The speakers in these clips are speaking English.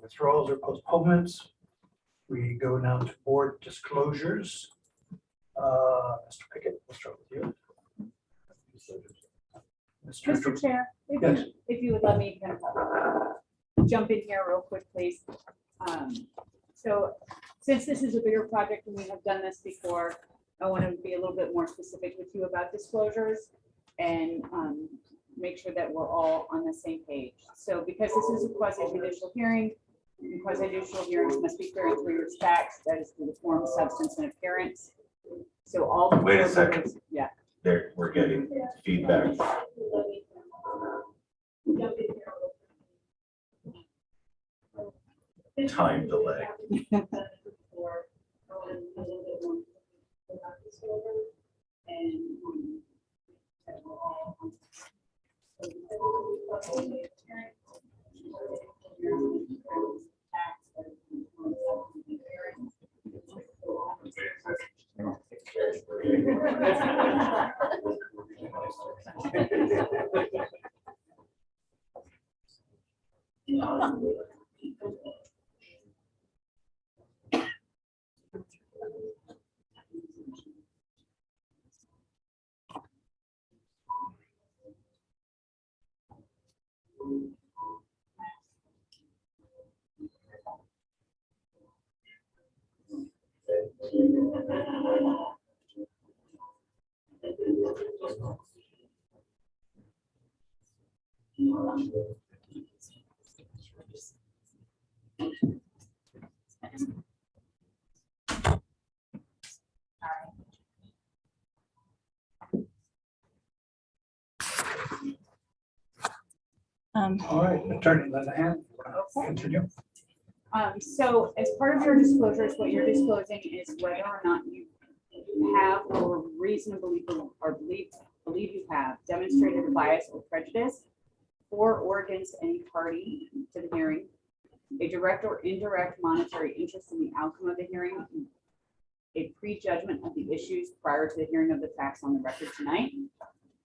withdrawals or postponements. We go now to board disclosures. Mr. Pickett, we'll start with you. Mr. Chair, Yes. if you would let me kind of jump in here real quick, please. So since this is a bigger project and we have done this before, I want to be a little bit more specific with you about disclosures and make sure that we're all on the same page. So because this is a quasi-judicial hearing, and quasi-judicial hearings must be clear in 3 respects. That is through the form, substance, and appearance. So all the Wait a second. Yeah. There, we're getting feedback. Time delay. All right, Attorney Lenahan, continue. So as part of your disclosures, what you're disclosing is whether or not you have or reasonably believe you have demonstrated a bias or prejudice for or against any party to the hearing, a direct or indirect monetary interest in the outcome of the hearing, a prejudgment of the issues prior to the hearing of the facts on the record tonight,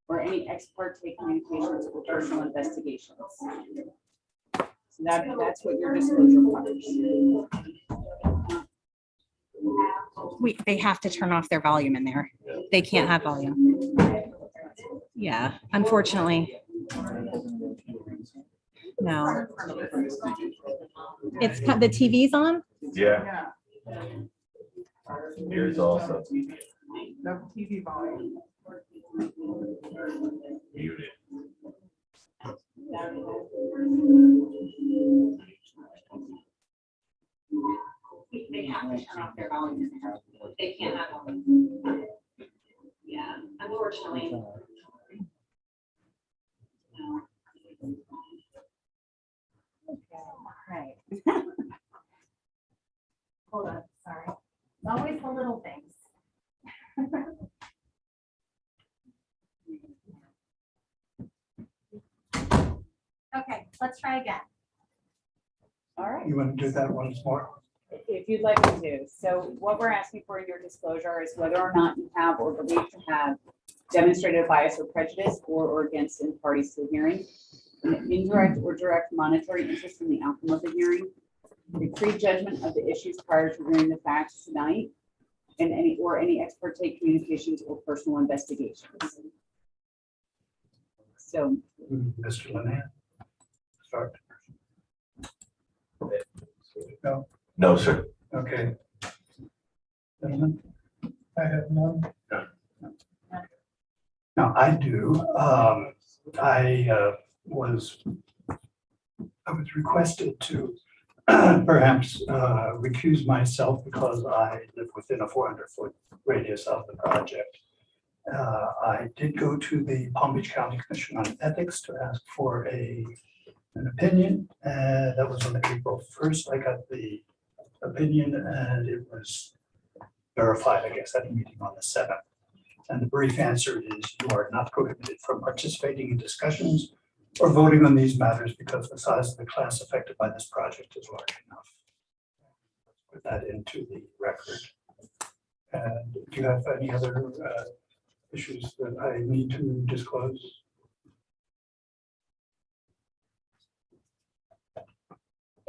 or any ex parte communications or personal investigations. So that's what your disclosure covers. They have to turn off their volume in there. They can't have volume. Yeah, unfortunately. No. It's the TV's on? Yeah. Here's also No TV volume. muted. They have to turn off their volume in there. They can't have volume. Yeah, unfortunately. No. Right. Hold on, sorry. Always the little things. Okay, let's try again. All right. You want to do that once more? If you'd like me to. So what we're asking for in your disclosure is whether or not you have or believe to have demonstrated bias or prejudice for or against any parties to the hearing, an indirect or direct monetary interest in the outcome of the hearing, a prejudgment of the issues prior to hearing the facts tonight, and any ex parte communications or personal investigations. So Mr. Lenahan, start. No, No, sir. okay. Gentlemen? I have none. No. No, I do. I was requested to perhaps recuse myself because I live within a 400-foot radius of the project. I did go to the Palm Beach County Commission on Ethics to ask for an opinion. That was on April 1st. I got the opinion and it was verified, I guess, at a meeting on the 7th. And the brief answer is you are not prohibited from participating in discussions or voting on these matters because the size of the class affected by this project is large enough. Put that into the record. And do you have any other issues that I need to disclose?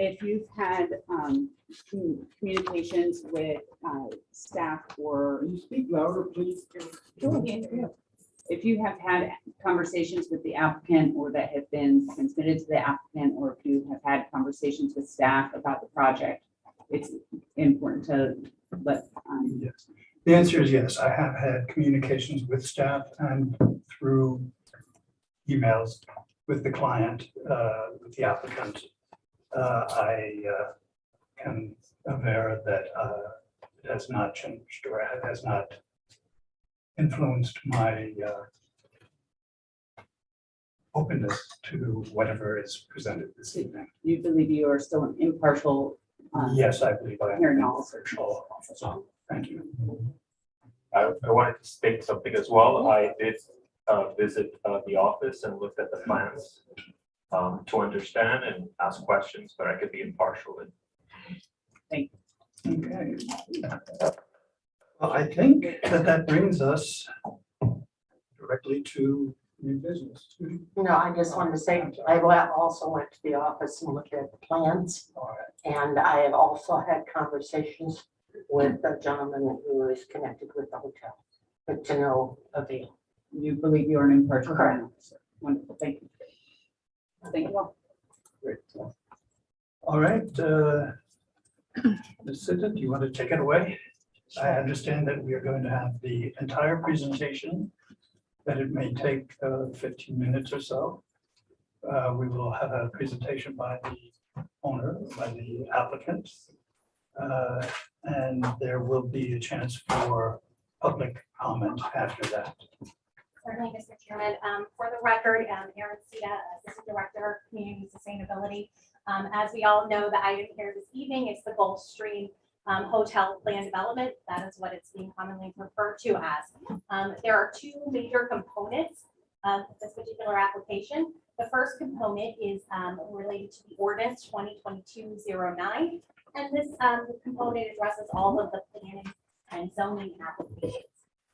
if you've had communications with staff or. Can you speak louder, please? If you have had conversations with the applicant or that have been transmitted to the applicant, or if you have had conversations with staff about the project, it's important to let. Yes. The answer is yes. I have had communications with staff and through emails with the client, with the applicant. I can aver that it has not changed or it has not influenced my openness to whatever is presented this evening. You believe you are still an impartial. Yes, I believe I am. Hearing an officer. impartial officer. Thank you. I wanted to state something as well. I did visit the office and looked at the plans to understand and ask questions, but I could be impartial. Okay. Well, I think that brings us directly to new business. No, I just wanted to say, I also went to the office and looked at the plans. All right. And I have also had conversations with a gentleman who is connected with the hotel, but to no avail. You believe you are an impartial. Correct. hearing officer. Wonderful. Thank you. Thank you all. Great. All right. Ms. Siddon, do you want to take it away? I understand that we are going to have the entire presentation, that it may take 15 minutes or so. We will have a presentation by the owner, by the applicant. And there will be a chance for public comment after that. Certainly, Mr. Chairman. For the record, Erin Sita, Assistant Director, Community Sustainability. As we all know, the item here this evening is the Gulfstream Hotel Plan Development. That is what it's being commonly referred to as. There are two major components of this particular application. The first component is related to the ordinance 2022-09. And this component addresses all of the planning and zoning applications.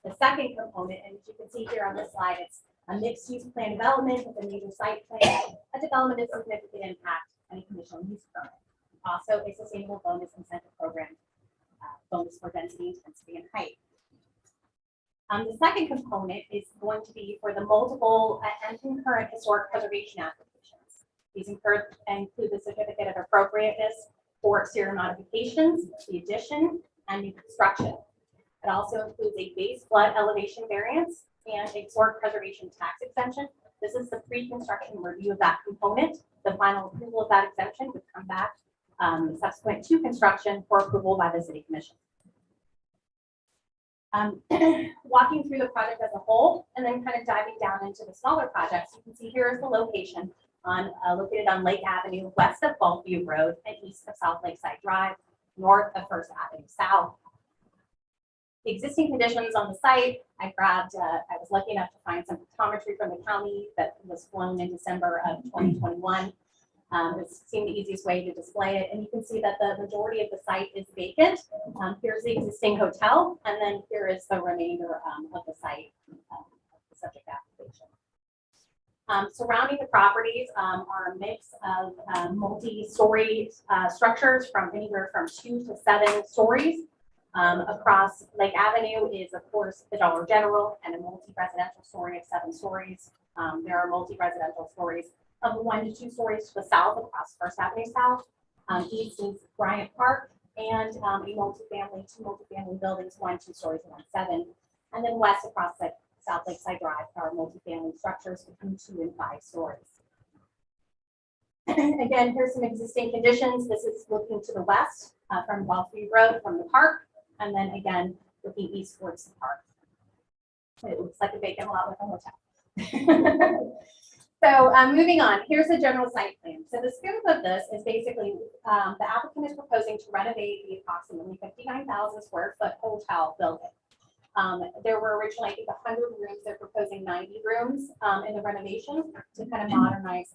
The second component, and as you can see here on this slide, it's a mixed-use plan development with a major site plan, a development of significant impact, and a conditional use permit. Also, a sustainable bonus incentive program, bonus for density, intensity, and height. The second component is going to be for the multiple and concurrent historic preservation applications. These include the certificate of appropriateness for exterior modifications, the addition, and new construction. It also includes a base flood elevation variance and a historic preservation tax exemption. This is the pre-construction review of that component. The final approval of that exemption would come back subsequent to construction for approval by the City Commission. Walking through the project as a whole, and then kind of diving down into the smaller projects, you can see here is the location located on Lake Avenue, west of Gulfview Road and east of South Lakeside Drive, north of First Avenue South. The existing conditions on the site, I was lucky enough to find some photometry from the county that was flown in December of 2021. It seemed the easiest way to display it. And you can see that the majority of the site is vacant. Here's the existing hotel, and then here is the remainder of the site, the subject application. Surrounding the properties are a mix of multi-story structures from anywhere from 2 to 7 stories. Across Lake Avenue is, of course, the Dollar General and a multi-residential story of 7 stories. There are multi-residential stories of 1 to 2 stories to the south across First Avenue South. East is Bryant Park and two multifamily buildings, 1, 2 stories, and 1, 7. And then west across the South Lakeside Drive are multifamily structures between 2 and 5 stories. Again, here's some existing conditions. This is looking to the west from Gulfview Road from the park, and then again looking east towards the park. It looks like a vacant lot with a hotel. So moving on, here's the general site plan. So the scope of this is basically the applicant is proposing to renovate the approximately 59,000 square foot hotel building. There were originally, I think, 100 rooms. They're proposing 90 rooms in the renovation to kind of modernize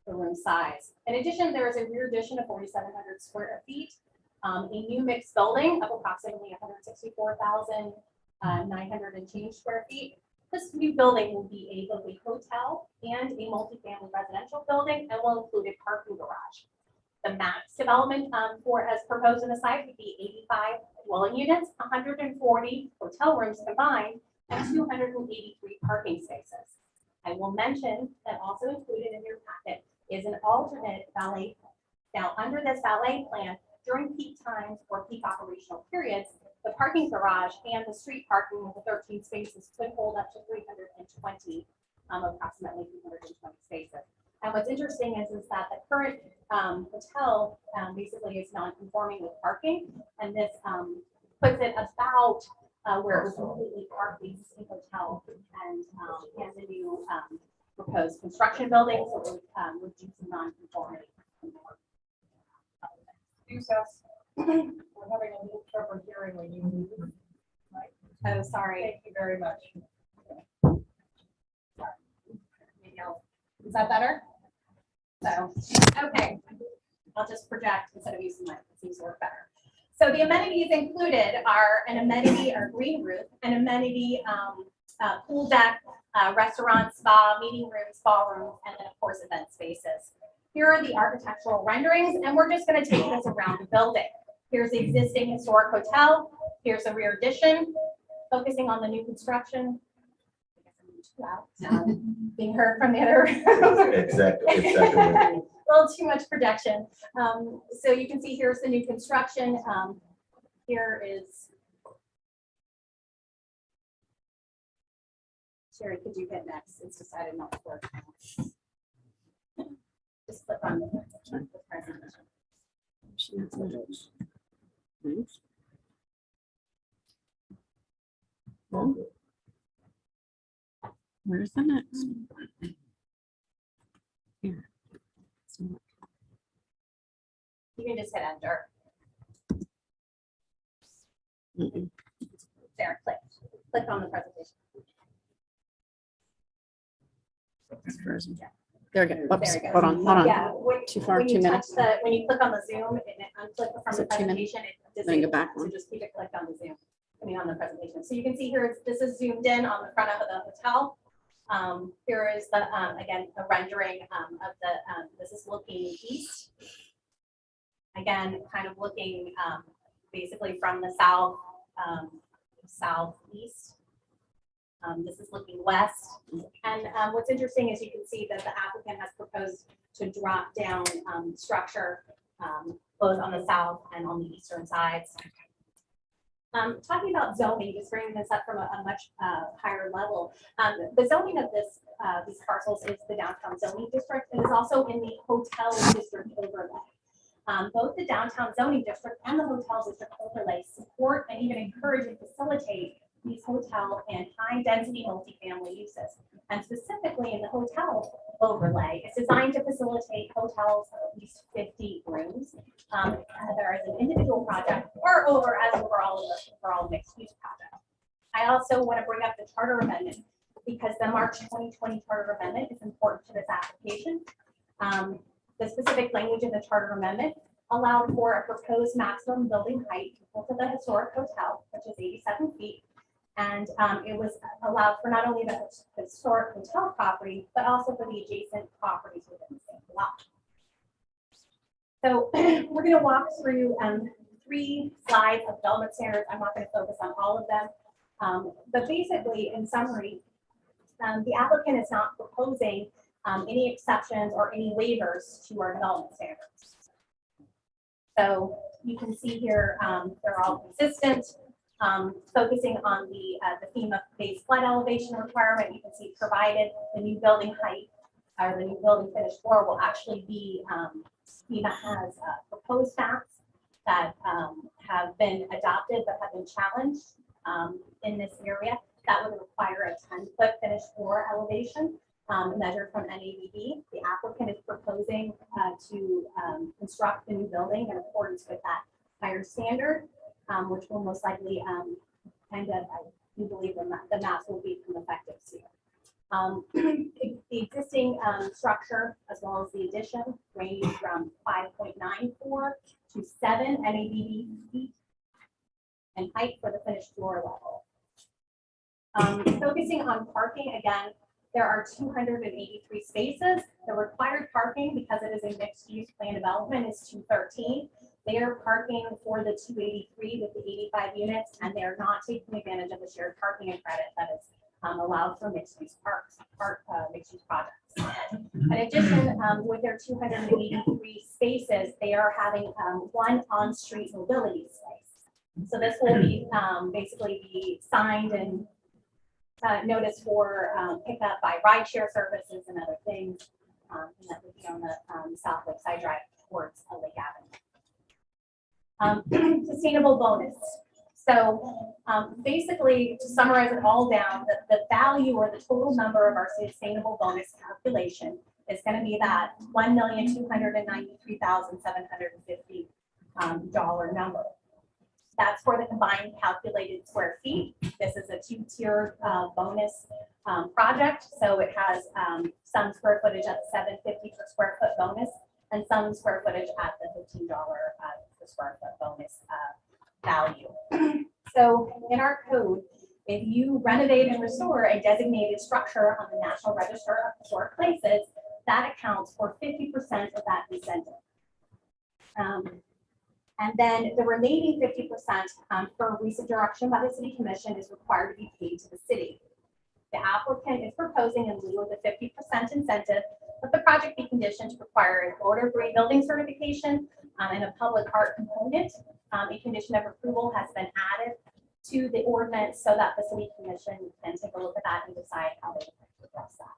the room size. In addition, there is a rear addition of 4,700 square feet, a new mixed building of approximately 164,900 and change square feet. This new building will be both a hotel and a multifamily residential building, and will include a parking garage. The max development for as proposed in the site would be 85 dwelling units, 140 hotel rooms combined, and 283 parking spaces. I will mention that also included in your packet is an alternate valet. Now, under this valet plan, during peak times or peak operational periods, the parking garage and the street parking with the 13 spaces could hold up to 320, approximately 320 spaces. And what's interesting is that the current hotel basically is non-conforming with parking, and this puts it about where it was completely parked, the existing hotel, and the new proposed construction building, so it would reduce the non-conformity. Excuse us. We're having a little trouble hearing when you move. Oh, sorry. Thank you very much. Maybe is that better? So, okay, I'll just project instead of using my, it seems to work better. So the amenities included are an amenity or green roof, an amenity pool deck, restaurant, spa, meeting rooms, ballrooms, and then of course event spaces. Here are the architectural renderings, and we're just going to take this around the building. Here's the existing historic hotel. Here's the rear addition, focusing on the new construction. Being heard from the other room. Exactly. A little too much projection. So you can see here's the new construction. Here is. Sherry, could you hit next? It's decided not to work. Just click on the presentation. Where's the next? Here. You can just hit enter. Mm-mm. There, click on the presentation. It's frozen. There we go. Oops, There we go. hold on. Yeah, Too far, when 2 you touch minutes. when you click on the Zoom and unclick from Is the it 2 minutes? presentation, it Then go disables back it. So one. just keep it clicked on the Zoom. I mean, on the presentation. So you can see here, this is zoomed in on the front of the hotel. Here is the, again, the rendering of the, this is looking east. Again, kind of looking basically from the south, southeast. This is looking west. And what's interesting is you can see that the applicant has proposed to drop down structure both on the south and on the eastern sides. Talking about zoning, just bringing this up from a much higher level. The zoning of these parcels is the downtown zoning district and is also in the hotel district overlay. Both the downtown zoning district and the hotel district overlay support and even encourage and facilitate these hotel and high density multifamily uses. And specifically in the hotel overlay, it's designed to facilitate hotels of at least 50 rooms, either as an individual project or as overall mixed use project. I also want to bring up the charter amendment because the March 2020 charter amendment is important to this application. The specific language in the charter amendment allowed for a proposed maximum building height equal to the historic hotel, which is 87 feet. And it was allowed for not only the historic hotel property, but also for the adjacent properties within the same block. So we're going to walk through 3 slides of development standards. I'm not going to focus on all of them. But basically, in summary, the applicant is not proposing any exceptions or any waivers to our development standards. So you can see here, they're all consistent. Focusing on the theme of base flood elevation requirement, you can see provided the new building height or the new building finished floor will actually be, FEMA has proposed facts that have been adopted but have been challenged in this area. That would require a 10-foot finished floor elevation measured from NAVB. The applicant is proposing to construct the new building in accordance with that higher standard. Which will most likely kind of, I do believe the maps will become effective soon. The existing structure as well as the addition range from 5.94 to 7 NAVB feet and height for the finished floor level. Focusing on parking again, There are 283 spaces. The required parking, because it is a mixed-use plan development, is 213. They are parking for the 283 with the 85 units, and they are not taking advantage of the shared parking and credit that is allowed for mixed-use mixed-use projects. In addition, with their 283 spaces, they are having one on-street mobility space. So this will be basically be signed and notice for pickup by rideshare services and other things. And that would be on the South Lakeside Drive towards Lake Avenue. Sustainable bonus. So basically, to summarize it all down, the value or the total number of our sustainable bonus calculation is going to be that $1,293,750 number. That's for the combined calculated square feet. This is a two-tiered bonus project. So it has some square footage at $750 per square foot bonus and some square footage at the $15 per square foot bonus value. So in our code, if you renovate and restore a designated structure on the National Register of Historic Places, that accounts for 50% of that incentive. And then the remaining 50% for recent direction by the City Commission is required to be paid to the city. The applicant is proposing in lieu of the 50% incentive that the project be conditioned to require an order grade building certification and a public art component. A condition of approval has been added to the ordinance so that the City Commission can take a look at that and decide how they would like to address that.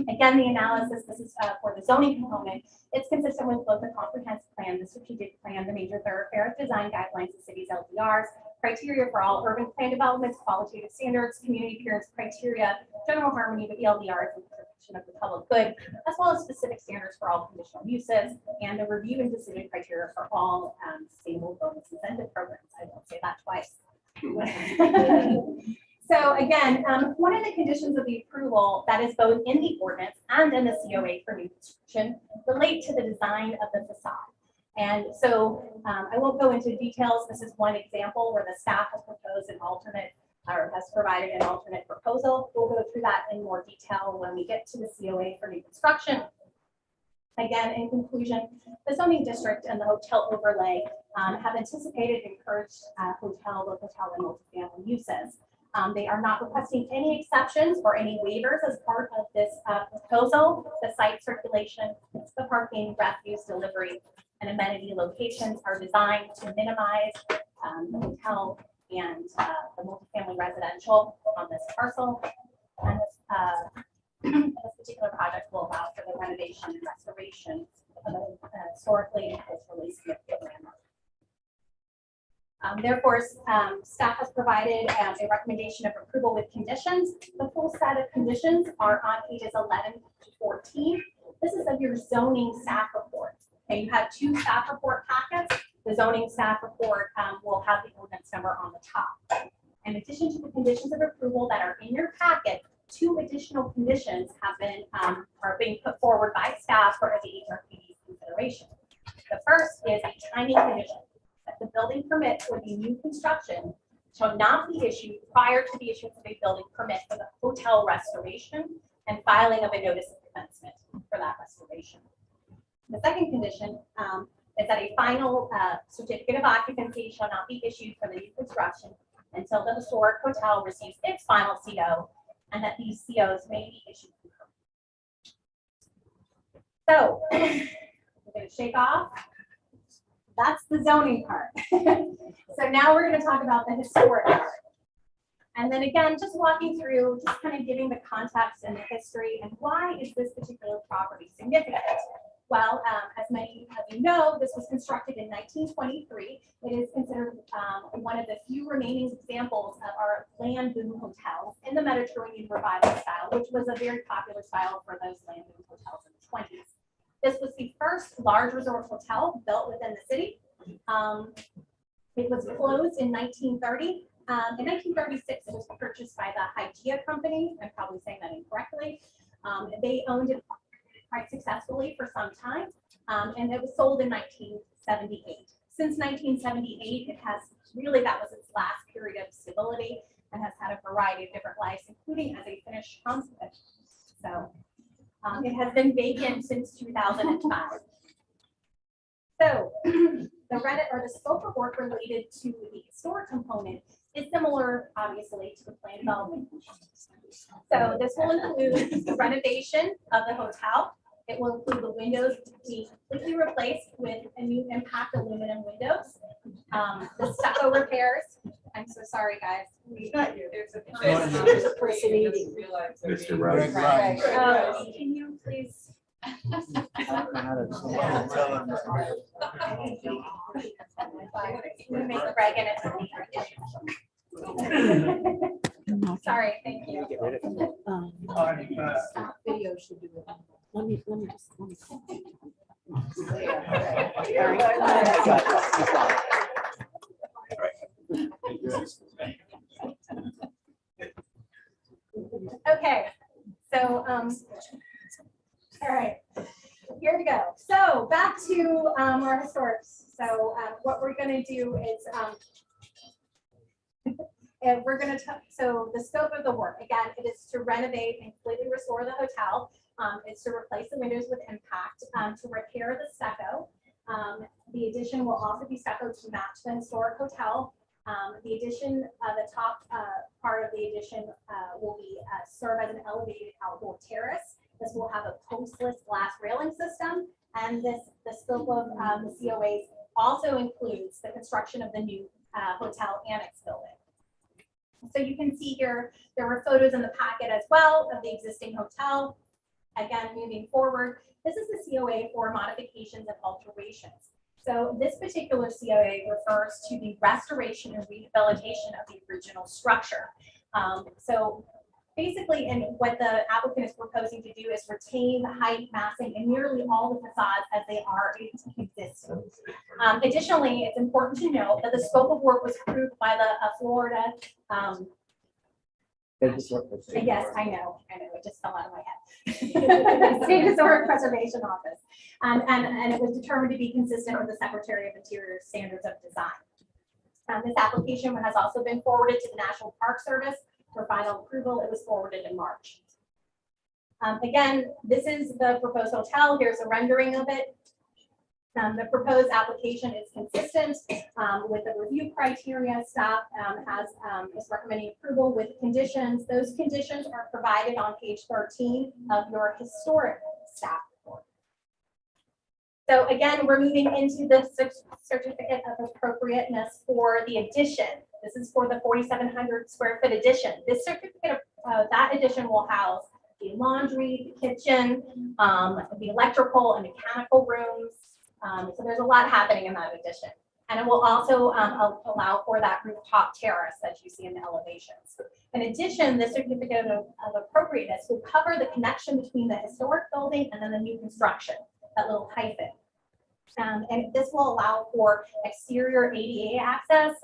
Again, the analysis, this is for the zoning component. It's consistent with both the comprehensive plan, the strategic plan, the major thoroughfare design guidelines, the city's LDRs, criteria for all urban plan developments, qualitative standards, community appearance criteria, general harmony with the LDRs and protection of the public good, as well as specific standards for all conditional uses, and the review and decision criteria for all sustainable bonus incentive programs. I won't say that twice. So again, one of the conditions of the approval that is both in the ordinance and in the COA for new construction relate to the design of the facade. And so I won't go into details. This is one example where the staff has proposed an alternate or has provided an alternate proposal. We'll go through that in more detail when we get to the COA for new construction. Again, in conclusion, the zoning district and the hotel overlay have anticipated and encouraged both hotel and multifamily uses. They are not requesting any exceptions or any waivers as part of this proposal. The site circulation, the parking, refuse, delivery, and amenity locations are designed to minimize the hotel and the multifamily residential on this parcel. And this particular project will allow for the renovation and restoration of a historically and culturally significant landmark. Therefore, staff has provided a recommendation of approval with conditions. The full set of conditions are on pages 11 to 14. This is of your zoning staff report. Okay, you have two staff report packets. The zoning staff report will have the ordinance number on the top. In addition to the conditions of approval that are in your packet, two additional conditions have been are being put forward by staff for the Hrpb consideration. The first is a timing condition. That the building permit for the new construction shall not be issued prior to the issuance of a building permit for the hotel restoration and filing of a notice of commencement for that restoration. The second condition is that a final certificate of occupancy shall not be issued for the new construction until the historic hotel receives its final CO, and that these COs may be issued concurrently. So we're going to shake off. That's the zoning part. So now we're going to talk about the historic part. And then again, just walking through, just kind of giving the context and the history and why is this particular property significant? Well, as many of you know, this was constructed in 1923. It is considered one of the few remaining examples of our land boom hotels in the Mediterranean revival style, which was a very popular style for those land boom hotels in the 20s. This was the first large resort hotel built within the city. It was closed in 1930. In 1936, it was purchased by the Hygeia Company. I'm probably saying that incorrectly. They owned it quite successfully for some time, and it was sold in 1978. Since 1978, it has really, that was its last period of stability, and has had a variety of different lives, including as a finished consulate. So it has been vacant since 2005. So the scope of work related to the historic component is similar, obviously, to the planned development. So this will include the renovation of the hotel. It will include the windows to be completely replaced with a new impact aluminum windows. The stucco repairs. I'm so sorry, guys. There's There's a person eating. Mr. Rice. Can you please? We make Greg and it's. Sorry, thank you. Video should do it. Let me just. Okay, so, all right, here we go. So back to our historics. So what we're gonna do is, and we're gonna, so the scope of the work, again, it is to renovate and completely restore the hotel. It's to replace the windows with impact, to repair the stucco. The addition will also be stucco to match the historic hotel. The addition, the top part of the addition will be serve as an elevated outdoor terrace. This will have a postless glass railing system, and the scope of the COAs also includes the construction of the new hotel annex building. So you can see here, there were photos in the packet as well of the existing hotel. Again, moving forward, this is the COA for modifications and alterations. So this particular COA refers to the restoration and rehabilitation of the original structure. So basically, and what the applicant is proposing to do is retain the height, massing, and nearly all the facades as they are existing. Additionally, it's important to note that the scope of work was approved by the Florida. Yes, I know, it just fell out of my head. State Historic Preservation Office. And it was determined to be consistent with the Secretary of Interior Standards of Design. This application has also been forwarded to the National Park Service for final approval. It was forwarded in March. Again, this is the proposed hotel. Here's a rendering of it. The proposed application is consistent with the review criteria. Staff is recommending approval with conditions. Those conditions are provided on page 13 of your historic staff report. So again, we're moving into the certificate of appropriateness for the addition. This is for the 4,700 square foot addition. This certificate of that addition will house the laundry, the kitchen, the electrical and mechanical rooms. So there's a lot happening in that addition. And it will also allow for that rooftop terrace that you see in the elevations. In addition, the certificate of appropriateness will cover the connection between the historic building and then the new construction, that little hyphen. And this will allow for exterior ADA access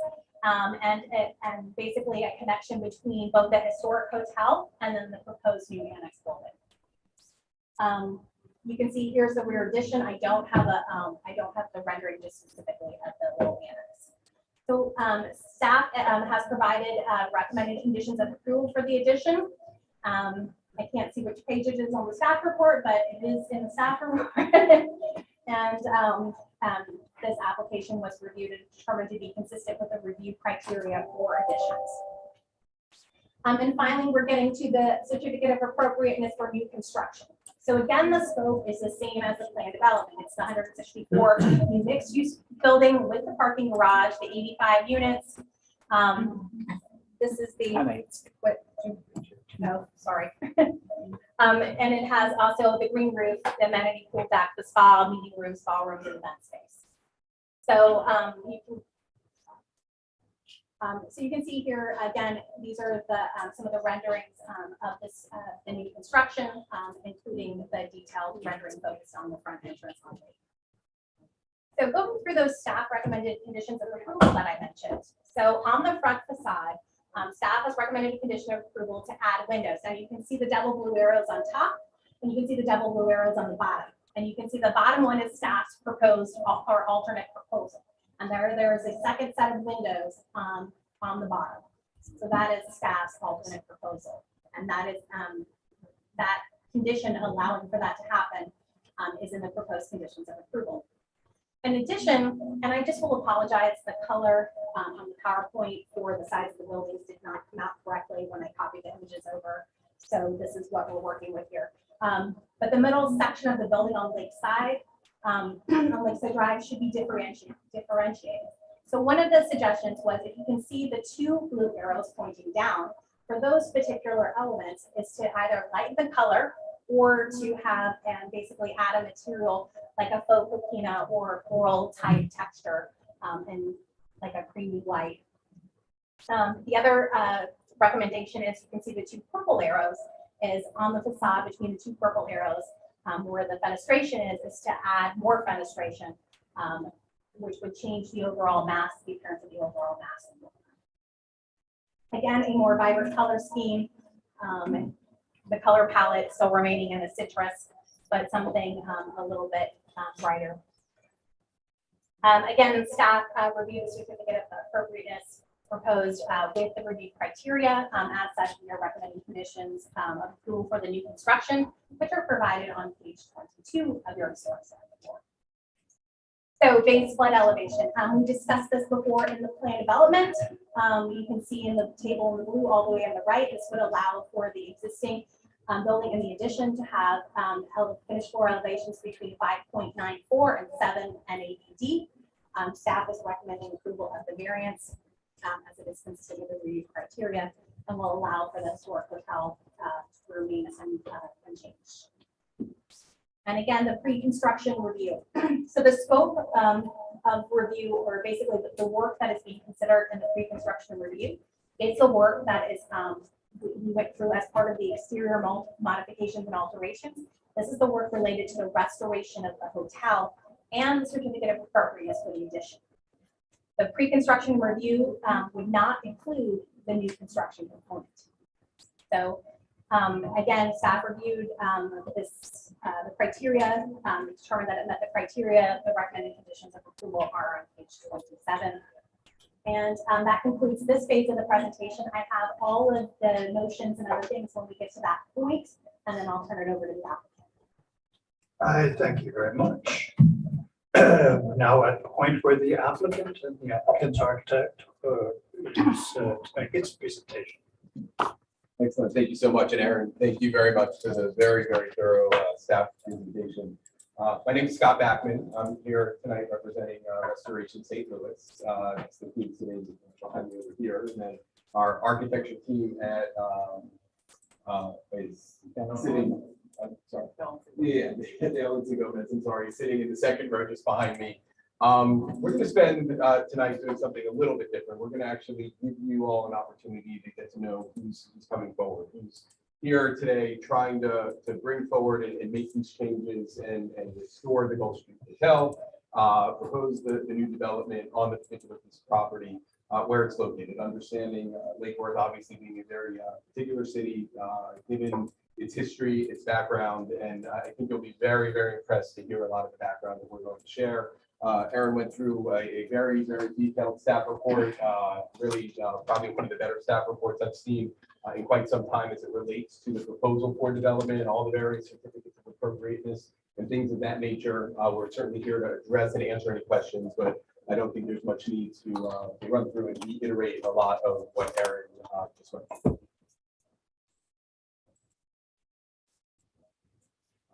and basically a connection between both the historic hotel and then the proposed new annex building. You can see here's the rear addition. I don't have the rendering just specifically of the little annex. So staff has provided recommended conditions of approval for the addition. I can't see which page it is on the staff report, but it is in the staff report. And this application was reviewed and determined to be consistent with the review criteria for additions. And finally, we're getting to the certificate of appropriateness for new construction. So again, the scope is the same as the planned development. It's the 164 new mixed-use building with the parking garage, the 85 units. This is the no, sorry. And it has also the green roof, the amenity pool deck, the spa, meeting rooms, ballrooms, and event space. So so you can see here again, these are the some of the renderings of this the new construction, including the detailed rendering focused on the front entrance. So going through those staff recommended conditions of approval that I mentioned. So on the front facade, staff has recommended a condition of approval to add windows. Now you can see the double blue arrows on top, and you can see the double blue arrows on the bottom. And you can see the bottom one is staff's proposed or alternate proposal. And there is a second set of windows on the bottom. So that is staff's alternate proposal. And that is, that condition allowing for that to happen is in the proposed conditions of approval. In addition, and I just will apologize, the color on the PowerPoint for the size of the buildings did not come out correctly when I copied the images over. So this is what we're working with here. But the middle section of the building on Lakeside, on Lakeside Drive should be differentiated. So one of the suggestions was, if you can see the two blue arrows pointing down, for those particular elements is to either lighten the color or to have and basically add a material like a faux patina or coral type texture and like a creamy white. The other recommendation is, you can see the two purple arrows is on the facade between the two purple arrows where the fenestration is to add more fenestration, which would change the overall mass, the appearance of the overall mass. Again, a more vibrant color scheme. The color palette still remaining in the citrus, but something a little bit brighter. Again, staff review the certificate of appropriateness proposed with the review criteria. As such, we are recommending conditions of approval for the new construction, which are provided on page 22 of your source report. So base flood elevation. We discussed this before in the plan development. You can see in the table in the blue all the way on the right, this would allow for the existing building in the addition to have finished floor elevations between 5.94 and 7 NAPD. Staff is recommending approval of the variance as it is considered the review criteria and will allow for the historic hotel to remain unchanged. And again, the pre-construction review. So the scope of review, or basically the work that is being considered in the pre-construction review, is the work that is we went through as part of the exterior modifications and alterations. This is the work related to the restoration of the hotel and the certificate of appropriateness for the addition. The pre-construction review would not include the new construction component. So again, staff reviewed the criteria, determined that it met the criteria. The recommended conditions of approval are on page 27. And that concludes this phase of the presentation. I have all of the motions and other things when we get to that point, and then I'll turn it over to the applicant. I thank you very much. Now at the point where the applicant and the applicant's architect is to make its presentation. Excellent. Thank you so much. And Aaron, thank you very much for the very, very thorough staff presentation. My name is Scott Backman. I'm here tonight representing Restoration St. Louis. It's the team sitting behind me over here. And then our architecture team at is sitting, I'm sorry. Yeah, Dale Gomez, I'm sorry, sitting in the second row just behind me. We're going to spend tonight doing something a little bit different. We're going to actually give you all an opportunity to get to know who's coming forward, who's here today trying to bring forward and make these changes and restore the Gulf Street Hotel, propose the new development on the particular piece of property where it's located, understanding Lake Worth obviously being a very particular city, given its history, its background, and I think you'll be very, very impressed to hear a lot of the background that we're going to share. Aaron went through a very, very detailed staff report, really probably one of the better staff reports I've seen in quite some time as it relates to the proposal for development and all the various certificates of appropriateness and things of that nature. We're certainly here to address and answer any questions, but I don't think there's much need to run through and reiterate a lot of what Aaron just went through.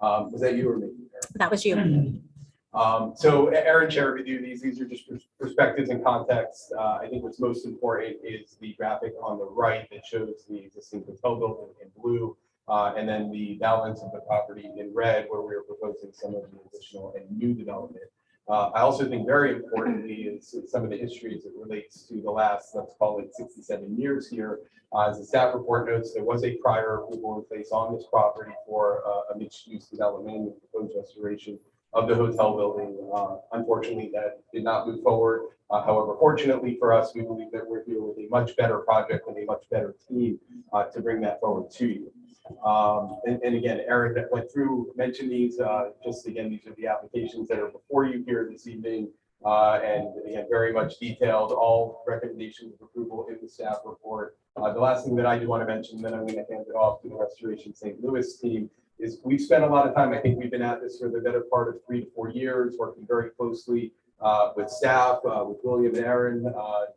Was that you or me, Aaron? That was you. So Aaron shared with you these are just perspectives and context. I think what's most important is the graphic on the right that shows the existing hotel building in blue, and then the balance of the property in red, where we're proposing some of the additional and new development. I also think very importantly is some of the history as it relates to the last, let's call it 67 years here. As the staff report notes, there was a prior approval in place on this property for a mixed-use development and proposed restoration of the hotel building. Unfortunately, that did not move forward. However, fortunately for us, we believe that we're here with a much better project and a much better team to bring that forward to you. And again, Aaron that went through, mentioned these, just again, these are the applications that are before you here this evening. And again, very much detailed, all recommendations of approval in the staff report. The last thing that I do want to mention, then I'm going to hand it off to the Restoration St. Louis team, is we've spent a lot of time, I think we've been at this for the better part of 3 to 4 years, working very closely with staff, with William and Aaron,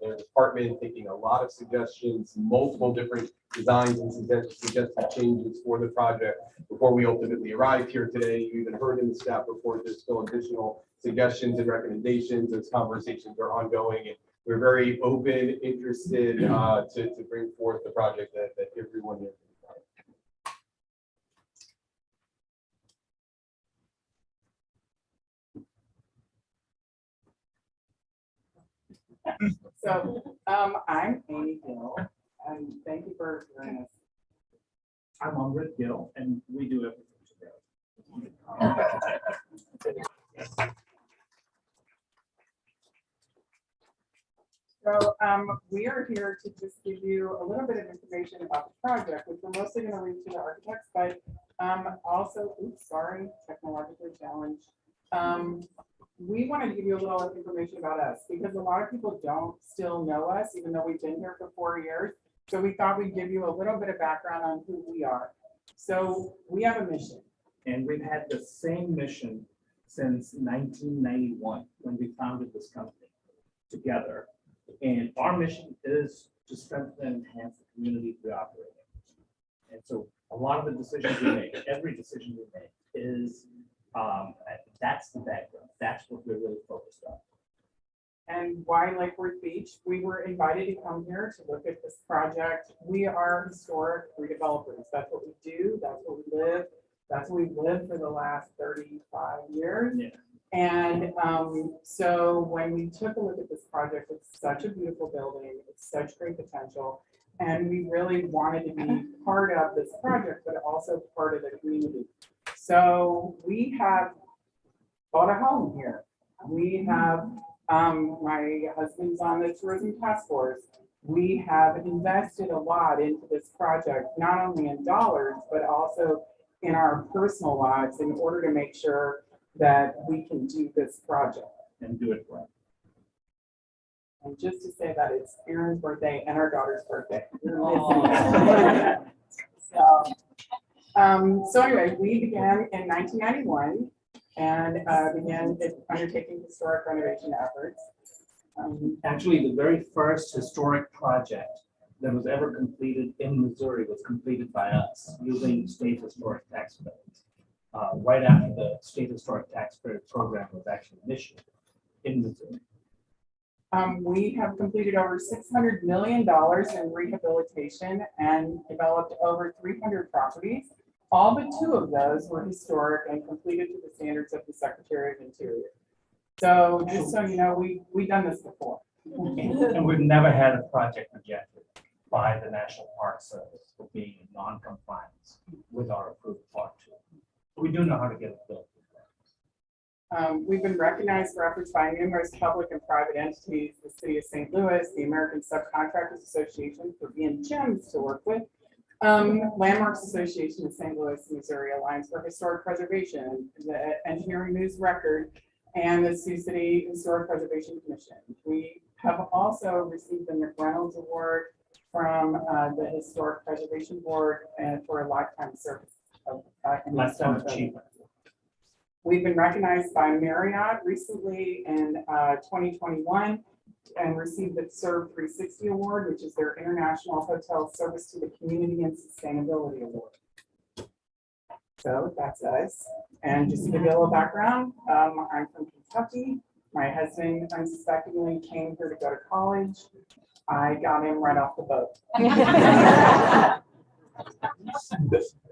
their department, taking a lot of suggestions, multiple different designs and suggested changes for the project before we ultimately arrived here today. You even heard in the staff report, there's still additional suggestions and recommendations. Those conversations are ongoing, and we're very open, interested to bring forth the project that everyone here. So, I'm Amy Gill, and thank you for joining us. I'm on Rick Gill, and we do everything together. So, we are here to just give you a little bit of information about the project, which we're mostly going to read to the architects, but also, oops, sorry, technologically challenged. We want to give you a little information about us because a lot of people don't still know us, even though we've been here for 4 years. So we thought we'd give you a little bit of background on who we are. So we have a mission. And we've had the same mission since 1991, when we founded this company together. And our mission is to strengthen and enhance the community we operate in. And so a lot of the decisions we make, every decision we make is, that's the background. That's what we're really focused on. And why Lake Worth Beach? We were invited to come here to look at this project. We are historic redevelopers. That's what we do. That's what we live. That's what we've lived for the last 35 years. Yeah. And so when we took a look at this project, it's such a beautiful building. It's such great potential. And we really wanted to be part of this project, but also part of the community. So we have bought a home here. We have, my husband's on the tourism task force. We have invested a lot into this project, not only in dollars, but also in our personal lives in order to make sure that we can do this project. And do it right. And just to say that it's Aaron's birthday and our daughter's birthday. So anyway, we began in 1991 and began undertaking historic renovation efforts. Actually, the very first historic project that was ever completed in Missouri was completed by us using state historic tax credits. Right after the state historic tax credit program was actually initiated in Missouri. We have completed over $600 million in rehabilitation and developed over 300 properties. All but 2 of those were historic and completed to the standards of the Secretary of Interior. So just so you know, we've done this before. And we've never had a project rejected by the National Park Service for being in non-compliance with our approved Part 2. We do know how to get it built. We've been recognized for efforts by numerous public and private entities, the City of St. Louis, the American Subcontractors Association for being gems to work with, Landmarks Association of St. Louis, Missouri Alliance for Historic Preservation, the Engineering News Record, and the Sioux City Historic Preservation Commission. We have also received the McReynolds Award from the Historic Preservation Board and for a lifetime service. Lifetime achievement. We've been recognized by Marriott recently in 2021 and received the Serve 360 Award, which is their International Hotel Service to the Community and Sustainability Award. So that's us. And just to give you a little background, I'm from Kentucky. My husband unsuspectingly came here to go to college. I got him right off the boat.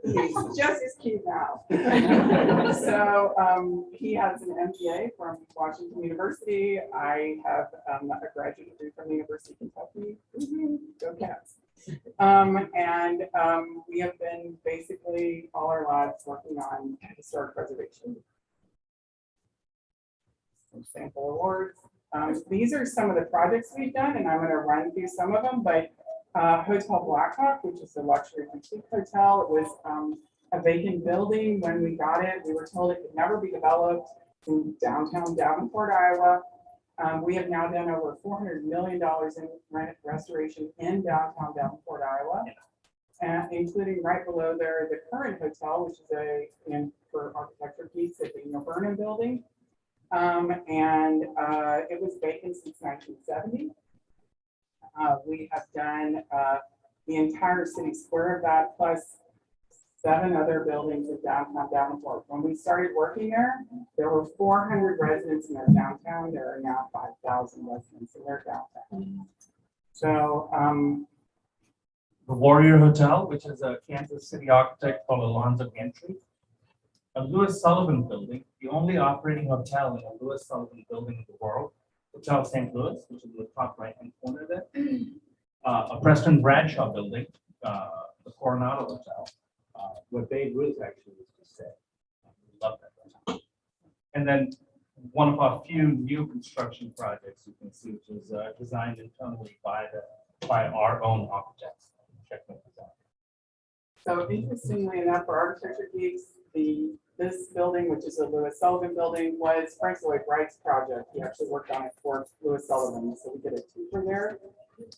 He's just as cute now. So he has an MBA from Washington University. I have a graduate degree from the University of Kentucky. Go Cats. And we have been basically all our lives working on historic preservation. Some sample awards. These are some of the projects we've done, and I'm going to run through some of them, but Hotel Blackhawk, which is a luxury boutique hotel. It was a vacant building when we got it. We were told it could never be developed in downtown Davenport, Iowa. We have now done over $400 million in restoration in downtown Davenport, Iowa. Including right below there, the current hotel, which is for architecture geeks, at the Burnham building. It was vacant since 1970. We have done the entire city square of that, plus 7 other buildings in downtown Davenport. When we started working there were 400 residents in their downtown. There are now 5,000 residents in their downtown. So, the Warrior Hotel, which is a Kansas City architect called Alonzo Gentry. A Louis Sullivan building, the only operating hotel in a Louis Sullivan building in the world. Hotel St. Louis, which is in the top right-hand corner there. A Preston Bradshaw building, the Coronado Hotel, where Babe Ruth actually used to stay. We love that hotel. And then one of our few new construction projects you can see, which is designed internally by our own architects. Check that out. So interestingly enough, for architecture geeks, this building, which is a Louis Sullivan building, was Frank Lloyd Wright's project. He actually worked on it for Louis Sullivan. So we did a twofer there,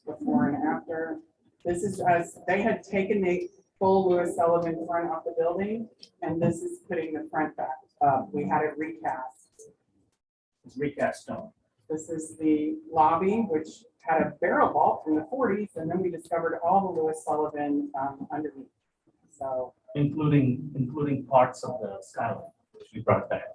before and after. This is they had taken the full Louis Sullivan front off the building, and this is putting the front back up. We had it recast. It's recast stone. This is the lobby, which had a barrel vault from the 40s, and then we discovered all the Louis Sullivan underneath. So, including parts of the skyline, which we brought back.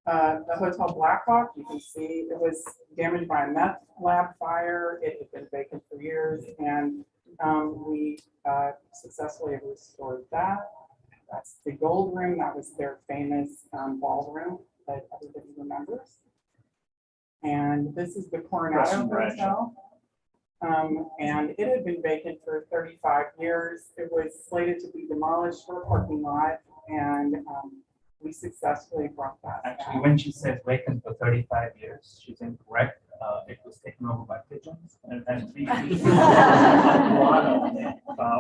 the Hotel Blackhawk, you can see it was damaged by a meth lab fire. It had been vacant for years, and we successfully have restored that. That's the Gold Room. That was their famous ballroom that everybody remembers. And this is the Coronado Hotel. And it had been vacant for 35 years. It was slated to be demolished for a parking lot, and we successfully brought that Actually, back. when she says vacant for 35 years, she's incorrect. It was taken over by pigeons and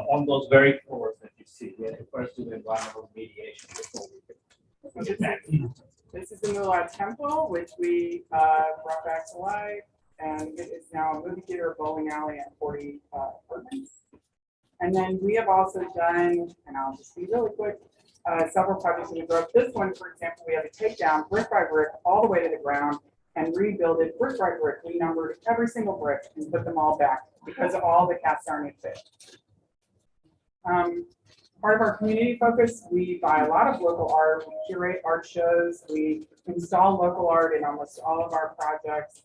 on those very floors that you see. We had to first do the environmental mediation before we could get back. This is the Moolah Temple, which we brought back to life, and it is now a movie theater, bowling alley, and 40 apartments. And then we have also done, and I'll just be really quick, several projects in the growth. This one, for example, we had to take down brick by brick all the way to the ground and rebuild it brick by brick. We numbered every single brick and put them all back because all the cast iron had fit. Part of our community focus, we buy a lot of local art, we curate art shows, we install local art in almost all of our projects.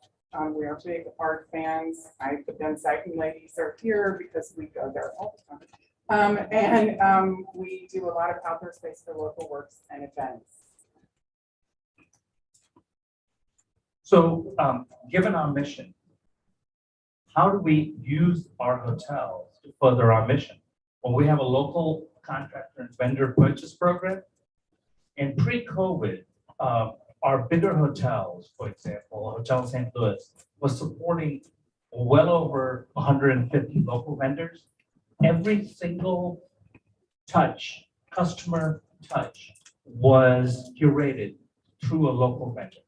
We are big art fans. The Ben Sighton ladies are here because we go there all the time. We do a lot of outdoor space for local works and events. So, given our mission, how do we use our hotels to further our mission? Well, we have a local contractor and vendor purchase program. And pre-COVID, our bigger hotels, for example, Hotel St. Louis, was supporting well over 150 local vendors. Every single customer touch, was curated through a local vendor.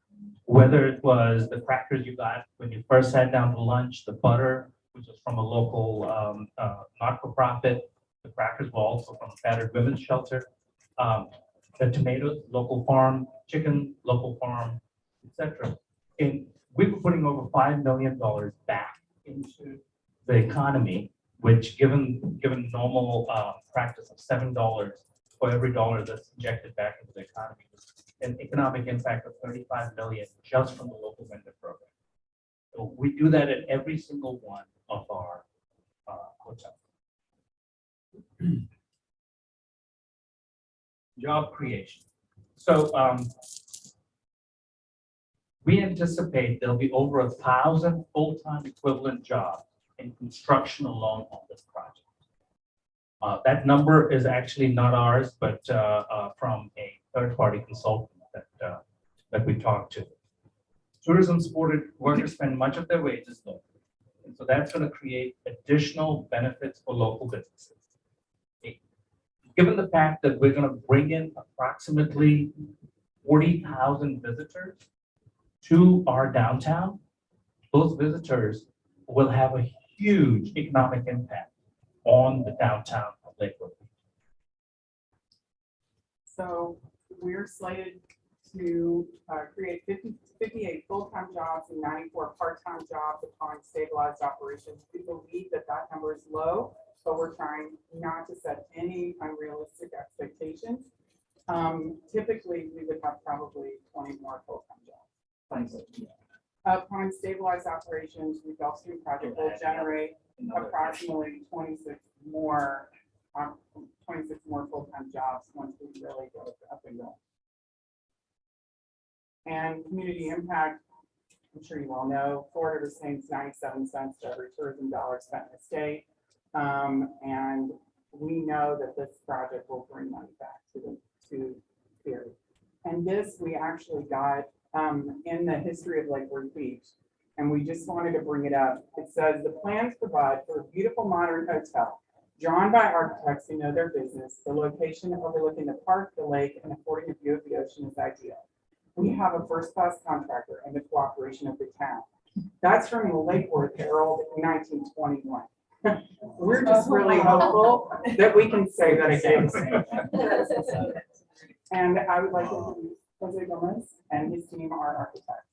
Whether it was the crackers you got when you first sat down to lunch, the butter, which was from a local not-for-profit, the crackers were also from a battered women's shelter, the tomatoes, local farm, chicken, local farm, etc. And we were putting over $5 million back into the economy, which given normal practice of $7 for every dollar that's injected back into the economy, an economic impact of $35 million just from the local vendor program. So we do that at every single one of our hotels. Job creation. So we anticipate there'll be over 1,000 full-time equivalent jobs in construction alone on this project. That number is actually not ours, but from a third-party consultant that we talked to. Tourism-supported workers spend much of their wages locally. And so that's going to create additional benefits for local businesses. Given the fact that we're going to bring in approximately 40,000 visitors, to our downtown, those visitors will have a huge economic impact on the downtown of Lakewood. So we're slated to create 58 full-time jobs and 94 part-time jobs upon stabilized operations. We believe that that number is low, but we're trying not to set any unrealistic expectations. Typically, we would have probably 20 more full-time jobs. Upon stabilized operations, the Gulf Stream project will generate approximately 26 more full-time jobs once we really go up and going. And community impact, I'm sure you all know, Florida retains 97 cents to every tourism dollar spent in the state. And we know that this project will bring money back to Erie. And this we actually got in the history of Lakewood Beach. And we just wanted to bring it up. It says the plans provide for a beautiful modern hotel drawn by architects who know their business. The location overlooking the park, the lake, and affording a view of the ocean is ideal. We have a first-class contractor and the cooperation of the town. That's from the Lakewood Herald in 1921. We're just really hopeful that we can say that again. And I would like to introduce Jose Gomez and his team, our architects.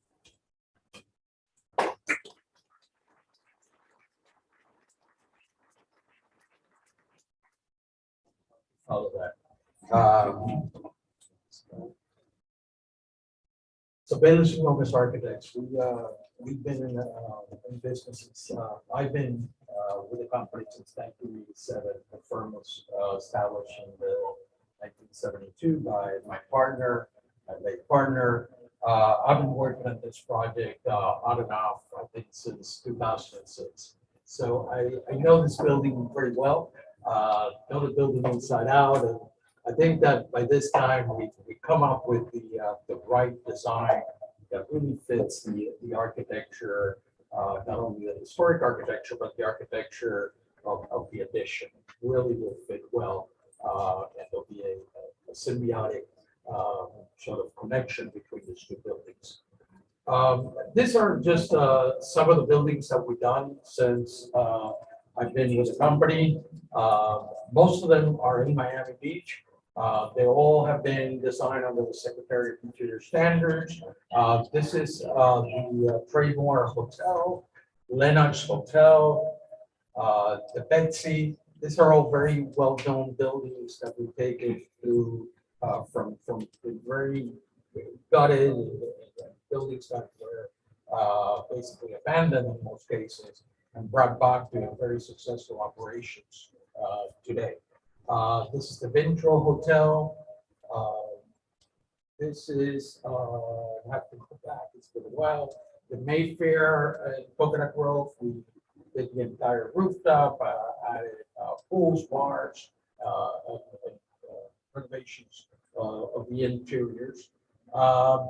All of that. So Bayless and Gomez Architects, we've been in business since, I've been with the company since 1987. The firm was established in 1972 by my partner, my late partner. I've been working on this project on and off, I think, since 2006. So I know this building very well, know the building inside out, and I think that by this time we come up with the right design that really fits the architecture, not only the historic architecture, but the architecture of the addition. Really will fit well, and there'll be a symbiotic sort of connection between these two buildings. These are just some of the buildings that we've done since I've been with the company. Most of them are in Miami Beach. They all have been designed under the Secretary of Interior standards. This is the Traymore Hotel, Lennox Hotel, the Betsy. These are all very well-known buildings that we've taken through from the very gutted buildings that were basically abandoned in most cases and brought back to very successful operations today. This is the Ventral Hotel. This is, I have to go back, it's been a while. The Mayfair and Coconut Grove, we did the entire rooftop, added pools, bars, and renovations of the interiors.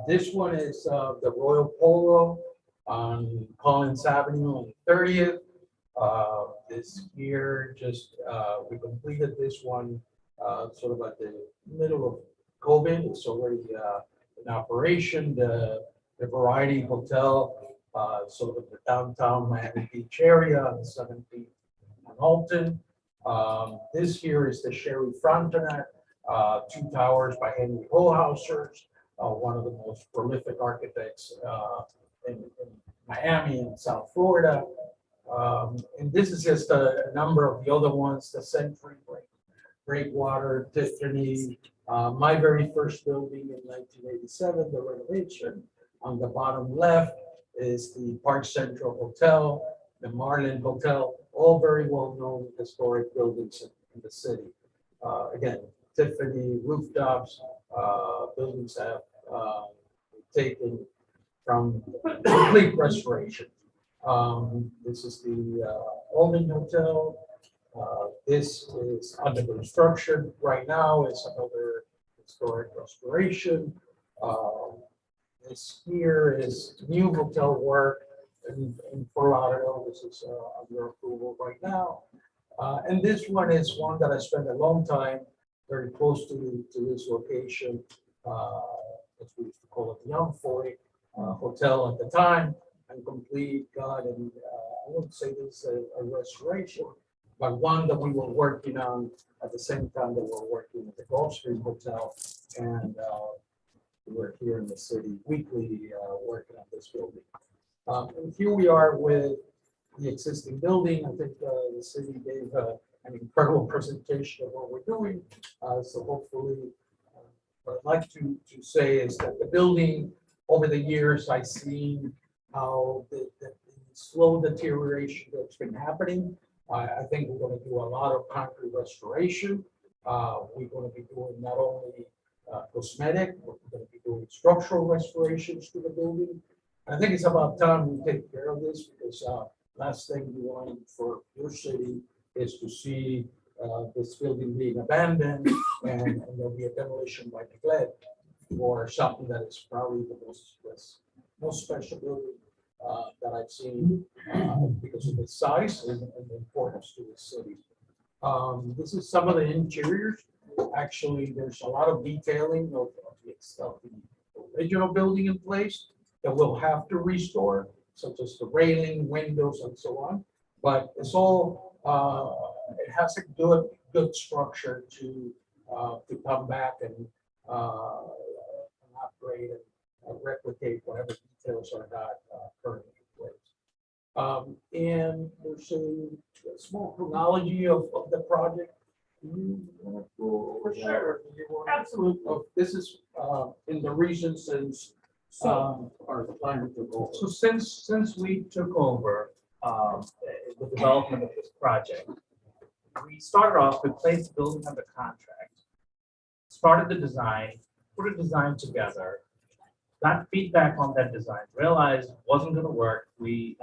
This one is the Royal Polo on Collins Avenue on 30th. This year, just we completed this one sort of at the middle of COVID. It's already in operation. The Variety Hotel, sort of the downtown Miami Beach area on 17th and Alton. This here is the Sherry Frontenac, 2 towers by Henry Holhauser, one of the most prolific architects in Miami and South Florida. And this is just a number of the other ones, the Century Breakwater, Tiffany, my very first building in 1987, the renovation. On the bottom left is the Park Central Hotel, the Marlin Hotel, all very well-known historic buildings in the city. Again, Tiffany rooftops, buildings have taken from complete restoration. This is the Alden Hotel. This is under construction right now. It's another historic restoration. This here is new hotel work in Fort Lauderdale. This is under approval right now. And this one is one that I spent a long time very close to this location, as we used to call it, the Young Forty. Hotel at the time, and complete got, and I wouldn't say this is a restoration, but one that we were working on at the same time that we're working at the Gulf Stream Hotel. And we're here in the city weekly working on this building. And here we are with the existing building. I think the city gave an incredible presentation of what we're doing. So hopefully, what I'd like to say is that the building, over the years, I've seen how the slow deterioration that's been happening. I think we're going to do a lot of concrete restoration. We're going to be doing not only cosmetic, we're going to be doing structural restorations to the building. I think it's about time we take care of this, because last thing you want for your city is to see this building being abandoned and there'll be a demolition by neglect for something that is probably the most special building that I've seen because of its size and the importance to the city. This is some of the interiors. Actually, there's a lot of detailing of the original building in place that we'll have to restore, such as the railing, windows, and so on. But it's all, it has a good structure to come back and upgrade and replicate whatever details are not currently in place. And there's a small chronology of the project. You want to go over that, or do you want- Absolutely. This is in the region since our plan to go. So since we took over the development of this project, we started off, we placed the building under contract, started the design, put a design together, got feedback on that design, realized it wasn't going to work. We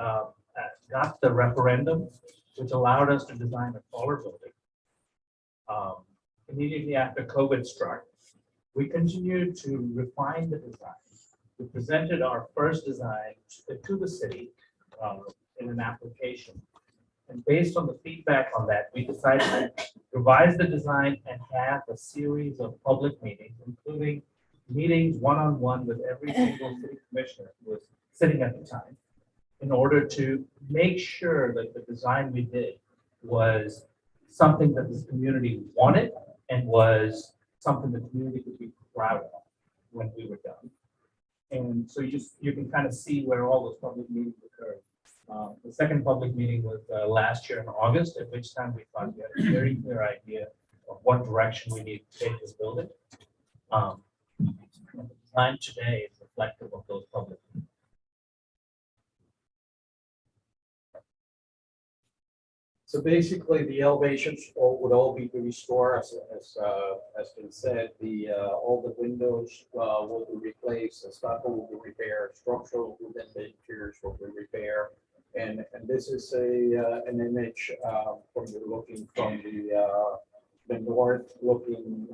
got the referendum, which allowed us to design a taller building. Immediately after COVID struck, we continued to refine the design. We presented our first design to the city in an application. And based on the feedback on that, we decided to revise the design and have a series of public meetings, including meetings one-on-one with every single city commissioner who was sitting at the time, in order to make sure that the design we did was something that this community wanted and was something the community could be proud of when we were done. And so you can kind of see where all those public meetings occurred. The second public meeting was last year in August, at which time we thought we had a very clear idea of what direction we need to take this building. The design today is reflective of those public meetings. So basically, the elevations would all be restored, as been said. All the windows will be replaced, the stucco will be repaired, structural within the interiors will be repaired. And this is an image from you're looking from the north, looking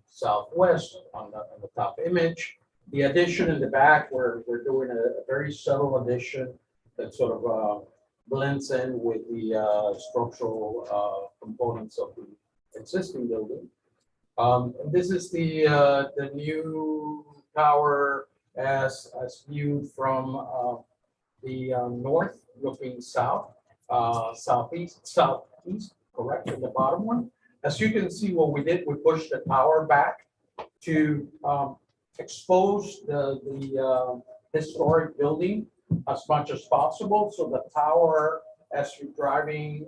southwest on the top image. The addition in the back, we're doing a very subtle addition that sort of blends in with the structural components of the existing building. And this is the new tower as viewed from the north, looking south, southeast, correct, in the bottom one. As you can see, what we did, we pushed the tower back to expose the historic building as much as possible. So the tower, as you're driving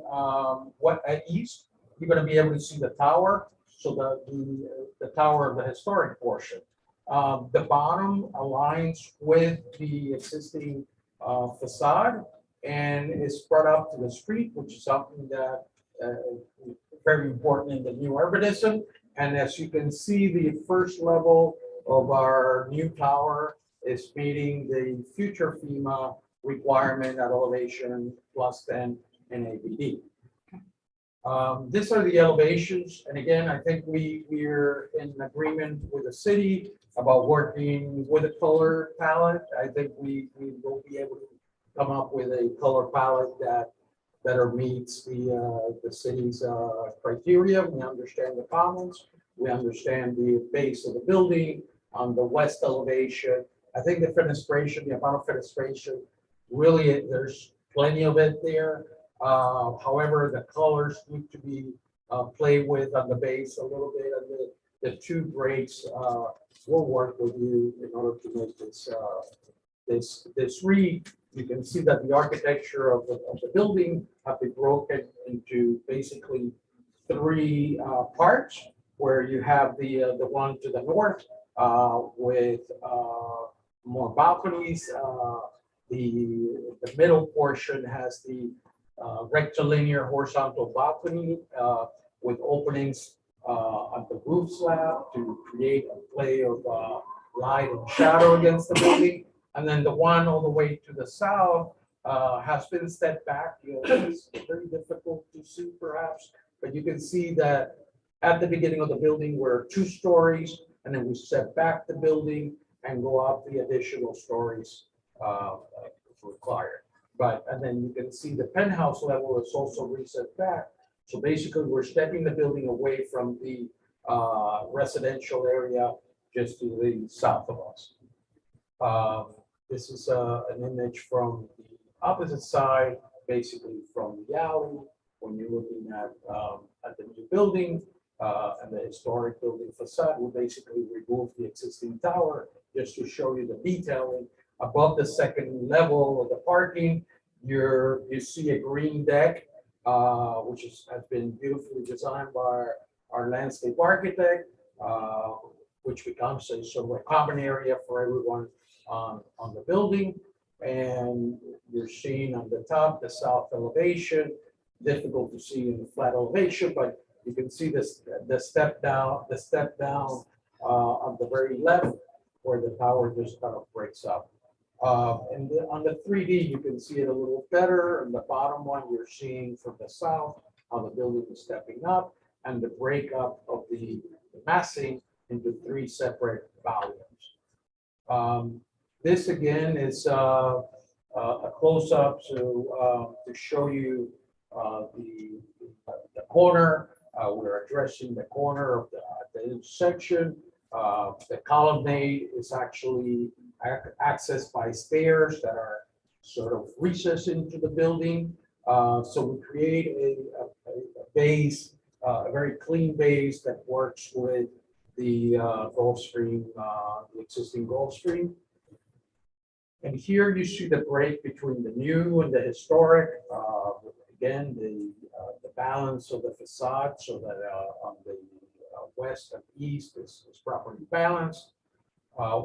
east, you're going to be able to see the tower. So the tower of the historic portion. The bottom aligns with the existing facade and is brought up to the street, which is something that is very important in the new urbanism. And as you can see, the first level of our new tower is meeting the future FEMA requirement at elevation +10 and ABD. These are the elevations. And again, I think we're in agreement with the city about working with a color palette. I think we will be able to come up with a color palette that better meets the city's criteria. We understand the comments. We understand the base of the building on the west elevation. I think the fenestration, the amount of fenestration, really, there's plenty of it there. However, the colors need to be played with on the base a little bit, and the two breaks will work with you in order to make this read. You can see that the architecture of the building have been broken into basically three parts, where you have the one to the north with more balconies. The middle portion has the rectilinear horizontal balcony with openings on the roof slab to create a play of light and shadow against the building. And then the one all the way to the south has been stepped back. It's very difficult to see perhaps, but you can see that at the beginning of the building, we're 2 stories, and then we set back the building and go up the additional stories required. And then you can see the penthouse level is also reset back. So basically, we're stepping the building away from the residential area just to the south of us. This is an image from the opposite side, basically from the alley, when you're looking at the new building and the historic building facade. We'll basically remove the existing tower just to show you the detailing. Above the second level of the parking, you see a green deck, which has been beautifully designed by our landscape architect, which becomes a sort of a common area for everyone on the building. And you're seeing on the top, the south elevation, difficult to see in the flat elevation, but you can see this, the step down on the very left, where the tower just kind of breaks up. And on the 3D, you can see it a little better. And the bottom one, you're seeing from the south, how the building is stepping up, and the breakup of the massing into 3 separate volumes. This again is a close-up to show you the corner. We're addressing the corner of the intersection. The colonnade is actually accessed by stairs that are sort of recessed into the building. So we create a base, a very clean base that works with the Gulf Stream, the existing Gulf Stream. And here you see the break between the new and the historic. Again, the balance of the facade, so that on the west and east is properly balanced.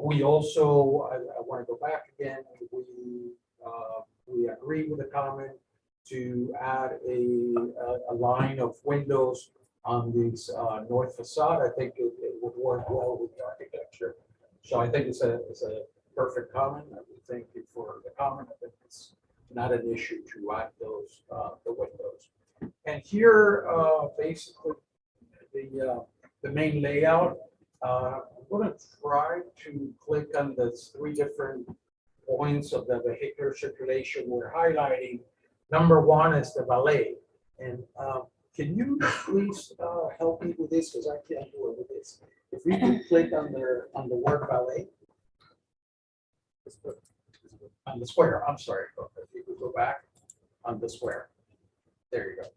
We also, I want to go back again, we agree with the comment to add a line of windows on this north facade. I think it would work well with the architecture. So I think it's a perfect comment. I would thank you for the comment. I think it's not an issue to add those the windows. And here, basically, the main layout. I'm going to try to click on the 3 different points of the vehicular circulation we're highlighting. Number 1 is the valet. And can you please help me with this, because I can't do it with this. If you can click on the word valet. On the square, I'm sorry. If you could go back on the square. There you go.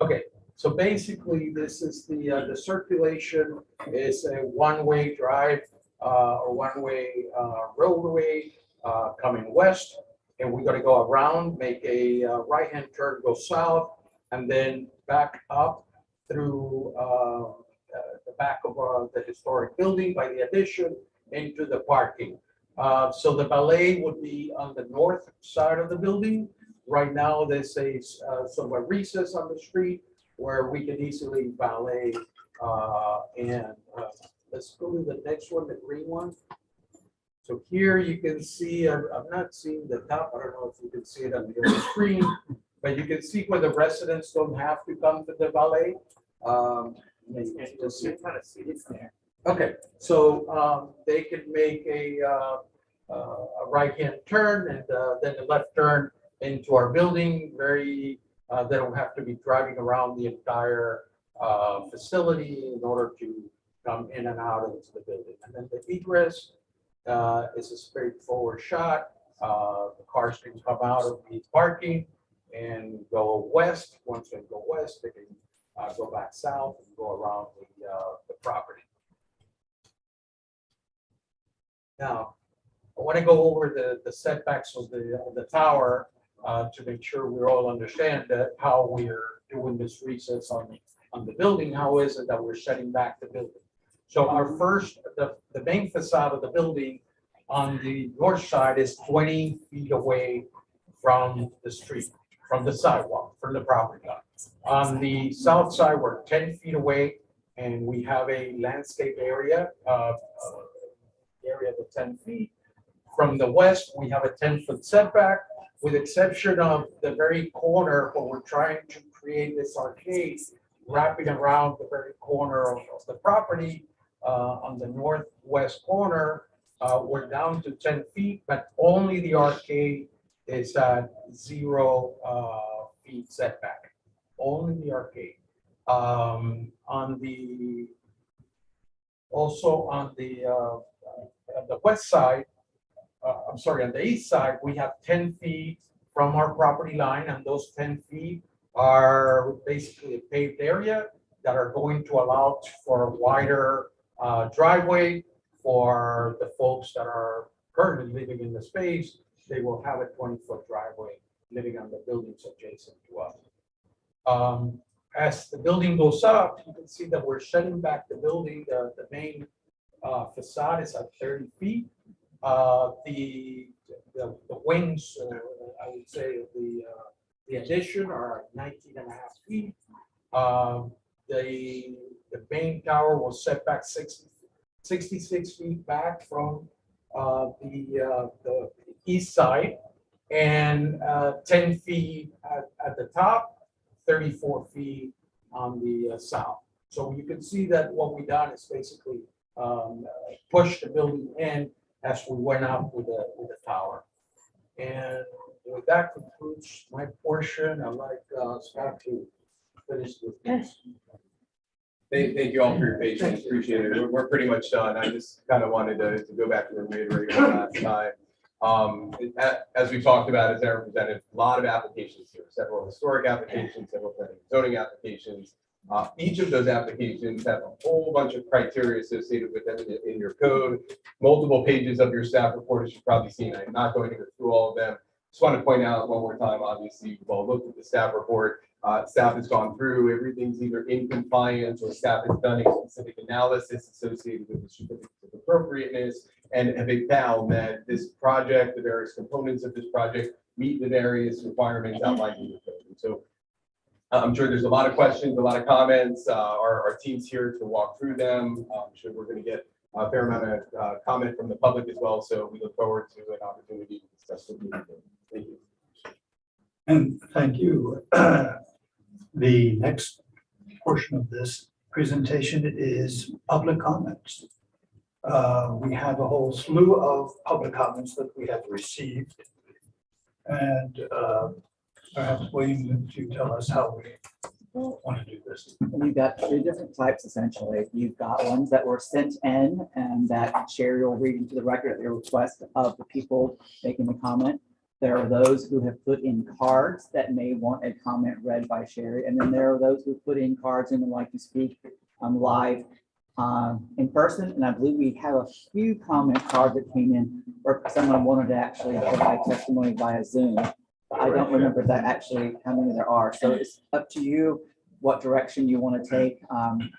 Okay, so basically this is the circulation is a one-way drive or one-way roadway coming west, and we're going to go around, make a right-hand turn, go south, and then back up through the back of the historic building by the addition into the parking. So the valet would be on the north side of the building. Right now, there's a sort of a recess on the street where we can easily valet. Let's go to the next one, the green one. So here you can see, I'm not seeing the top. I don't know if you can see it on the other screen, but you can see where the residents don't have to come to the valet. It's there. Okay, so they can make a right-hand turn and then a left turn into our building. They don't have to be driving around the entire facility in order to come in and out into the building. And then the egress It's a straightforward shot. The cars can come out of the parking and go west. Once they go west, they can go back south and go around the property. Now, I want to go over the setbacks of the tower to make sure we all understand that how we're doing this recess on the building. How is it that we're setting back the building? So our first, the main facade of the building on the north side is 20 feet away from the street, from the sidewalk, from the property line. On the south side, we're 10 feet away, and we have a landscape area, area of 10 feet. From the west, we have a 10-foot setback, with exception of the very corner where we're trying to create this arcade, wrapping around the very corner of the property. On the northwest corner, we're down to 10 feet, but only the arcade is at 0 feet setback. Only the arcade. Also on the west side, I'm sorry, on the east side, we have 10 feet from our property line, and those 10 feet are basically a paved area that are going to allow for a wider driveway for the folks that are currently living in the space. They will have a 20-foot driveway living on the buildings adjacent to us. As the building goes up, you can see that we're shutting back the building. The main facade is at 30 feet. The wings, I would say, of the addition are 19 and a half feet. The main tower was set back 66 feet back from the east side, and 10 feet at the top, 34 feet on the south. So you can see that what we done is basically push the building in as we went up with the tower. And with that concludes my portion. I'd like Scott to finish with this. Thank you all for your patience, appreciate it. We're pretty much done. I just kind of wanted to go back and reiterate one last time. As we talked about, as Aaron presented, a lot of applications here, several historic applications, several zoning applications. Each of those applications have a whole bunch of criteria associated with them in your code, multiple pages of your staff report, as you've probably seen. I'm not going to go through all of them. Just want to point out one more time, obviously, you've all looked at the staff report. Staff has gone through, everything's either in compliance or staff has done a specific analysis associated with the certificate of appropriateness, and have found that this project, the various components of this project, meet the various requirements outlined in the code. And so I'm sure there's a lot of questions, a lot of comments. Our team's here to walk through them. I'm sure we're going to get a fair amount of comment from the public as well. So we look forward to an opportunity to discuss with you. Thank you. And thank you. The next portion of this presentation is public comments. We have a whole slew of public comments that we have received. And perhaps William, to tell us how we want to do this. We've got 3 different types, essentially. You've got ones that were sent in and that Sherry will read into the record at the request of the people making the comment. There are those who have put in cards that may want a comment read by Sherry. And then there are those who put in cards and would like to speak live in person. And I believe we have a few comment cards that came in where someone wanted to actually provide testimony via Zoom. But I don't remember that actually how many there are. So it's up to you what direction you want to take.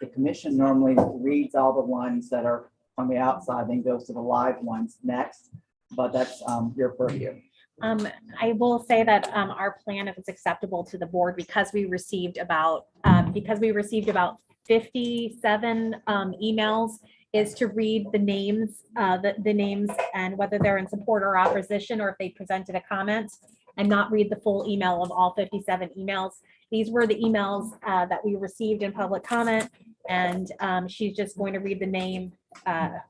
The commission normally reads all the ones that are on the outside, then goes to the live ones next. But that's your purview. I will say that our plan, if it's acceptable to the board, because we received about 57 emails, is to read the names, the names and whether they're in support or opposition, or if they presented a comment, and not read the full email of all 57 emails. These were the emails that we received in public comment, and she's just going to read the name.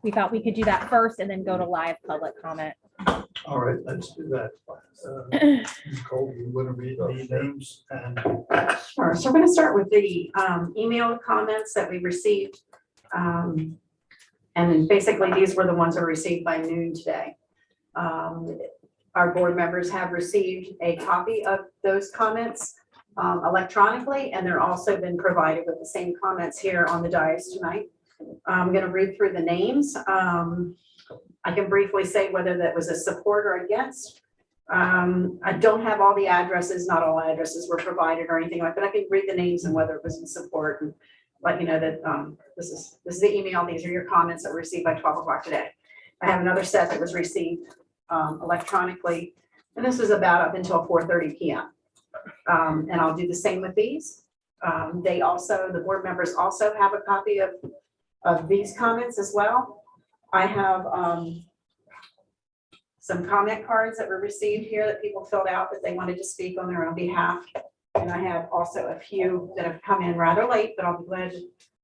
We thought we could do that first and then go to live public comment. All right, let's do that. Ms. Cole, you want to read the names? And Sure. So I'm going to start with the email comments that we received. And then basically, these were the ones that were received by noon today. Our board members have received a copy of those comments electronically, and they're also been provided with the same comments here on the dais tonight. I'm going to read through the names. I can briefly say whether that was a support or against. I don't have all the addresses, not all addresses were provided or anything like that. I can read the names and whether it was in support and let you know that this is the email. These are your comments that were received by 12 o'clock today. I have another set that was received electronically, and this was about up until 4:30 p.m. And I'll do the same with these. The board members also have a copy of these comments as well. I have some comment cards that were received here that people filled out that they wanted to speak on their own behalf. And I have also a few that have come in rather late, but I'll be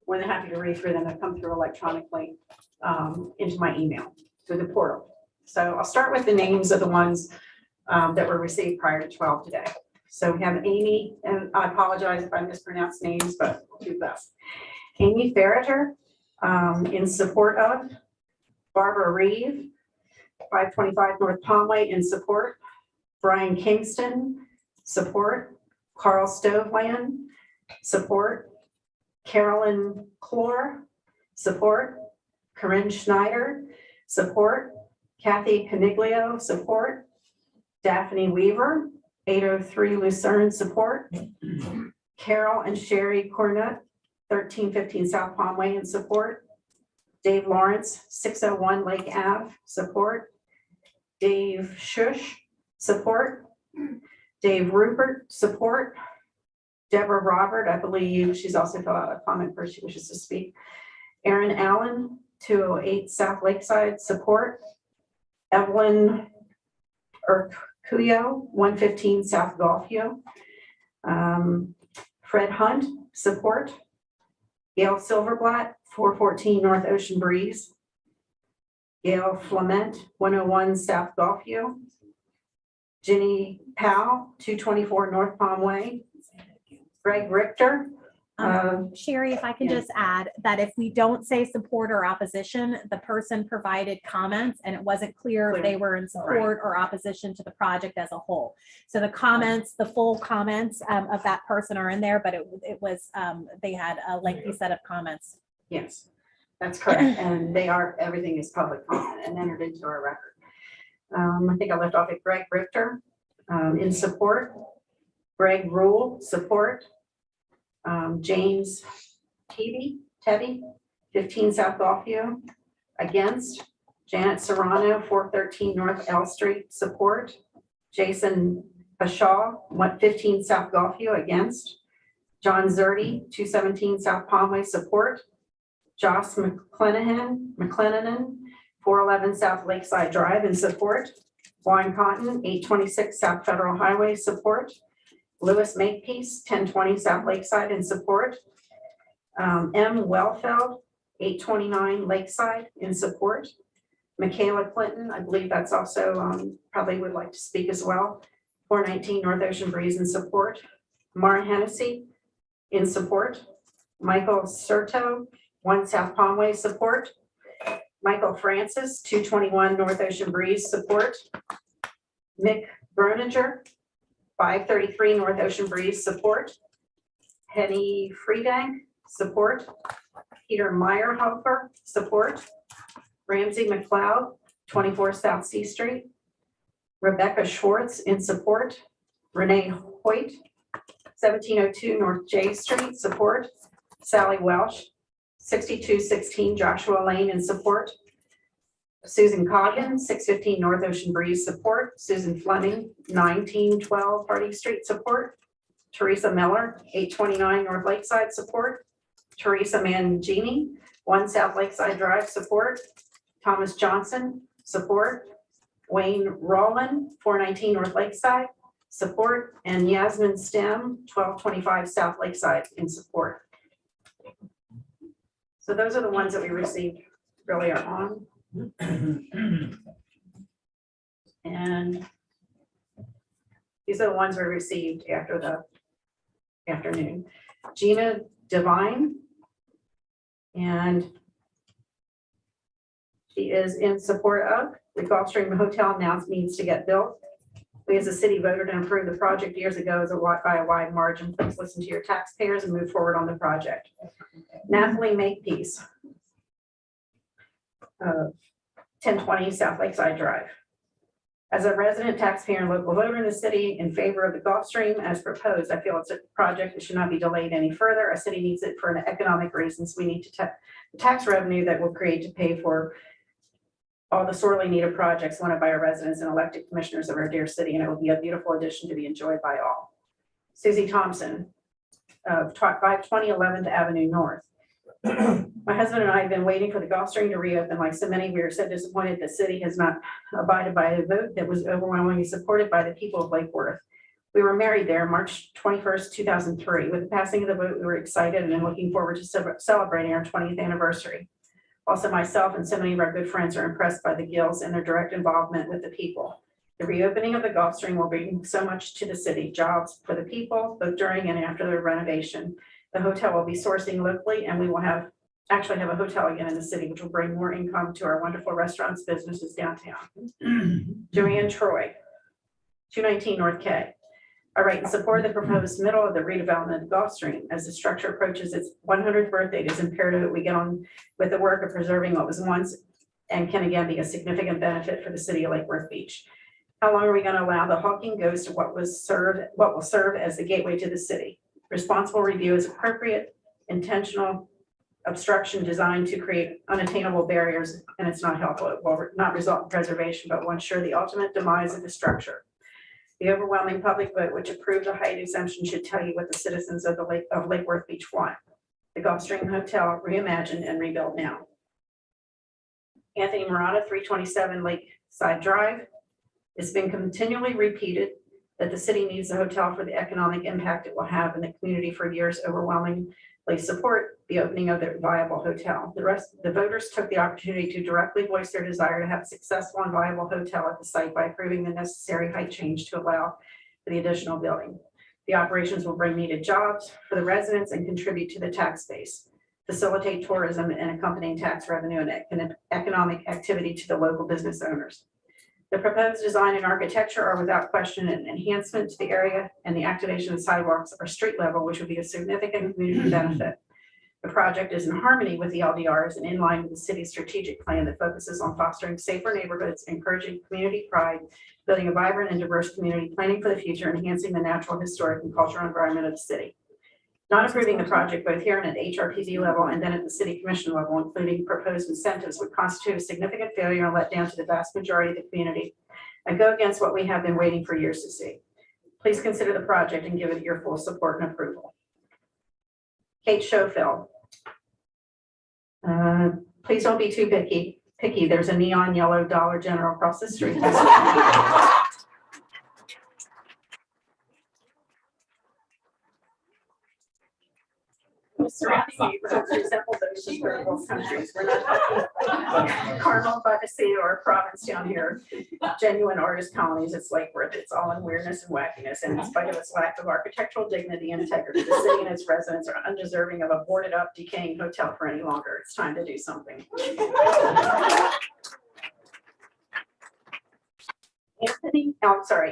more than happy to read through them. They've come through electronically into my email through the portal. So I'll start with the names of the ones that were received prior to 12 today. So we have Amy, and I apologize if I mispronounce names, but I'll do best. Amy Ferreter, in support of. Barbara Reeve, 525 North Palmway, in support. Brian Kingston, support. Carl Stoveland, support. Carolyn Clore, support. Corinne Schneider, support. Kathy Caniglio, support. Daphne Weaver, 803 Lucerne, support. Carol and Sherry Cornett, 1315 South Palmway, in support. Dave Lawrence, 601 Lake Ave, support. Dave Shush, support. Dave Rupert, support. Deborah Robert, I believe she's also filled out a comment where she wishes to speak. Aaron Allen, 208 South Lakeside, support. Evelyn Urcuyo, 115 South Gulfview. Fred Hunt, support. Gail Silverblatt, 414 North Ocean Breeze. Gail Flement, 101 South Gulfview. Jenny Powell, 224 North Palmway. Greg Richter. Sherry, if I can yeah. just add that if we don't say support or opposition, the person provided comments and it wasn't clear if they were in support or opposition to the project as a whole. So the comments, the full comments of that person are in there, but it was, they had a lengthy set of comments. Yes, that's correct. And everything is public comment and entered into our record. I think I left off at Greg Richter, in support. Greg Rule, support. James Tebby, 15 South Gulfview, against. Janet Serrano, 413 North L Street, support. Jason Bashaw, 115 South Gulfview, against. John Zerdy, 217 South Palmway, support. Joss McClanahan, 411 South Lakeside Drive, in support. Juan Cotton, 826 South Federal Highway, support. Lewis Makepeace, 1020 South Lakeside, in support. M. Wellfeld, 829 Lakeside, in support. Michaela Clinton, I believe that's also probably would like to speak as well. 419 North Ocean Breeze, in support. Mara Hennessy, in support. Michael Serto, 1 South Palmway, support. Michael Francis, 221 North Ocean Breeze, support. Mick Broninger, 533 North Ocean Breeze, support. Penny Friedank, support. Peter Meyerhofer, support. Ramsey McLeod, 24 South C Street. Rebecca Schwartz, in support. Renee Hoyt, 1702 North J Street, support. Sally Welsh, 6216 Joshua Lane, in support. Susan Coggin, 615 North Ocean Breeze, support. Susan Fleming, 1912 Hardy Street, support. Teresa Miller, 829 North Lakeside, support. Teresa Mangini, 1 South Lakeside Drive, support. Thomas Johnson, support. Wayne Rowland, 419 North Lakeside, support. And Yasmin Stem, 1225 South Lakeside, in support. So those are the ones that we received earlier on. And these are the ones we received after the afternoon. Gina Devine and She is in support of the Gulfstream Hotel now needs to get built. We as a city voted and approved the project years ago by a wide margin. Please listen to your taxpayers and move forward on the project. Nathalie Makepeace. 1020 South Lakeside Drive. As a resident, taxpayer, and local voter in the city in favor of the Gulfstream as proposed, I feel it's a project that should not be delayed any further. Our city needs it for economic reasons. We need the tax revenue that will create to pay for all the sorely needed projects wanted by our residents and elected commissioners of our dear city, and it will be a beautiful addition to be enjoyed by all. Susie Thompson of 520 11th Avenue North. My husband and I have been waiting for the Gulfstream to reopen. Like so many, we are so disappointed the city has not abided by a vote that was overwhelmingly supported by the people of Lake Worth. We were married there March 21st, 2003. With the passing of the vote, we were excited and looking forward to celebrating our 20th anniversary. Also, myself and so many of our good friends are impressed by the Gills and their direct involvement with the people. The reopening of the Gulfstream will bring so much to the city, jobs for the people, both during and after the renovation. The hotel will be sourcing locally, and we will actually have a hotel again in the city, which will bring more income to our wonderful restaurants, businesses downtown. Joanne Troy, 219 North K. I write in support of the proposed middle of the redevelopment of the Gulfstream. As the structure approaches its 100th birthday, it is imperative that we get on with the work of preserving what was once and can again be a significant benefit for the city of Lake Worth Beach. How long are we going to allow the hawking ghost of what will serve as the gateway to the city? Responsible review is appropriate, intentional obstruction designed to create unattainable barriers, and it's not helpful. It will not result in preservation, but will ensure the ultimate demise of the structure. The overwhelming public vote which approved the height exemption should tell you what the citizens of Lake Worth Beach want. The Gulfstream Hotel reimagined and rebuilt now. Anthony Murata, 327 Lakeside Drive. It's been continually repeated that the city needs the hotel for the economic impact it will have in the community for years, overwhelmingly support the opening of the viable hotel. The voters took the opportunity to directly voice their desire to have a successful and viable hotel at the site by approving the necessary height change to allow for the additional building. The operations will bring needed jobs for the residents and contribute to the tax base, facilitate tourism and accompanying tax revenue and economic activity to the local business owners. The proposed design and architecture are without question an enhancement to the area, and the activation of sidewalks are street level, which would be a significant community benefit. The project is in harmony with the LDRs and in line with the city's strategic plan that focuses on fostering safer neighborhoods, encouraging community pride, building a vibrant and diverse community, planning for the future, enhancing the natural, historic, and cultural environment of the city. Not approving the project both here and at Hrpb level and then at the city commission level, including proposed incentives, would constitute a significant failure and let down to the vast majority of the community and go against what we have been waiting for years to see. Please consider the project and give it your full support and approval. Kate Schofield. Please don't be too picky. There's a neon yellow Dollar General across the street. Surrounding neighborhoods resemble those of third world countries. We're not talking Carmel by the sea or a province down here. Genuine artist colonies. It's Lake Worth. It's all in weirdness and wackiness. And in spite of its lack of architectural dignity and integrity, the city and its residents are undeserving of a boarded up, decaying hotel for any longer. It's time to do something.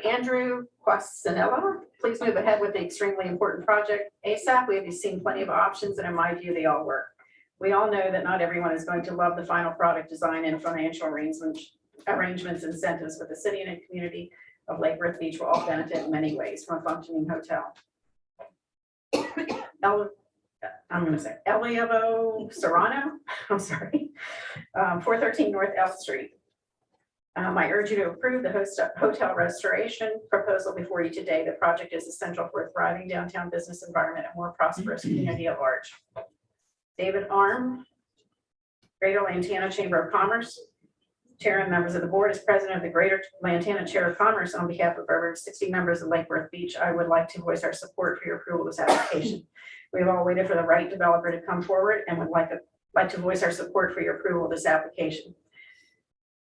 Andrew Quasanella, please move ahead with the extremely important project ASAP. We have seen plenty of options, and in my view, they all work. We all know that not everyone is going to love the final product design and financial arrangements, incentives, but the city and community of Lake Worth Beach will all benefit in many ways from a functioning hotel. I'm going to say Elievo Serrano, I'm sorry, 413 North L Street. I urge you to approve the hotel restoration proposal before you today. The project is essential for a thriving downtown business environment and more prosperous community at large. David Arm, Greater Lantana Chamber of Commerce, Chair and members of the board. As president of the Greater Lantana Chair of Commerce, on behalf of over 60 members of Lake Worth Beach, I would like to voice our support for your approval of this application. We have all waited for the right developer to come forward and would like to voice our support for your approval of this application.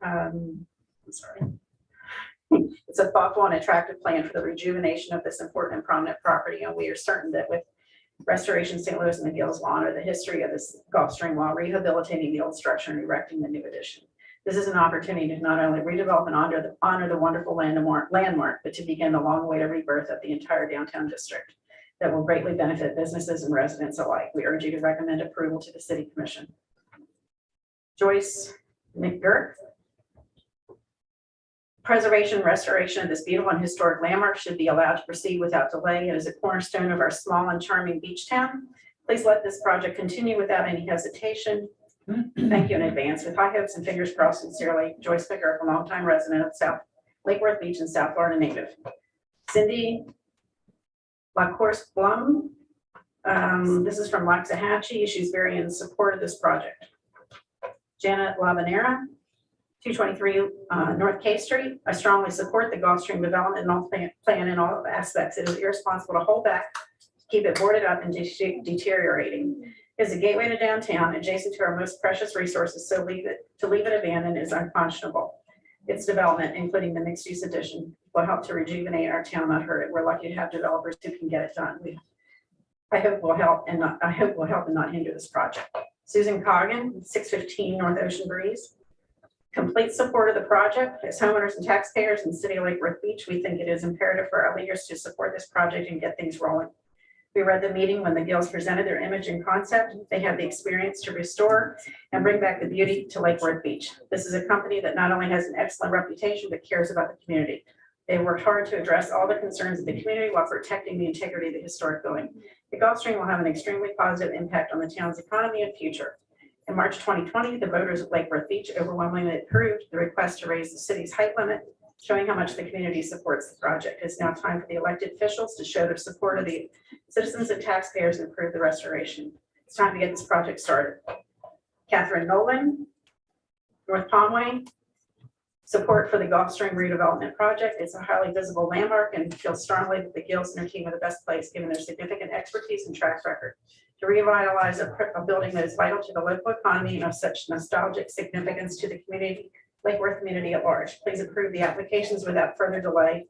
I'm sorry. It's a thoughtful and attractive plan for the rejuvenation of this important and prominent property, and we are certain that with restoration, St. Louis and the Gills will honor the history of this Gulfstream while rehabilitating the old structure and erecting the new addition. This is an opportunity to not only redevelop and honor the wonderful landmark, but to begin the long-awaited rebirth of the entire downtown district that will greatly benefit businesses and residents alike. We urge you to recommend approval to the City Commission. Joyce McGurk. Preservation and restoration of this beautiful and historic landmark should be allowed to proceed without delay. It is a cornerstone of our small and charming beach town. Please let this project continue without any hesitation. Thank you in advance. With high hopes and fingers crossed, sincerely, Joyce McGurk, a longtime resident of South Lake Worth Beach and South Florida native. Cindy LaCourse Blum. This is from Loxahatchee. She's very in support of this project. Janet Labanera, 223 North K Street. I strongly support the Gulfstream development and all plan in all aspects. It is irresponsible to hold back, keep it boarded up and deteriorating. It is a gateway to downtown, adjacent to our most precious resources, so to leave it abandoned is unconscionable. Its development, including the mixed-use addition, will help to rejuvenate our town, not hurt it. We're lucky to have developers who can get it done. I hope will help and not hinder this project. Susan Coggin, 615 North Ocean Breeze. Complete support of the project. As homeowners and taxpayers in the city of Lake Worth Beach, we think it is imperative for our leaders to support this project and get things rolling. We read the meeting when the Gills presented their image and concept. They have the experience to restore and bring back the beauty to Lake Worth Beach. This is a company that not only has an excellent reputation, but cares about the community. They worked hard to address all the concerns of the community while protecting the integrity of the historic building. The Gulfstream will have an extremely positive impact on the town's economy and future. In March 2020, the voters of Lake Worth Beach overwhelmingly approved the request to raise the city's height limit, showing how much the community supports the project. It's now time for the elected officials to show their support of the citizens and taxpayers and approve the restoration. It's time to get this project started. Catherine Nolan, North Palmway. Support for the Gulfstream redevelopment project. It's a highly visible landmark and feels strongly that the Gills and their team are the best place given their significant expertise and track record to revitalize a building that is vital to the local economy and of such nostalgic significance to the community, Lake Worth community at large. Please approve the applications without further delay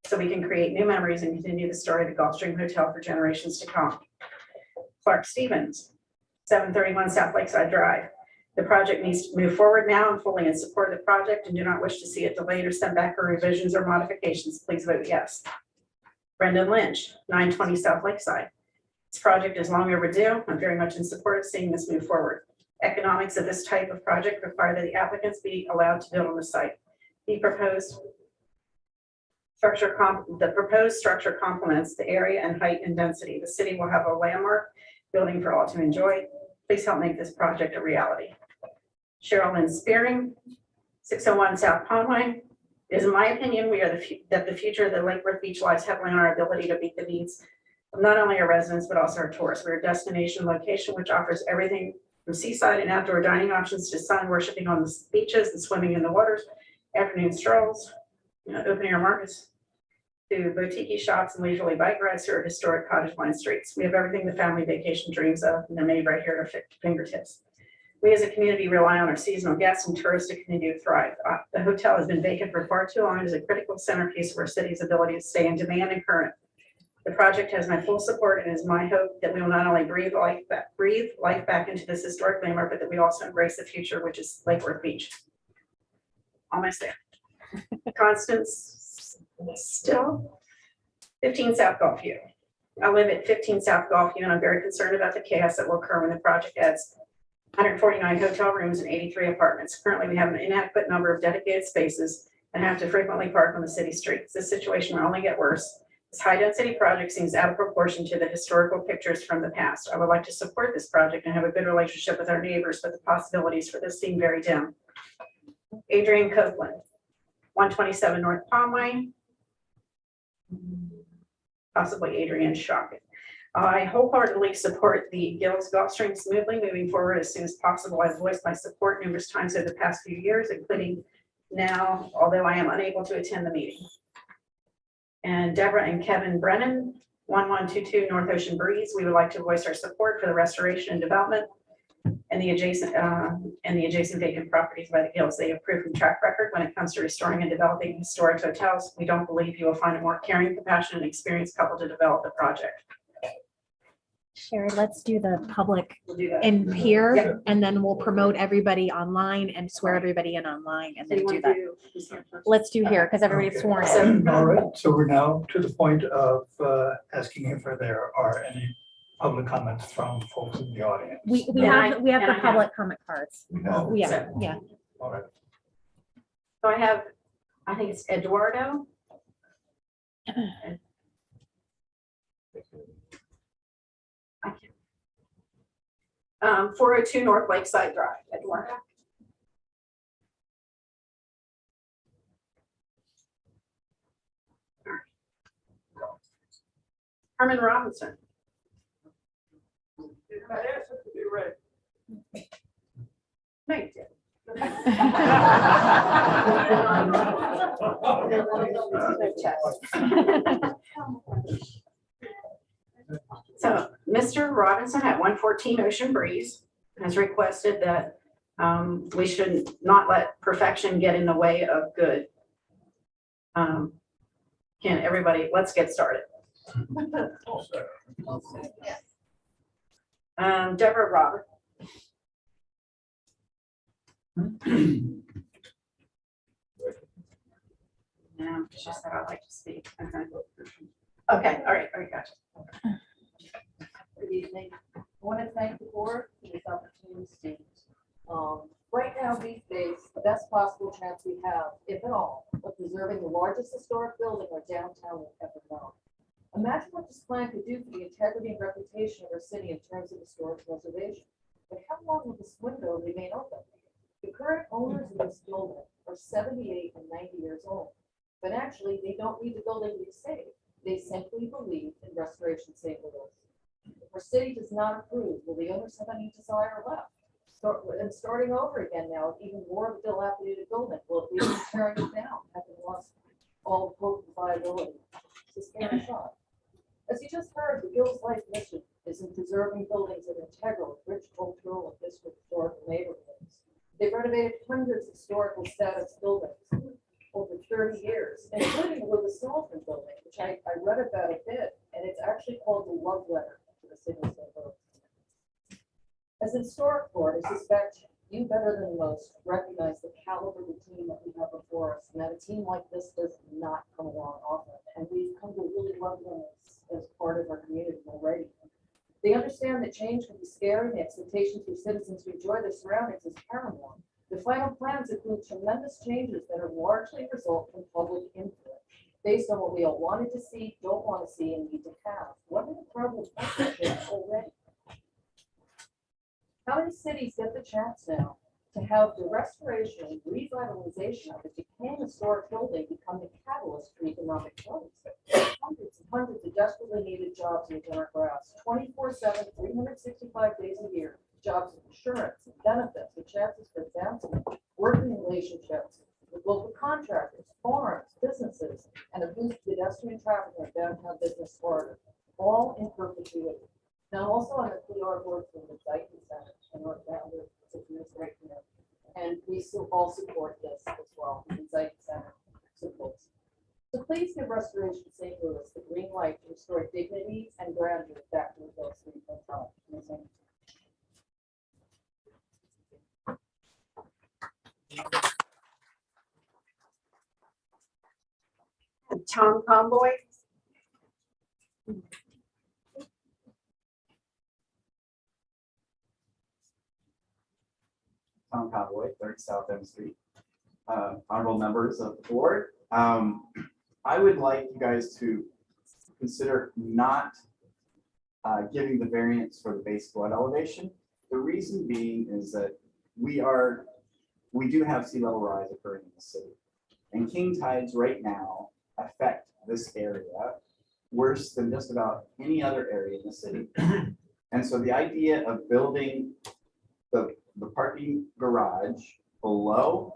so we can create new memories and continue the story of the Gulfstream Hotel for generations to come. Clark Stevens, 731 South Lakeside Drive. The project needs to move forward now and fully in support of the project and do not wish to see it delayed or sent back for revisions or modifications. Please vote yes. Brendan Lynch, 920 South Lakeside. This project is long overdue. I'm very much in support of seeing this move forward. Economics of this type of project require that the applicants be allowed to build on the site. The proposed structure complements the area and height and density. The city will have a landmark building for all to enjoy. Please help make this project a reality. Cheryl Lynn Spearing, 601 South Palmway. It is in my opinion, that the future of the Lake Worth Beach lies heavily on our ability to meet the needs of not only our residents, but also our tourists. We're a destination location which offers everything from seaside and outdoor dining options to sun worshiping on the beaches and swimming in the waters, afternoon strolls, open air markets, to boutique shops and leisurely bike rides through our historic cottage line streets. We have everything the family vacation dreams of, and they're made right here at our fingertips. We as a community rely on our seasonal guests and tourists to continue to thrive. The hotel has been vacant for far too long and is a critical centerpiece of our city's ability to stay in demand and current. The project has my full support and is my hope that we will not only breathe life back into this historic landmark, but that we also embrace the future, which is Lake Worth Beach. Almost there. Constance Still, 15 South Gulfview. I live at 15 South Gulfview and I'm very concerned about the chaos that will occur when the project adds 149 hotel rooms and 83 apartments. Currently, we have an inadequate number of dedicated spaces and have to frequently park on the city streets. This situation will only get worse. This high-density project seems out of proportion to the historical pictures from the past. I would like to support this project and have a good relationship with our neighbors, but the possibilities for this seem very dim. Adrian Copeland, 127 North Palmway. Possibly Adrian Shockett. I wholeheartedly support the Gills Gulfstream smoothly moving forward as soon as possible. I've voiced my support numerous times over the past few years, including now, although I am unable to attend the meeting. And Deborah and Kevin Brennan, 1122 North Ocean Breeze. We would like to voice our support for the restoration and development and the adjacent vacant properties by the Gills. They have proven track record when it comes to restoring and developing historic hotels. We don't believe you will find a more caring, compassionate, and experienced couple to develop the project. Sherry, let's do the public We'll do that. in here, Yep. and then we'll promote everybody online and swear everybody in online and So you then do want to that. do this here first? Let's do here, because everybody's Okay. sworn So- in. All right, so we're now to the point of asking if there are any public comments from folks in the audience. We And I- have and I the have- public comment cards. We have. Yeah, yeah. All right. So I have, I think it's Eduardo. I can't. 402 North Lakeside Drive, Eduardo. Herman Robinson. No, you didn't. So Mr. Robinson at 114 Ocean Breeze has requested that we should not let perfection get in the way of good. Can everybody, let's get started. Deborah Robert. No, she said I'd like to speak. Okay, all right, gotcha. Good evening. I want to thank the board for this opportunity to speak. Right now, these days, the best possible chance we have, if at all, of preserving the largest historic building our downtown will ever know. Imagine what this plan could do for the integrity and reputation of our city in terms of historic preservation. But how long will this window remain open? The current owners of this building are 78 and 90 years old. But actually, they don't need the building to be saved. They simply believe in restoration St. Louis. If our city does not approve, will the owners have any desire left? Starting over again now, even more of a dilapidated building, will it be tearing it down, having lost all hope of viability? It's a scary thought. As you just heard, the Gills Life mission is in preserving buildings that are integral, rich cultural and historical neighborhoods. They've renovated hundreds of historical status buildings over 30 years, including the Louis Sullivan building, which I read about a bit, and it's actually called the love letter to the city of St. Louis. As an historic board, I suspect you better than most recognize the caliber of the team that we have before us, and that a team like this does not come along often, and we've come to really love them as part of our community already. They understand that change can be scary, and the expectations for citizens to enjoy their surroundings is paramount. The final plans include tremendous changes that are largely a result from public input, based on what we all wanted to see, don't want to see, and need to have. What an incredible partnership already. How many cities get the chance now to have the restoration and revitalization of a decaying historic building become the catalyst for economic growth? Hundreds and hundreds of desperately needed jobs in the demographics, 24/7, 365 days a year. Jobs with insurance and benefits, with chances for advancement, working relationships with local contractors, farms, businesses, and a boost to pedestrian traffic in downtown business corridor, all in perpetuity. Now, I'm also on the PR board for the Dyton Center in North Boundary, it's right here. And we still all support this as well, the Dyton Center supports. So please give Restoration St. Louis the green light to restore dignity and grandeur back to the Hill Street Hotel. Tom Comboy. Tom Conway, 30 South M Street. Honorable members of the board, I would like you guys to consider not giving the variance for the base flood elevation. The reason being is that we do have sea level rise occurring in the city. And king tides right now affect this area worse than just about any other area in the city. And so the idea of building the parking garage below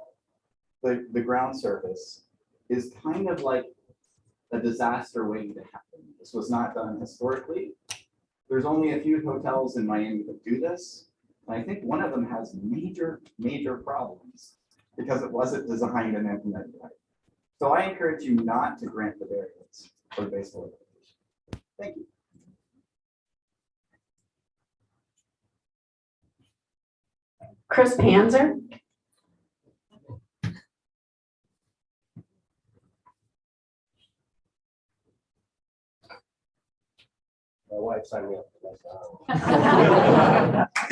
the ground surface is kind of like a disaster waiting to happen. This was not done historically. There's only a few hotels in Miami that do this. And I think one of them has major problems because it wasn't designed and implemented right. So I encourage you not to grant the variance for the base flood elevation. Thank you. Chris Panzer. My wife signed me up for this.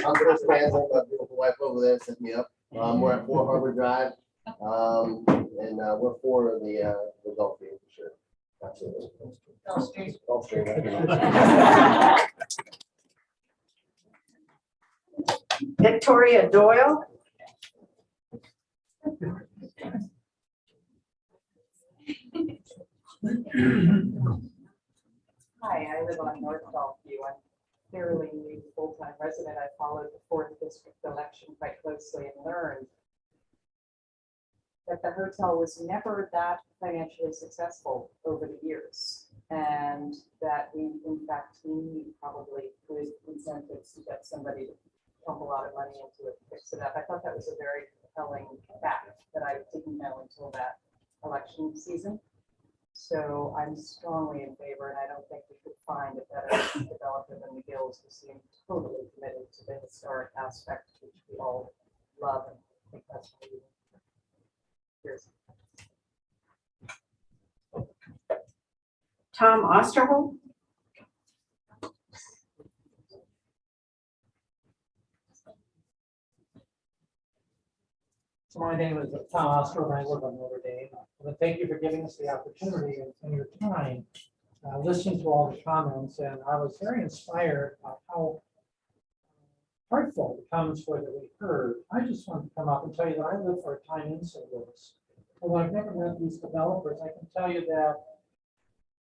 I'm Chris Panzer, my beautiful wife over there set me up. We're at 4 Harbor Drive, and we're for the golf game for sure. Absolutely. Golf stream. Victoria Doyle. Hi, I live on North Gulfview. I'm fairly new full-time resident. I followed the 4th district election quite closely and learned that the hotel was never that financially successful over the years. And that we, in fact, need probably good incentives to get somebody to pump a lot of money into it, to fix it up. I thought that was a very compelling fact that I didn't know until that election season. So I'm strongly in favor, and I don't think we could find a better developer than the Gills, who seem totally committed to the historic aspect, which we all love and think that's what we do. Here's Tom Osterholm. So my name is Tom Oscar, and I live on Notre Dame. And thank you for giving us the opportunity and your time, listening to all the comments. And I was very inspired by how heartfelt the comments were that we heard. I just wanted to come up and tell you that I live for a time in St. Louis. Although I've never met these developers, I can tell you that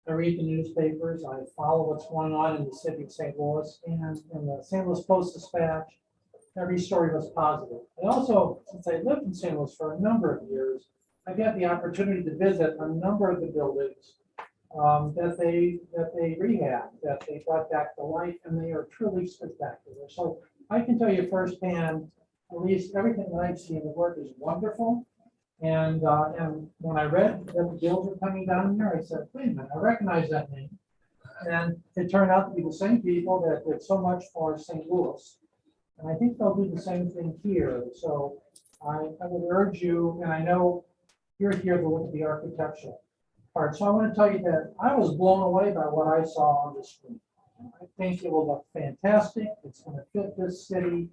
I read the newspapers, I follow what's going on in the city of St. Louis, and in the St. Louis Post-Dispatch, every story was positive. And also, since I lived in St. Louis for a number of years, I've had the opportunity to visit a number of the buildings that they rehabbed, that they brought back to life, and they are truly spectacular. So I can tell you firsthand, at least everything that I've seen, the work is wonderful. And when I read that the Gills were coming down here, I said, wait a minute, I recognize that name. And it turned out to be the same people that did so much for St. Louis. And I think they'll do the same thing here. So I would urge you, and I know you're here to look at the architectural part. So I want to tell you that I was blown away by what I saw on the screen. I think it will look fantastic. It's going to fit this city,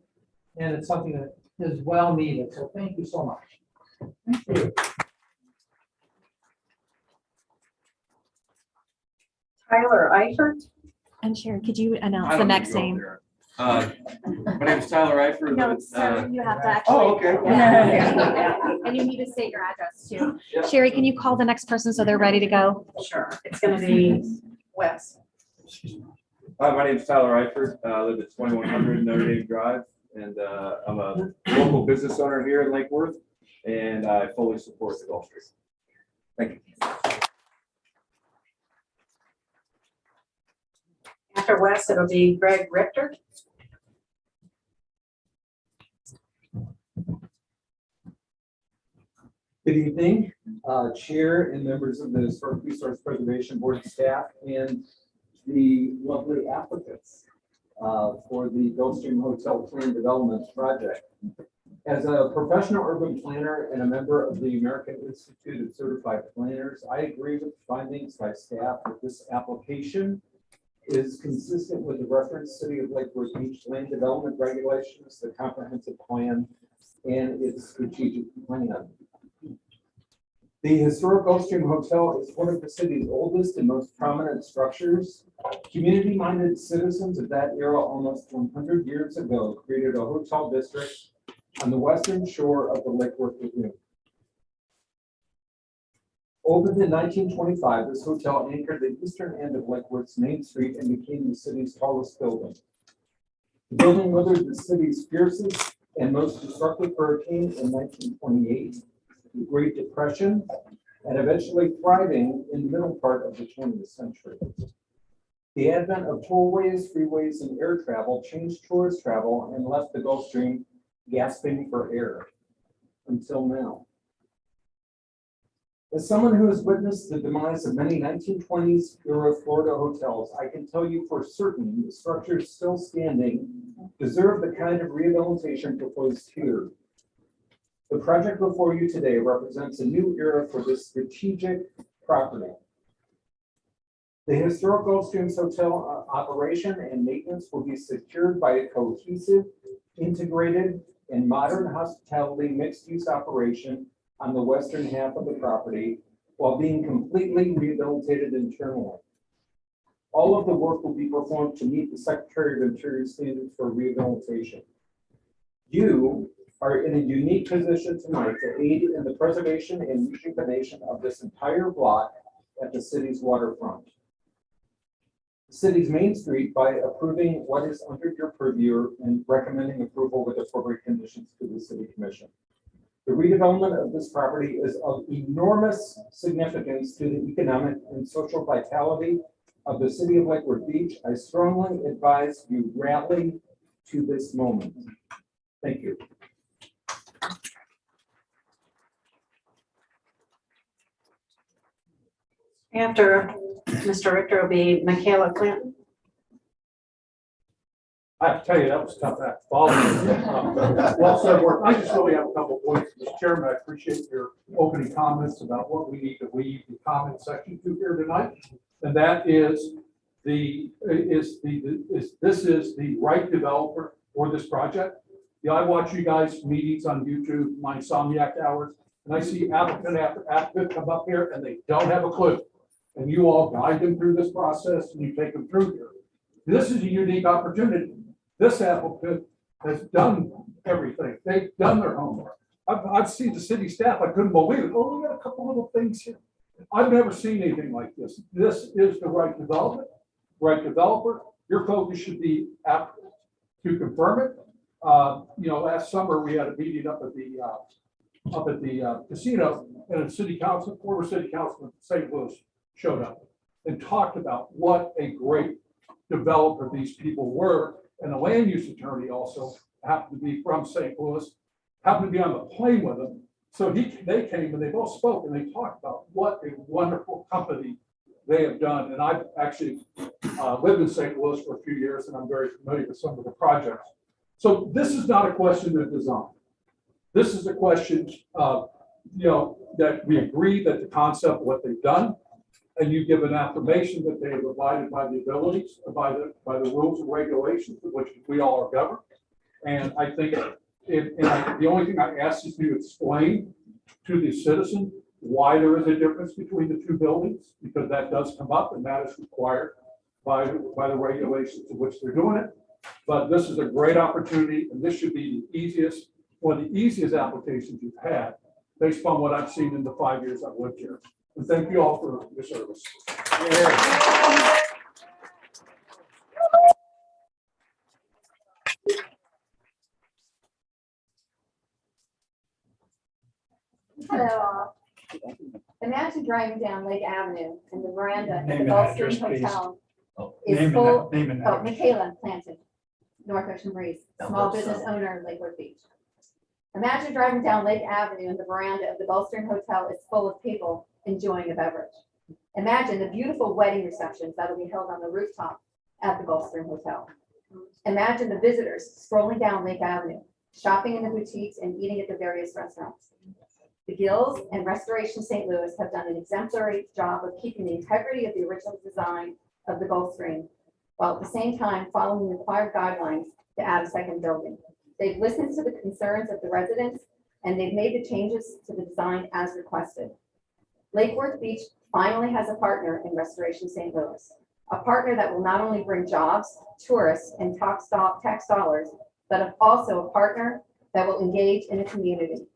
and it's something that is well needed. So thank you so much. Thank you. Tyler Eifert. And Sharon, could you I announce the don't need next to go name? there. My name is Tyler Eifert. No, sir, you have to actually. Oh, okay. And you need to state your address too. Yep. Sherry, can you call the next person so they're ready to go? Sure. It's going to be Wes. My name is Tyler Eifert. I live at 2100 Notre Dame Drive, and I'm a local business owner here in Lake Worth, and I fully support the Gulf Stream. Thank you. After Wes, it'll be Greg Richter. Good evening, Chair and members of the Historic Resource Preservation Board staff and the lovely applicants for the Gulfstream Hotel Plan Development Project. As a professional urban planner and a member of the American Institute of Certified Planners, I agree with the findings by staff that this application is consistent with the reference City of Lake Worth Beach Land Development Regulations, the comprehensive plan, and its strategic plan. The historic Gulfstream Hotel is one of the city's oldest and most prominent structures. Community-minded citizens of that era almost 100 years ago created a hotel district on the western shore of the Lake Worth Lagoon. Opened in 1925, this hotel anchored the eastern end of Lake Worth's Main Street and became the city's tallest building. The building weathered the city's fiercest and most destructive hurricane in 1928, the Great Depression, and eventually thriving in the middle part of the 20th century. The advent of tollways, freeways, and air travel changed tourist travel and left the Gulfstream gasping for air until now. As someone who has witnessed the demise of many 1920s era Florida hotels, I can tell you for certain the structures still standing deserve the kind of rehabilitation proposed here. The project before you today represents a new era for this strategic property. The historic Gulfstream Hotel operation and maintenance will be secured by a cohesive, integrated, and modern hospitality mixed-use operation on the western half of the property while being completely rehabilitated internally. All of the work will be performed to meet the Secretary of Interior standards for rehabilitation. You are in a unique position tonight to aid in the preservation and rejuvenation of this entire block at the city's waterfront. The city's Main Street by approving what is under your purview and recommending approval with appropriate conditions to the City Commission. The redevelopment of this property is of enormous significance to the economic and social vitality of the city of Lake Worth Beach. I strongly advise you rally to this moment. Thank you. After Mr. Richter will be Michaela Clinton. I have to tell you, that was tough act following. Well said, work. I just really have a couple of points. Mr. Chairman, I appreciate your opening comments about what we need to weave the comment section to here tonight. And that is this is the right developer for this project. You know, I watch you guys meetings on YouTube, my insomniac hours, and I see applicant after applicant come up here and they don't have a clue. And you all guide them through this process and you take them through here. This is a unique opportunity. This applicant has done everything. They've done their homework. I've seen the city staff. I couldn't believe it. Oh, we got a couple little things here. I've never seen anything like this. This is the right development, right developer. Your focus should be to confirm it. You know, last summer we had a meeting up at the casino, and a city council, former city councilman from St. Louis showed up and talked about what a great developer these people were. And the land use attorney also happened to be from St. Louis, happened to be on the plane with them. So they came and they both spoke and they talked about what a wonderful company they have done. And I've actually lived in St. Louis for a few years and I'm very familiar with some of the projects. So this is not a question of design. This is a question of, you know, that we agree that the concept of what they've done, and you give an affirmation that they have abided by the abilities, by the rules and regulations of which we all are governed. And I think the only thing I ask is to explain to the citizen why there is a difference between the two buildings, because that does come up and that is required by the regulations of which they're doing it. But this is a great opportunity, and this should be the easiest, one of the easiest applications you've had based on what I've seen in the 5 years I've lived here. And thank you all for your service. Hello. Imagine driving down Lake Avenue and the veranda at Name the and address, Gulfstream please. Hotel Name is and- full. name and Oh, address. Michaela Planted, North Ocean Breeze, That small works, business so. owner in Lake Worth Beach. Imagine driving down Lake Avenue and the veranda of the Gulfstream Hotel is full of people enjoying a beverage. Imagine the beautiful wedding receptions that will be held on the rooftop at the Gulfstream Hotel. Imagine the visitors strolling down Lake Avenue, shopping in the boutiques and eating at the various restaurants. The Gills and Restoration St. Louis have done an exemplary job of keeping the integrity of the original design of the Gulfstream, while at the same time following the required guidelines to add a second building. They've listened to the concerns of the residents and they've made the changes to the design as requested. Lake Worth Beach finally has a partner in Restoration St. Louis, a partner that will not only bring jobs, tourists, and tax dollars, but also a partner that will engage in the community.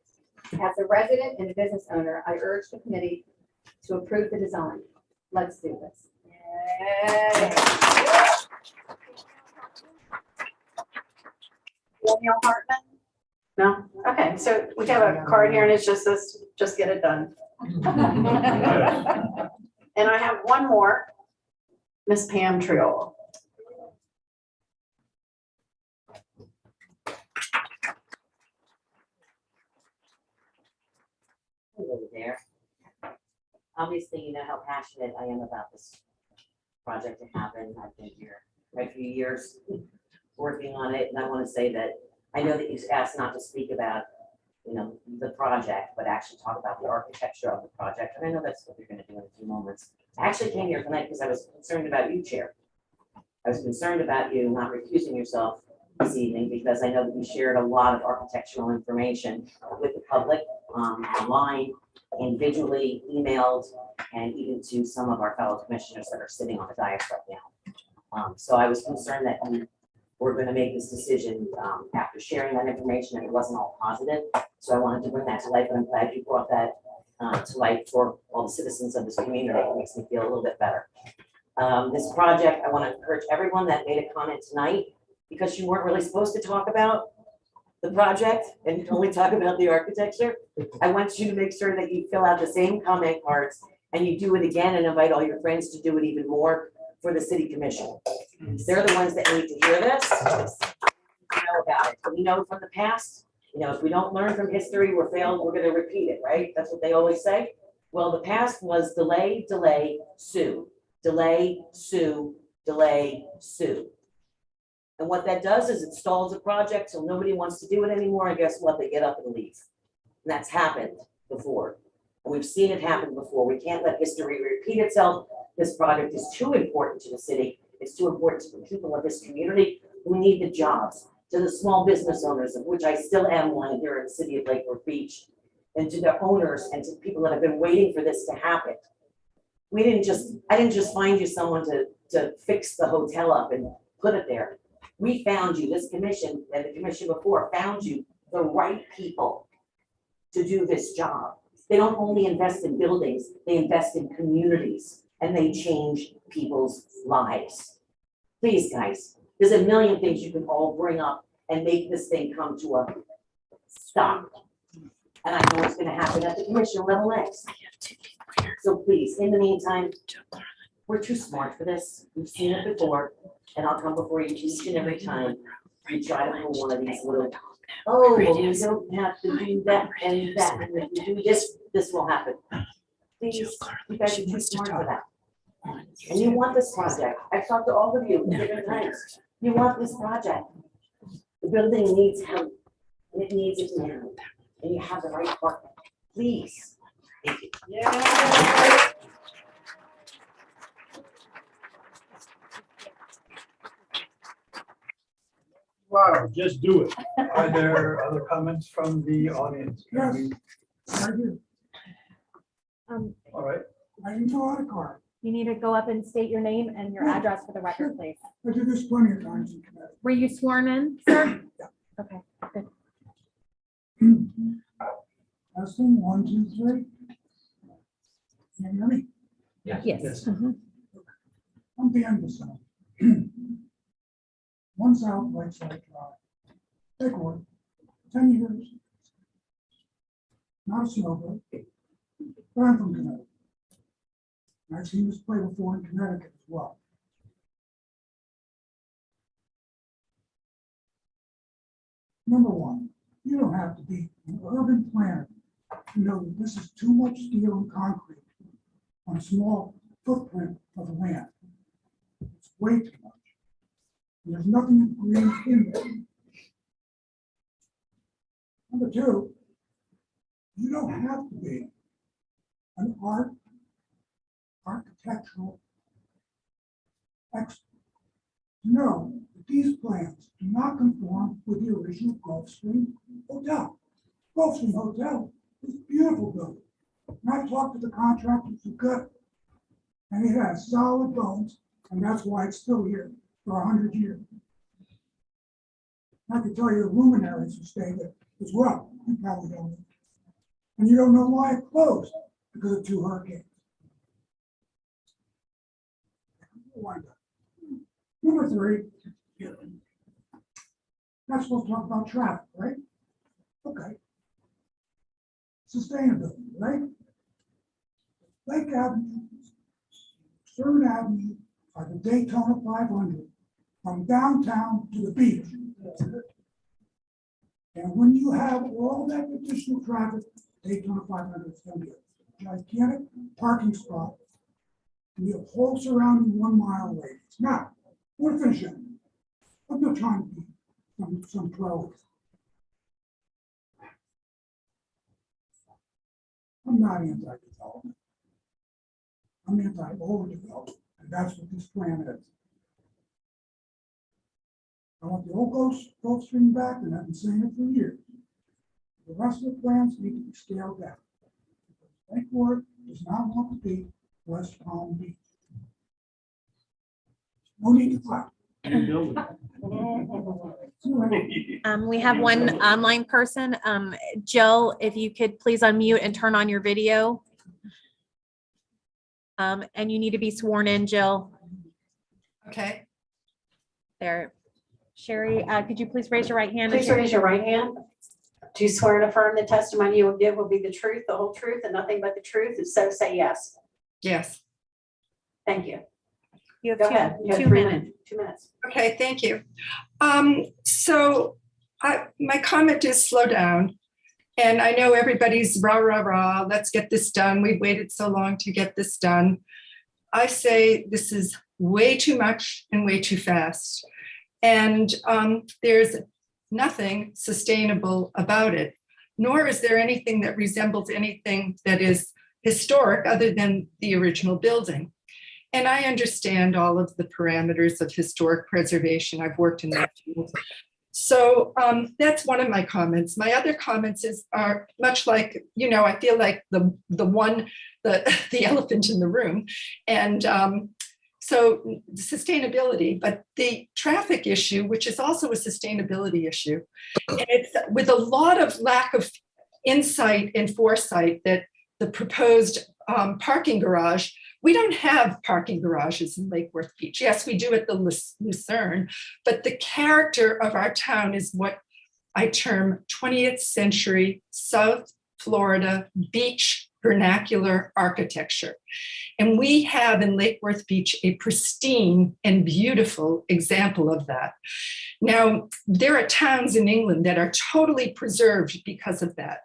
As a resident and a business owner, I urge the committee to approve the design. Let's do this. Daniel Hartman? No? Okay, so we have a card here and it's just this, just get it done. And I have one more, Miss Pam Triol. Over there. Obviously, you know how passionate I am about this project to happen. I've been here quite a few years. working on it, and I want to say that I know that you asked not to speak about, you know, the project, but actually talk about the architecture of the project, and I know that's what you're gonna do in a few moments. I actually came here tonight because I was concerned about you, Chair. I was concerned about you not recusing yourself this evening because I know that you shared a lot of architectural information with the public, online, individually, emailed, and even to some of our fellow commissioners that are sitting on the dais right now. So I was concerned that you were going to make this decision after sharing that information and it wasn't all positive. So I wanted to bring that to light, but I'm glad you brought that to light for all the citizens of this community. It makes me feel a little bit better. This project, I want to encourage everyone that made a comment tonight, because you weren't really supposed to talk about the project and only talk about the architecture. I want you to make sure that you fill out the same comment cards and you do it again and invite all your friends to do it even more for the city commission. They're the ones that need to hear this, know about it. We know from the past, you know, if we don't learn from history, we're failed, we're gonna repeat it, right? That's what they always say. Well, the past was delay, delay, sue. Delay, sue, delay, sue. And what that does is it stalls a project so nobody wants to do it anymore, and guess what? They get up and leave. And that's happened before. And we've seen it happen before. We can't let history repeat itself. This project is too important to the city. It's too important to the people of this community who need the jobs, to the small business owners, of which I still am one here in the city of Lake Worth Beach, and to the owners and to people that have been waiting for this to happen. I didn't just find you someone to fix the hotel up and put it there. We found you, this commission and the commission before found you the right people to do this job. They don't only invest in buildings, they invest in communities and they change people's lives. Please, guys, there's a million things you can all bring up and make this thing come to a stop. And I know it's gonna happen at the commission level next. So please, in the meantime, we're too smart for this. We've seen it before, and I'll come before you each and every time you try to pull one of these little, oh, well, you don't have to do that and that, and if you do this, this will happen. Please, you guys are too smart for that. And you want this project. I've talked to all of you at different times. You want this project. The building needs help. It needs it now. And you have the right partner. Please. Thank you. Yeah. Wow, just do it. Are there other comments from the audience? Yes, I do. All right. I can fill out a card. You need to go up and state your name and your address for the record, please. I did this plenty of times in Connecticut. Were you sworn in, sir? Yeah. Okay, good. Testing, 1, 2, 3. Can you hear me? Yes. I'm Dan Bissell. 1 South Lakeside Drive. Big one, 10 years. Not a smoker, but I'm from Connecticut. And I've seen this play before in Connecticut as well. Number one, you don't have to be an urban planner to know that this is too much steel and concrete on a small footprint of land. It's way too much. And there's nothing green in there. Number two, you don't have to be an architectural expert to know that these plans do not conform with the original Gulfstream Hotel. Gulfstream Hotel is a beautiful building. And I've talked to the contractors who got it. And it has solid bones, and that's why it's still here for 100 years. I can tell you the luminaries who stay there as well. You probably don't. And you don't know why it closed because of 2 hurricanes. Number 3, not supposed to talk about traffic, right? Okay. Sustainability, right? Lake Avenue, 3rd Avenue are the Daytona 500 from downtown to the beach. And when you have all that additional traffic, Daytona 500 is going to be a gigantic parking spot. And you have whole surrounding 1 mile radius. Now, we're finishing. I'm not trying to be some pro. I'm not anti-development. I'm anti-overdevelopment, and that's what this plan is. I want the old Gulf Stream back, and I've been saying it for years. The rest of the plans need to be scaled down. Lake Worth does not want to be West Palm Beach. No need to clap. We have one online person. Jill, if you could please unmute and turn on your video. And you need to be sworn in, Jill. Okay. There. Sherry, could you please raise your right hand? Please raise your right hand. Do you swear and affirm the testimony you will give will be the truth, the whole truth, and nothing but the truth? If so, say yes. Yes. Thank you. You have Go ahead. You have 2 minutes. 2 minutes. Okay, thank you. So my comment is slow down. And I know everybody's rah, rah, rah, let's get this done. We've waited so long to get this done. I say this is way too much and way too fast. And there's nothing sustainable about it, nor is there anything that resembles anything that is historic other than the original building. And I understand all of the parameters of historic preservation. I've worked in that field. So that's one of my comments. My other comments are much like, I feel like the elephant in the room. And so sustainability, but the traffic issue, which is also a sustainability issue, and it's with a lot of lack of insight and foresight that the proposed parking garage, we don't have parking garages in Lake Worth Beach. Yes, we do at the Lucerne, but the character of our town is what I term 20th century South Florida beach vernacular architecture. And we have in Lake Worth Beach a pristine and beautiful example of that. Now, there are towns in England that are totally preserved because of that.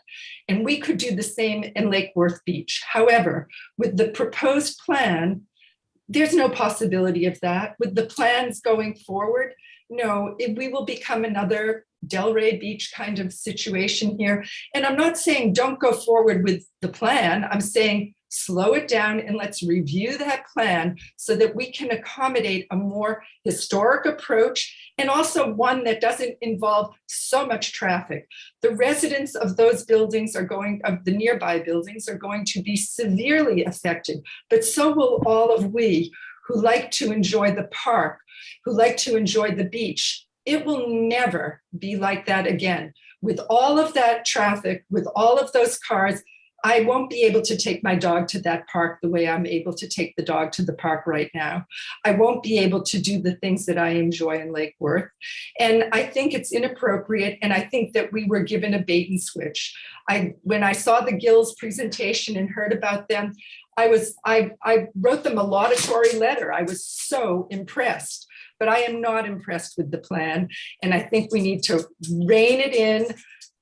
And we could do the same in Lake Worth Beach. However, with the proposed plan, there's no possibility of that. With the plans going forward, no, we will become another Delray Beach kind of situation here. And I'm not saying don't go forward with the plan. I'm saying slow it down and let's review that plan so that we can accommodate a more historic approach and also one that doesn't involve so much traffic. The residents of those buildings of the nearby buildings are going to be severely affected, but so will all of we who like to enjoy the park, who like to enjoy the beach. It will never be like that again. With all of that traffic, with all of those cars, I won't be able to take my dog to that park the way I'm able to take the dog to the park right now. I won't be able to do the things that I enjoy in Lake Worth. And I think it's inappropriate. And I think that we were given a bait and switch. When I saw the Gills presentation and heard about them, I wrote them a laudatory letter. I was so impressed. But I am not impressed with the plan. And I think we need to rein it in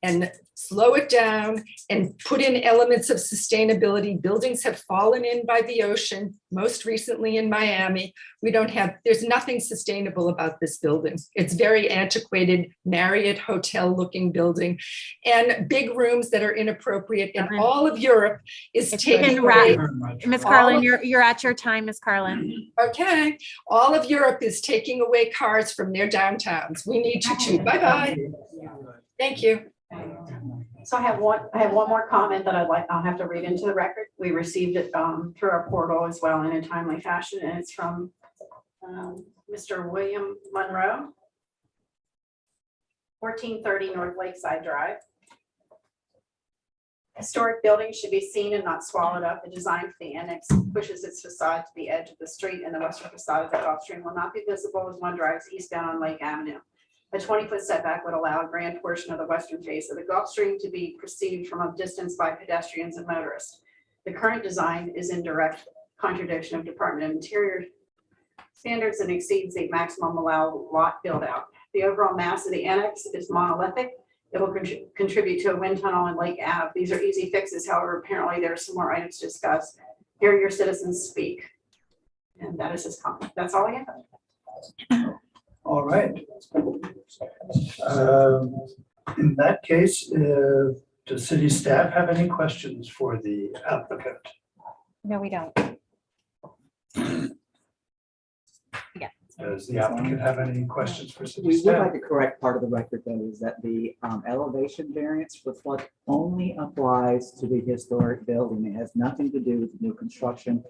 and slow it down and put in elements of sustainability. Buildings have fallen in by the ocean, most recently in Miami. There's nothing sustainable about this building. It's very antiquated, Marriott hotel looking building and big rooms that are inappropriate. And all of Europe is taking away. Ms. Carlin, you're at your time, Ms. Carlin. Okay. All of Europe is taking away cars from their downtowns. We need to too. Bye-bye. Thank you. So I have one more comment that I'll have to read into the record. We received it through our portal as well in a timely fashion, and it's from Mr. William Monroe, 1430 North Lakeside Drive. Historic buildings should be seen and not swallowed up. The design for the annex pushes its facade to the edge of the street, and the western facade of the Gulf Stream will not be visible as one drives eastbound on Lake Avenue. A 20-foot setback would allow a grand portion of the western face of the Gulf Stream to be perceived from a distance by pedestrians and motorists. The current design is in direct contradiction of Department of Interior standards and exceeds the maximum allowed lot build out. The overall mass of the annex is monolithic. It will contribute to a wind tunnel in Lake Ave. These are easy fixes. However, apparently there are some more items to discuss. Hear your citizens speak. And that is his comment. That's all I have. All right. In that case, does city staff have any questions for the applicant? No, we don't. Does the applicant have any questions for city We would staff? like to correct part of the record that is that the elevation variance for flood only applies to the historic building. It has nothing to do with new construction.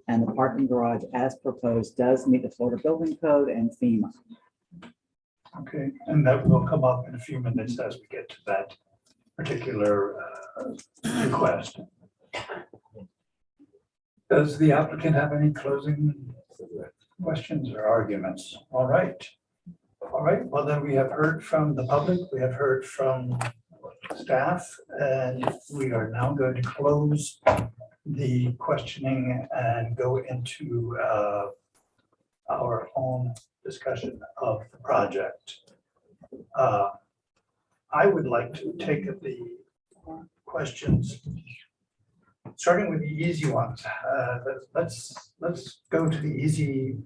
And the parking garage as proposed does meet the Florida Building Code and FEMA. Okay, and that will come up in a few minutes as we get to that particular request. Does the applicant have any closing questions or arguments? All right. All right, well then we have heard from the public, we have heard from staff, and we are now going to close the questioning and go into our own discussion of the project. I would like to take the questions, starting with the easy ones. Let's go to the easy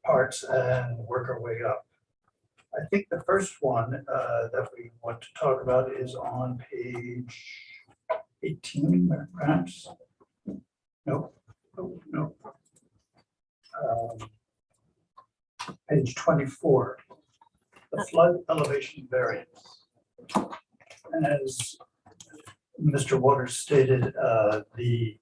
parts and work our way up. I think the first one that we want to talk about is on page 18, perhaps. Nope. Nope. Page 24, the flood elevation variance. And as Mr. Waters stated, the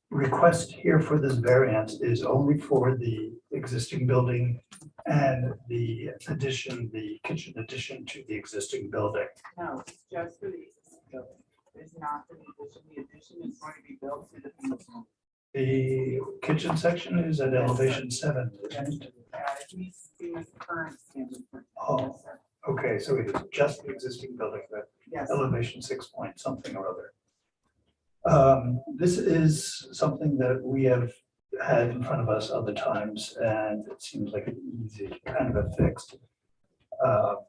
request here for this variance is only for the existing building and the addition, the kitchen addition to the existing building. No, it's just for the existing building. It's not for the addition. The addition is going to be built to the FEMA. The kitchen section is at elevation 7. Right? It meets FEMA's current standard. Oh, okay, so it is just the existing building, that Yes. elevation 6 point something or other. This is something that we have had in front of us other times, and it seems like an easy kind of a fix. For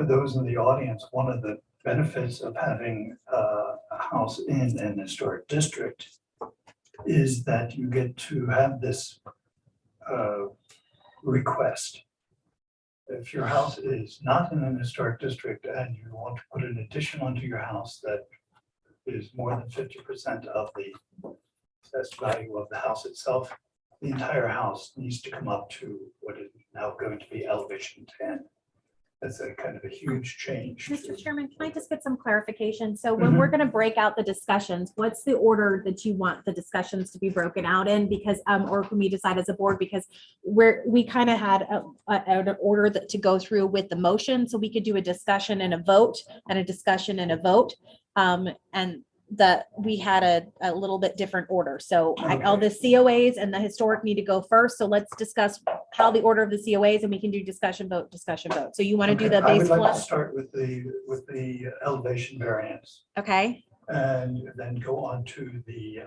those in the audience, one of the benefits of having a house in an historic district is that you get to have this request. If your house is not in an historic district and you want to put an addition onto your house that is more than 50% of the assessed value of the house itself, the entire house needs to come up to what is now going to be elevation 10. That's a kind of a huge change. Mr. Chairman, can I just get some clarification? So when we're going to break out the discussions, what's the order that you want the discussions to be broken out in? Because, or can we decide as a board, because we kind of had an order that to go through with the motion, so we could do a discussion and a vote and a discussion and a vote. And that we had a little bit different order. So all the COAs and the historic need to go first. So let's discuss how the order of the COAs, and we can do discussion, vote, discussion, vote. So you want to do the I base would like flood? to start with the elevation variance Okay, and then go on to the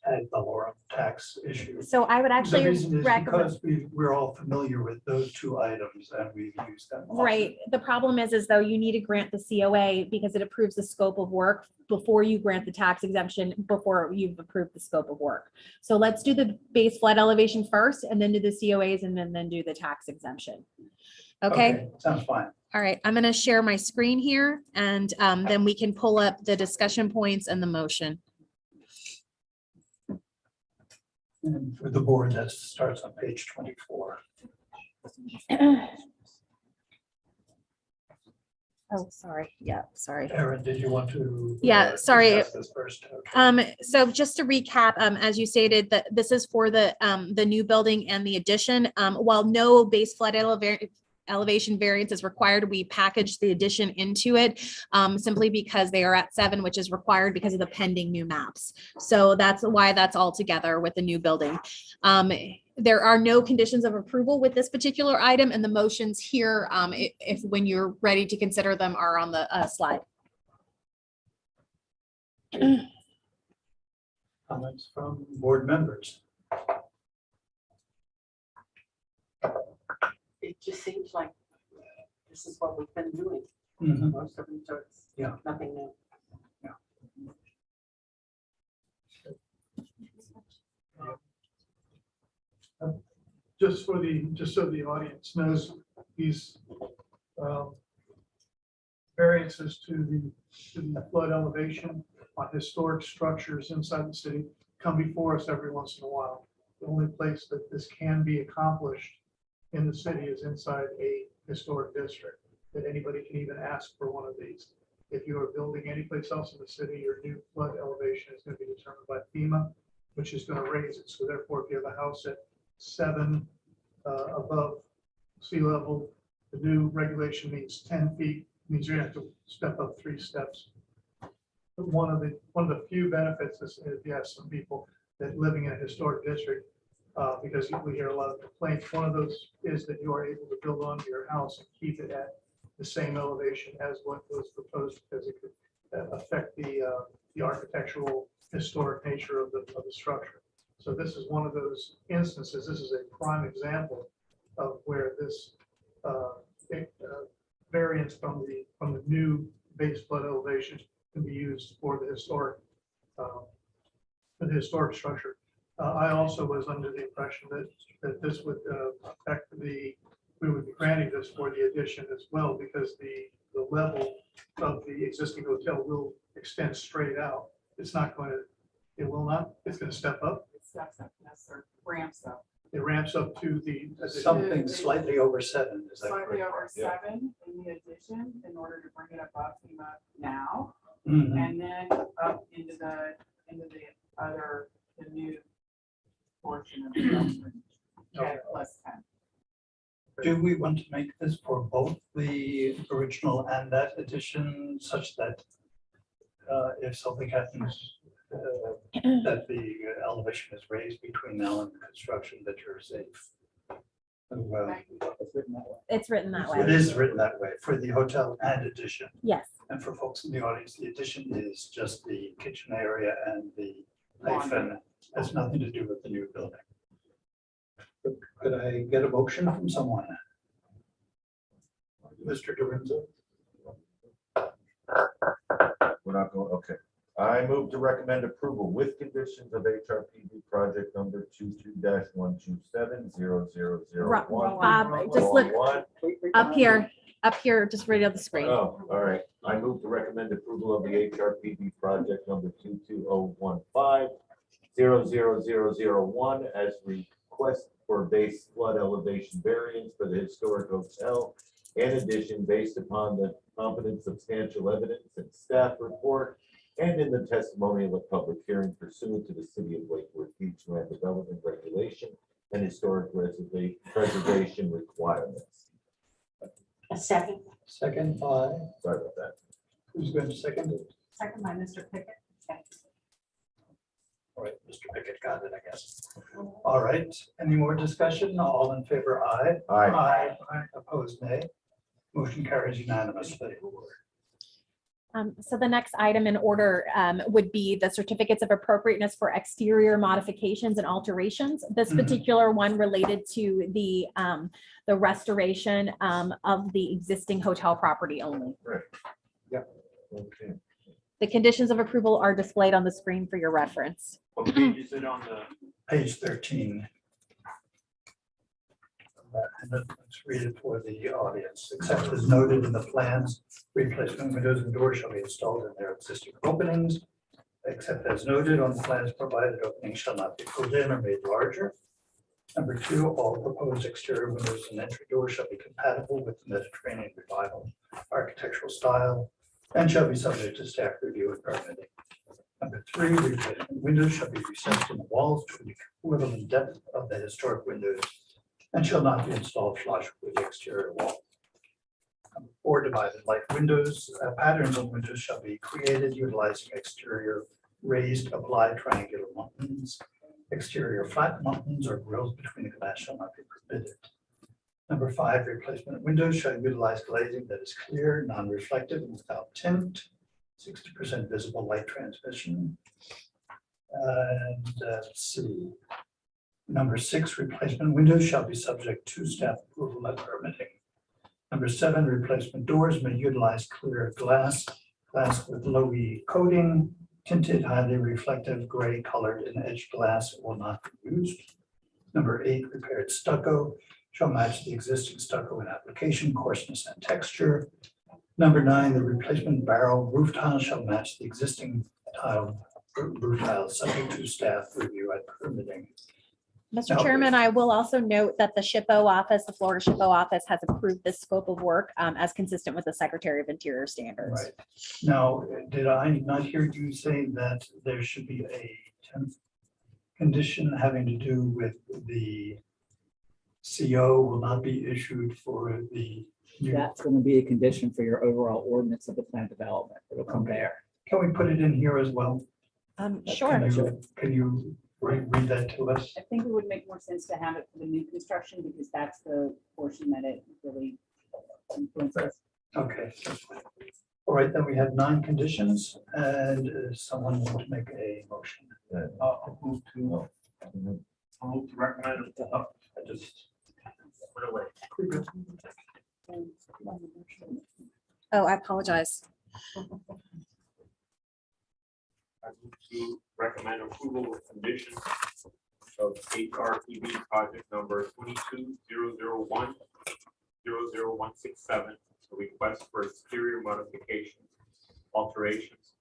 ad valorem tax issue. so I would The actually reason is recommend. because we're all familiar with those two items and we've used them. often. Right. The problem is though you need to grant the COA because it approves the scope of work before you grant the tax exemption, before you've approved the scope of work. So let's do the base flood elevation first and then do the COAs and then do the tax exemption. Okay. Sounds fine. All right. I'm going to share my screen here and then we can pull up the discussion points and the motion. And for the board, that starts on page 24. Oh, sorry. Yeah, sorry. Erin, did you want to? Yeah, sorry. discuss this first? Okay. So just to recap, as you stated, that this is for the new building and the addition. While no base flood elevation variance is required, we package the addition into it simply because they are at 7, which is required because of the pending new maps. So that's why that's all together with the new building. There are no conditions of approval with this particular item, and the motions here, if when you're ready to consider them, are on the slide. Comments from board members? It just seems like this is what we've been doing. Mhm. Most of them, so it's Yeah. nothing new. just so the audience knows, these variances to the flood elevation on historic structures inside the city come before us every once in a while. The only place that this can be accomplished in the city is inside a historic district, that anybody can even ask for one of these. If you are building anyplace else in the city, your new flood elevation is going to be determined by FEMA, which is going to raise it. So therefore, if you have a house at 7 above sea level, the new regulation means 10 feet, means you have to step up 3 steps. But one of the few benefits is, if you have some people that living in a historic district, because we hear a lot of complaints, one of those is that you are able to build onto your house and keep it at the same elevation as what was proposed, because it could affect the architectural historic nature of the structure. So this is one of those instances. This is a prime example of where this variance from the new base flood elevation can be used for the historic structure. I also was under the impression that this would affect we would be granting this for the addition as well, because the level of the existing hotel will extend straight out. It's not going to, it will not, it's going to step up. It steps up, yes, or ramps up. It ramps up to the. Something slightly over 7, is that Slightly correct? over 7 in the addition, in order to bring it above FEMA now, Mhm. and then up into the new portion of the building at plus 10. Do we want to make this for both the original and that addition, such that if something happens, that the elevation is raised between now and construction, that you're safe? It's written that way. It is written that way for the hotel and addition. Yes. And for folks in the audience, the addition is just the kitchen area, and the hyphen has nothing to do with the new building. Could I get a motion from someone? Mr. Dorenzo? We're not going, okay. I move to recommend approval with conditions of HRPB project number 22-127-0001. Bob, just look up here, just right on the screen. Oh, all right. I move to recommend approval of the HRPB project number 22015-00001 as request for base flood elevation variance for the historic hotel, in addition, based upon the competent substantial evidence and staff report, and in the testimony of a public hearing pursuant to the City of Lake Worth Beach Land Development Regulation and historic preservation requirements. A second. Second by, Sorry about that. who's going to second it? Second by Mr. Pickett. All right, Mr. Pickett got it, I guess. All right, any more discussion? All in favor, aye. Aye. Aye. Opposed, nay. Motion carries unanimously. So the next item in order would be the certificates of appropriateness for exterior modifications and alterations. This particular one related to the restoration of the existing hotel property only. Right. Yep. Okay. The conditions of approval are displayed on the screen for your reference. What page is it on the? Page 13. And let's read it for the audience. Except as noted in the plans, replacement windows and doors shall be installed in their existing openings. Except as noted on the plans, provided openings shall not be filled in or made larger. Number 2, all proposed exterior windows and entry doors shall be compatible with the Mediterranean revival architectural style and shall be subject to staff review and permitting. Number 3, replacement windows shall be recessed in the walls to the equivalent depth of the historic windows and shall not be installed flush with the exterior wall. Number 4, divided light windows, patterns on windows shall be created utilizing exterior raised applied triangular muntins. Exterior flat muntins or grills between the glass shall not be permitted. Number 5, replacement windows shall utilize glazing that is clear, non-reflective, and without tint. 60% visible light transmission. And let's see. Number 6, replacement windows shall be subject to staff approval and permitting. Number 7, replacement doors may utilize clear glass with low E coating, tinted, highly reflective, gray colored and edged glass will not be used. Number 8, repaired stucco shall match the existing stucco in application, coarseness and texture. Number 9, the replacement barrel roof tile shall match the existing roof tile, subject to staff review and permitting. Mr. Now- Chairman, I will also note that the SHPO office, the Florida SHPO office has approved this scope of work as consistent with the Secretary of Interior standards. Right. Now, did I not hear you say that there should be a 10th condition having to do with the CO will not be issued for the new? That's going to be a condition for your overall ordinance of the plan development. It'll come Okay. there. Can we put it in here as well? Sure. Can you read that to us? I think it would make more sense to have it for the new construction because that's the portion that it really influences. Okay. All right, then we have 9 conditions and someone want to make a motion. I'll move to recommend. I just went away. Oh, I apologize. I move to recommend approval with conditions of Hrpb project number 22-001-00167, a request for exterior modifications, alterations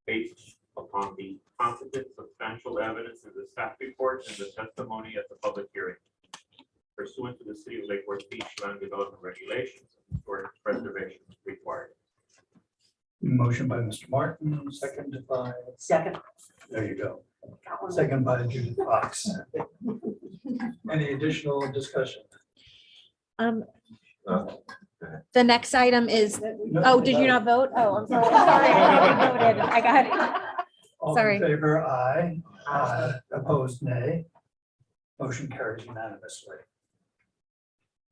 based upon the competent substantial evidence in the staff report and the testimony at the public hearing pursuant to the City of Lake Worth Beach land development regulations and for preservation required. Motion by Mr. Martin, second by. Second. There you go. Second by Judith Fox. Any additional discussion? The next item is, oh, did you not vote? Oh, I'm sorry. Sorry, I voted. I got it. All Sorry. in favor, aye. Opposed, nay. Motion carries unanimously.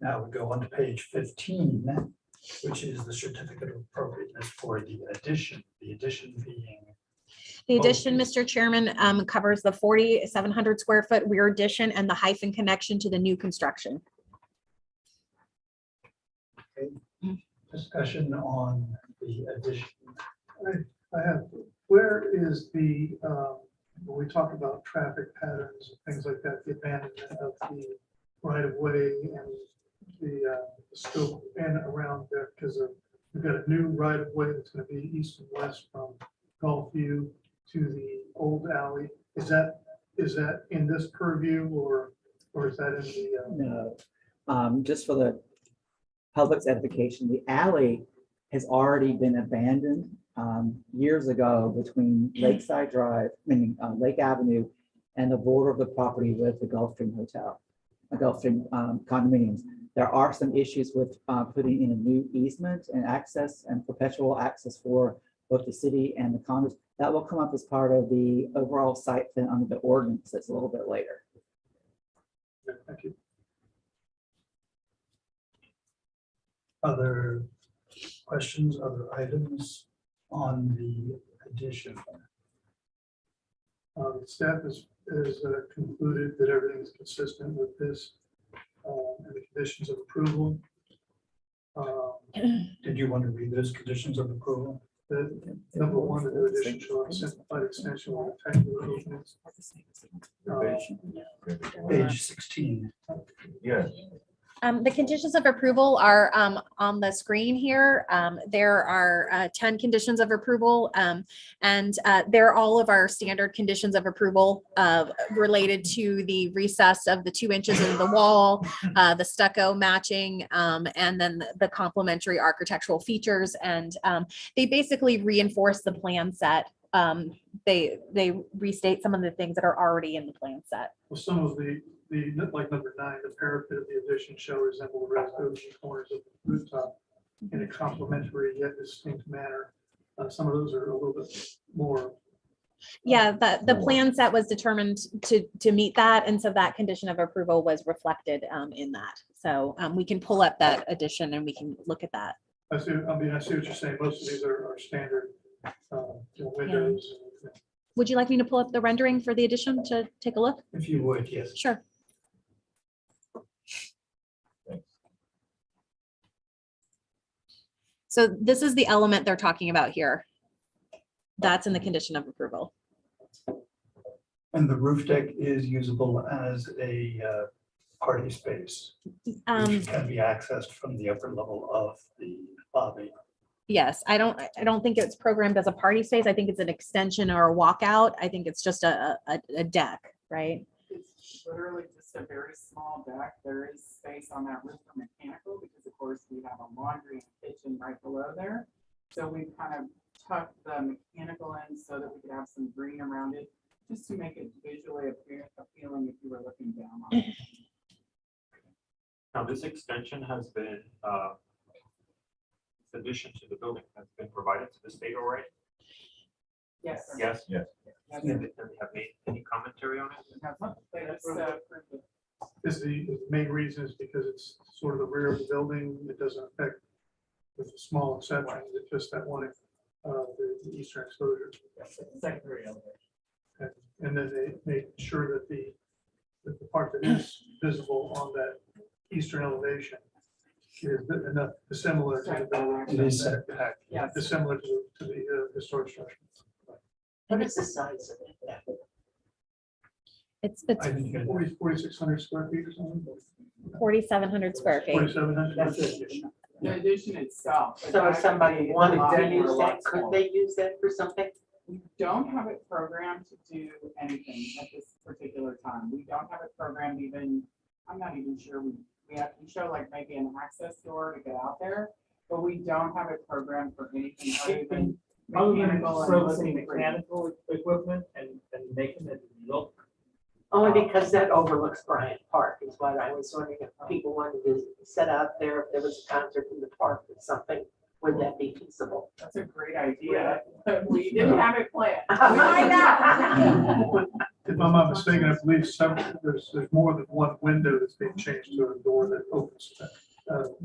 Now we go on to page 15, which is the certificate of appropriateness for the addition being. The addition, Mr. Chairman, covers the 4,700 square foot rear addition and the hyphen connection to the new construction. Discussion on the addition. I have, where is the, when we talk about traffic patterns and things like that, the abandonment of the right of way and the scope and around there, because we've got a new right of way that's going to be east and west from Gulfview to the old alley. Is that in this purview or is that in the? No, just for the public's edification, the alley has already been abandoned years ago between Lakeside Drive, meaning Lake Avenue, and the border of the property with the Gulfstream Hotel, Gulfstream condominiums. There are some issues with putting in a new easement and access and perpetual access for both the city and the condos. That will come up as part of the overall site plan under the ordinance that's a little bit later. Thank you. Other questions, other items on the addition? Staff has concluded that everything is consistent with this and the conditions of approval. Did you want to read those conditions of approval? Number 1, the new addition shall have simplified extension with rectangular openings. Page 16. Yes. The conditions of approval are on the screen here. There are 10 conditions of approval, and they're all of our standard conditions of approval related to the recess of the 2 inches in the wall, the stucco matching, and then the complementary architectural features. And they basically reinforce the plan set. They restate some of the things that are already in the plan set. Well, some of the like number 9, the parapet of the addition shall resemble the residential corners of the rooftop in a complementary yet distinct manner. Some of those are a little bit more. Yeah, the plan set was determined to meet that, and so that condition of approval was reflected in that. So we can pull up that addition and we can look at that. I see what you're saying. Most of these are standard windows. Yeah. Would you like me to pull up the rendering for the addition to take a look? If you would, yes. Sure. So this is the element they're talking about here. That's in the condition of approval. And the roof deck is usable as a party space, Um, which can be accessed from the upper level of the lobby. yes, I don't think it's programmed as a party space. I think it's an extension or a walkout. I think it's just a deck, right? It's literally just a very small deck. There is space on that roof for mechanical because of course we have a laundry and kitchen right below there. So we kind of tucked the mechanical in so that we could have some green around it, just to make it visually appealing if you were looking down on it. Now, this extension has been, addition to the building has been provided to the state already? Yes. sir. Yes? Yes. Yes, Have sir. they made any commentary on it? It's, Is the main reason is because it's sort of the rear of the building, it doesn't affect, with a small exception, it's just that one, the eastern exposure. Secondary elevation. And then they make sure that the part that is visible on that eastern elevation is enough dissimilar to the building. It is setback. Yes. Dissimilar to the historic structure. What is the size of it? It's I think 4,600 square feet or something. 4,700 square feet. 4,700. That's it. The addition itself. So if somebody wanted to use that, could they? they use that for something? We don't have it programmed to do anything at this particular time. We don't have it programmed even, I'm not even sure, we show like maybe an access door to get out there, but we don't have it programmed for anything other than mechanical and Servicing looking green. mechanical equipment and making it look. Only because that overlooks Bryant Park is what I was wondering if people wanted to set out there, if there was a concert in the park or something, would that be feasible? That's a great idea, but we didn't have it planned. Why not? If I'm not mistaken, I believe there's more than one window that's being changed to a door that opens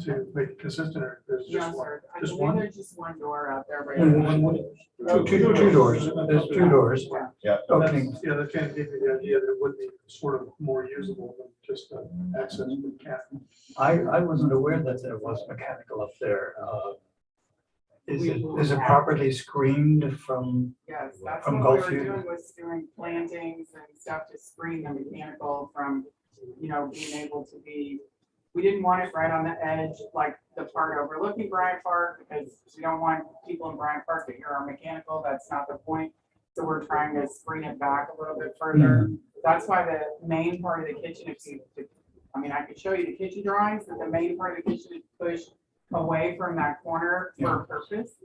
to make it consistent, or there's No, just one. sir. I Just believe one? there's just one door out there right Mm, now. one window. Two doors. There's two doors. Yeah. Yeah. Opening. Yeah, that kind of gave me the idea that it would be sort of more usable than just access for the cat. I wasn't aware that there was mechanical up there. Is it properly screened from? Yes, that's From what we Gulf were View? doing, was doing plantings and stuff to screen the mechanical from, being able to be, we didn't want it right on the edge, like the part overlooking Bryant Park, because we don't want people in Bryant Park to hear our mechanical, that's not the point. So we're trying to screen it back a little bit further. That's why the main part of the kitchen, I could show you the kitchen drawings, but the main part of the kitchen is pushed away from that corner for a purpose.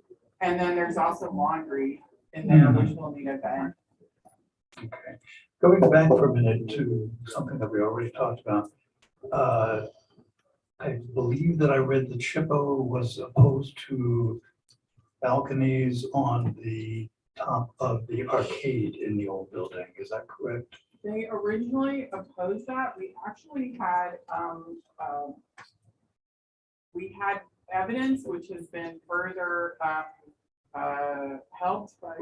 And then there's also laundry in there, which we'll need at the end. Okay. Going back for a minute to something that we already talked about. I believe that I read that Chippo was opposed to balconies on the top of the arcade in the old building. Is that correct? They originally opposed that. We actually had, evidence which has been further, helped by,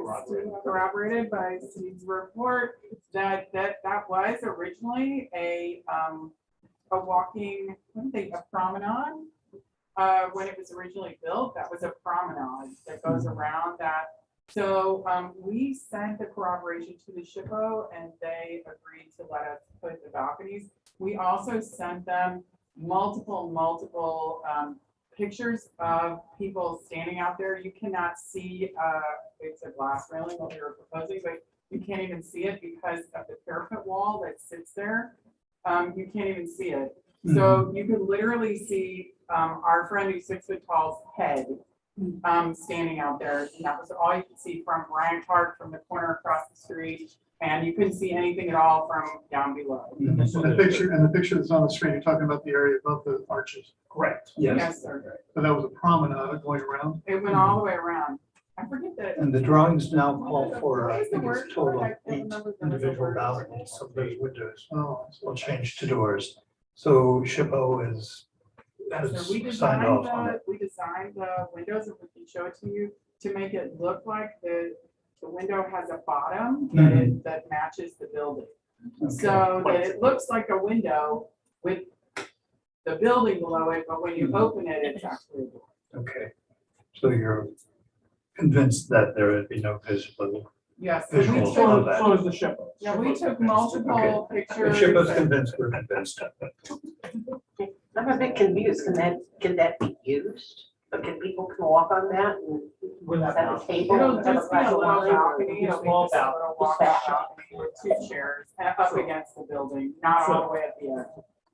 corroborated by Steve's report, that was originally a walking, a promenade. When it was originally built, that was a promenade that goes around that. So we sent the corroboration to the SHPO and they agreed to let us put the balconies. We also sent them multiple pictures of people standing out there. You cannot see, it's a glass railing what we were proposing, but you can't even see it because of the parapet wall that sits there. You can't even see it. So you could literally see our friend who's 6 foot tall's head standing out there. And that was all you could see from Bryant Park, from the corner across the street. And you couldn't see anything at all from down below. And the picture that's on the screen, you're talking about the area above the arches. Correct. Yes, sir. So that was a promenade going around. It went all the way around. I forget that. And the drawings now call for, I What was the think word it's for it? total I can't 8 remember the individual word. balconies, so those windows will change to doors. So SHPO is Yes, sir. We signed off on designed it. we designed the windows, and we can show it to you, to make it look like the window has a bottom that matches the building. So that it looks like a window with the building below it, but when you open it, it's actually a door. Okay, so you're convinced that there would be no visible Yes. so we visuals took- of that. So is the ship. Yeah, we took multiple If pictures. Chip is convinced, we're convinced. I'm a bit confused. Can that be used? But can people can walk on that and have a table? It'll have a just be a glass of little wine, or balcony, just it'll be be just just a a little just walk-up that? balcony with 2 chairs up against the building, not all the way at the end.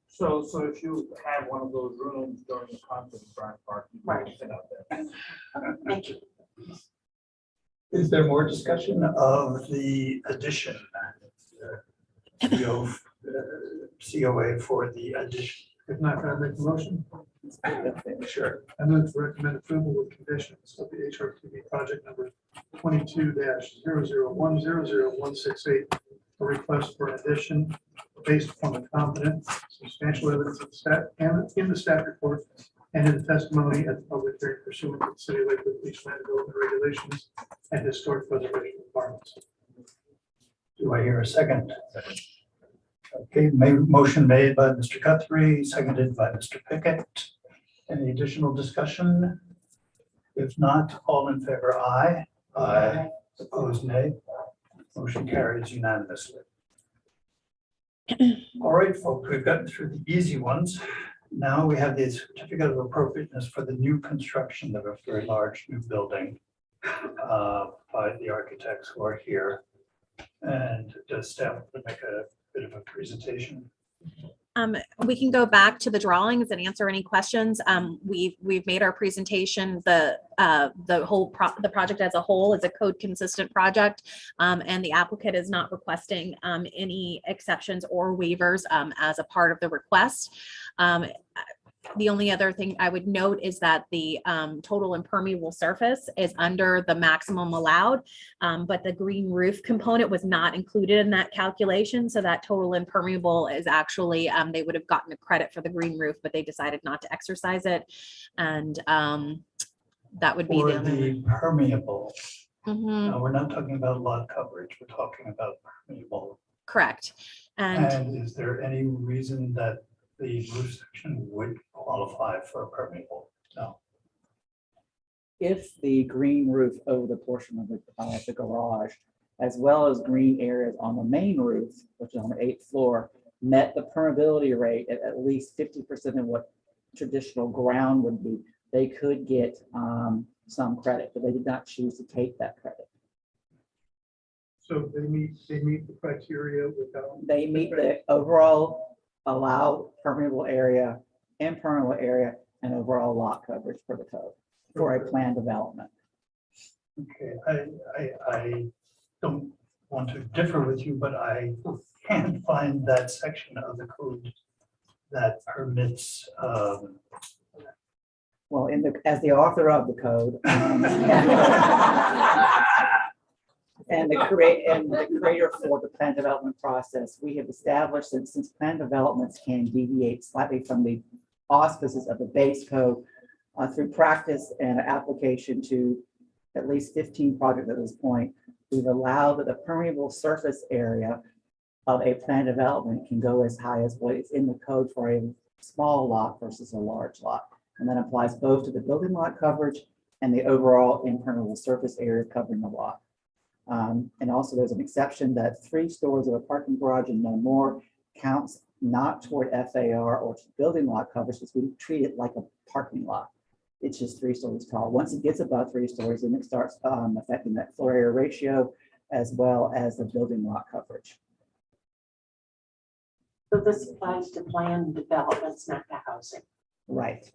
So if you have one of those rooms during the concert in Bryant Park, you can Right. sit out there. Thank you. Is there more discussion of the addition? COA for the addition? If not, can I make a motion? Sure. I move to recommend approval with conditions of the HRTB project number 22-00100168, a request for addition based upon the competent substantial evidence of stat and in the staff report and in the testimony at the public hearing pursuant to the City of Lakewood Police Land Development Regulations and historic preservation requirements. Do I hear a second? Okay, motion made by Mr. Guthrie, seconded by Mr. Pickett. Any additional discussion? If not, all in favor, aye. Aye. Opposed, nay. Motion carries unanimously. All right, folks, we've gotten through the easy ones. Now we have the certificate of appropriateness for the new construction of a very large new building by the architects who are here. And does staff want to make a bit of a presentation? We can go back to the drawings and answer any questions. We've made our presentation. The project as a whole is a code consistent project, and the applicant is not requesting any exceptions or waivers as a part of the request. The only other thing I would note is that the total impermeable surface is under the maximum allowed, but the green roof component was not included in that calculation. So that total impermeable is actually, they would have gotten a credit for the green roof, but they decided not to exercise it. And that would be For the only. the permeable. Mhm. We're not talking about lot coverage, we're talking about permeable. Correct. And is there any reason that the roof section would qualify for a permeable? No. If the green roof over the portion of the garage, as well as green areas on the main roof, which is on the 8th floor, met the permeability rate at least 50% of what traditional ground would be, they could get some credit, but they did not choose to take that credit. So they meet the criteria without. They meet the overall allowed permeable area, impermeable area, and overall lot coverage for the code for a planned development. Okay, I don't want to differ with you, but I can't find that section of the code that permits. Well, as the author of the code, and the creator for the plan development process, we have established that since plan developments can deviate slightly from the auspices of the base code through practice and application to at least 15 projects at this point, we've allowed that the permeable surface area of a plan development can go as high as what is in the code for a small lot versus a large lot. And that applies both to the building lot coverage and the overall impermeable surface area covering the lot. And also there's an exception that 3 stories of a parking garage and no more counts not toward FAR or building lot coverage, because we treat it like a parking lot. It's just 3 stories tall. Once it gets above 3 stories, then it starts affecting that floor area ratio as well as the building lot coverage. So this applies to planned developments, not to housing. Right.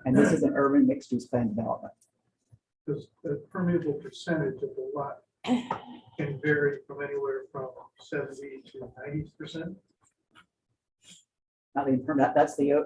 And this is an urban mixed use plan development. Because the permeable percentage of the lot can vary from anywhere from 70 to 90%. Not the impermeable, that's the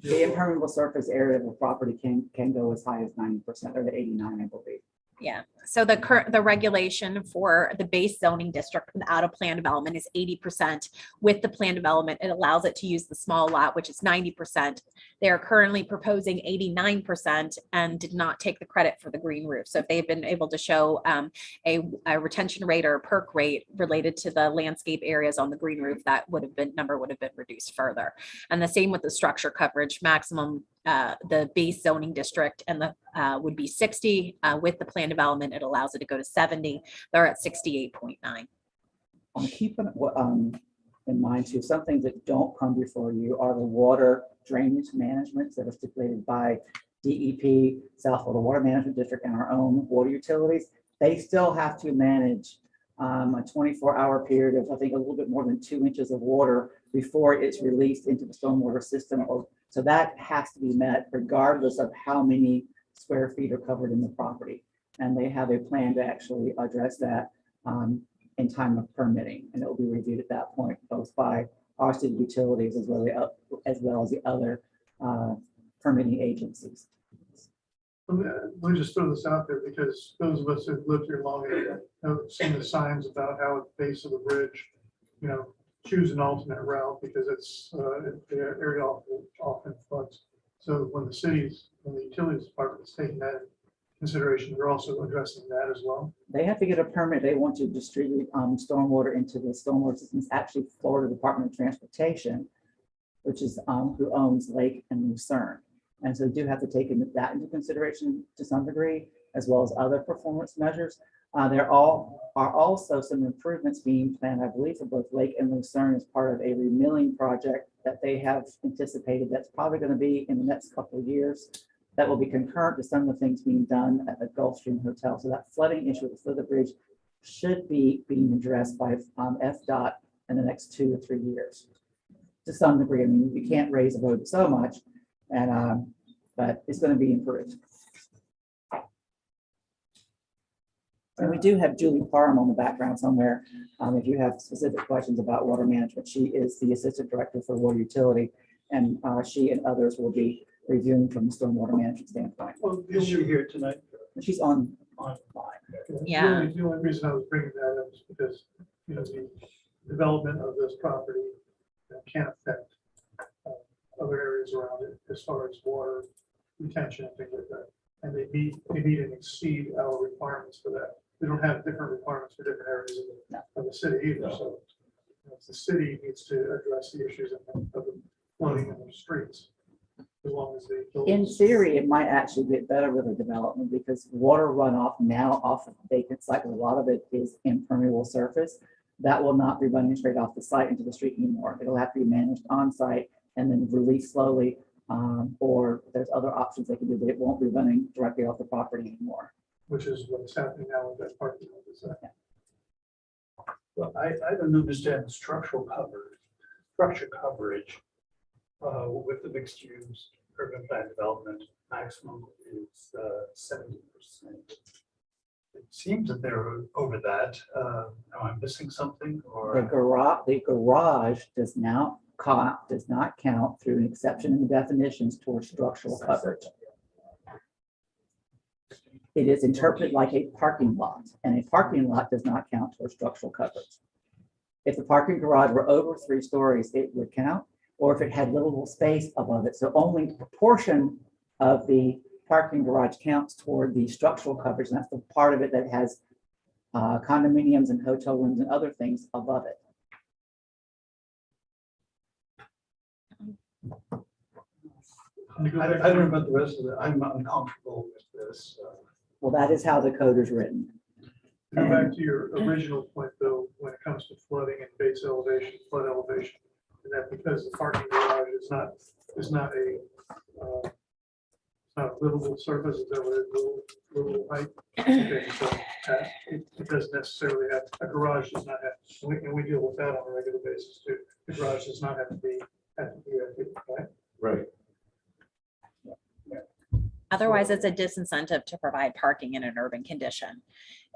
impermeable surface area of the property can go as high as 90% or the 89, I believe. Yeah, so the regulation for the base zoning district without a plan development is 80%. With the plan development, it allows it to use the small lot, which is 90%. They are currently proposing 89% and did not take the credit for the green roof. So if they've been able to show a retention rate or a perk rate related to the landscape areas on the green roof, that number would have been reduced further. And the same with the structure coverage, maximum the base zoning district, and the would be 60. With the plan development, it allows it to go to 70. They're at 68.9. Keep in mind too, some things that don't come before you are the water drainage management that are stipulated by DEP, South Florida Water Management District, and our own water utilities. They still have to manage a 24-hour period of, I think, a little bit more than 2 inches of water before it's released into the stormwater system. So that has to be met regardless of how many square feet are covered in the property. And they have a plan to actually address that in time of permitting, and it will be reviewed at that point, both by our city utilities as well as the other permitting agencies. Let me just throw this out there because those of us who've lived here long enough have seen the signs about how at the base of the bridge, choose an alternate route because it's the area often floods. So when the utilities department is taking that into consideration, they're also addressing that as well. They have to get a permit. They want to distribute stormwater into the stormwater system. It's actually Florida Department of Transportation, which is who owns Lake and Lucerne. And so do have to take that into consideration to some degree, as well as other performance measures. There are also some improvements being planned, I believe, for both Lake and Lucerne as part of a remilling project that they have anticipated that's probably going to be in the next couple of years. That will be concurrent to some of the things being done at the Gulfstream Hotel. So that flooding issue with the Slither Bridge should be being addressed by FDOT in the next 2 to 3 years. To some degree, I mean, we can't raise the road so much, and but it's going to be improved. And we do have Julie Parham on the background somewhere. If you have specific questions about water management, she is the Assistant Director for Water Utility, and she and others will be reviewing from the stormwater management standpoint. Well, is she here tonight? She's online. Yeah. The only reason I was bringing that up is because, the development of this property can affect other areas around it as far as water retention and things like that. And they meet and exceed our requirements for that. We don't have different requirements for different areas of the city either. So the city needs to address the issues of the flooding in the streets. As long as they In theory, it might actually get better with the development because water runoff now off of the vacant site, a lot of it is impermeable surface. That will not be running straight off the site into the street anymore. It'll have to be managed on site and then released slowly. Or there's other options they can do, but it won't be running directly off the property anymore. Which is what's happening now with that parking lot. Well, I don't understand the structure coverage with the mixed use urban plan development. Maximum is 70%. It seems that they're over that. Am I missing something? Or The garage does not count through an exception in the definitions towards structural coverage. It is interpreted like a parking lot, and a parking lot does not count towards structural coverage. If the parking garage were over 3 stories, it would count, or if it had livable space above it. So only a proportion of the parking garage counts toward the structural coverage, and that's the part of it that has condominiums and hotel rooms and other things above it. I don't know about the rest of it. I'm uncomfortable with this. Well, that is how the code is written. Go back to your original point, though, when it comes to flooding and base elevation, flood elevation, and that because the parking garage is not a livable surface, is that what it is, livable height? Okay, so it doesn't necessarily have, a garage does not have, and we deal with that on a regular basis too. The garage does not have to be right? Right. Otherwise, it's a disincentive to provide parking in an urban condition.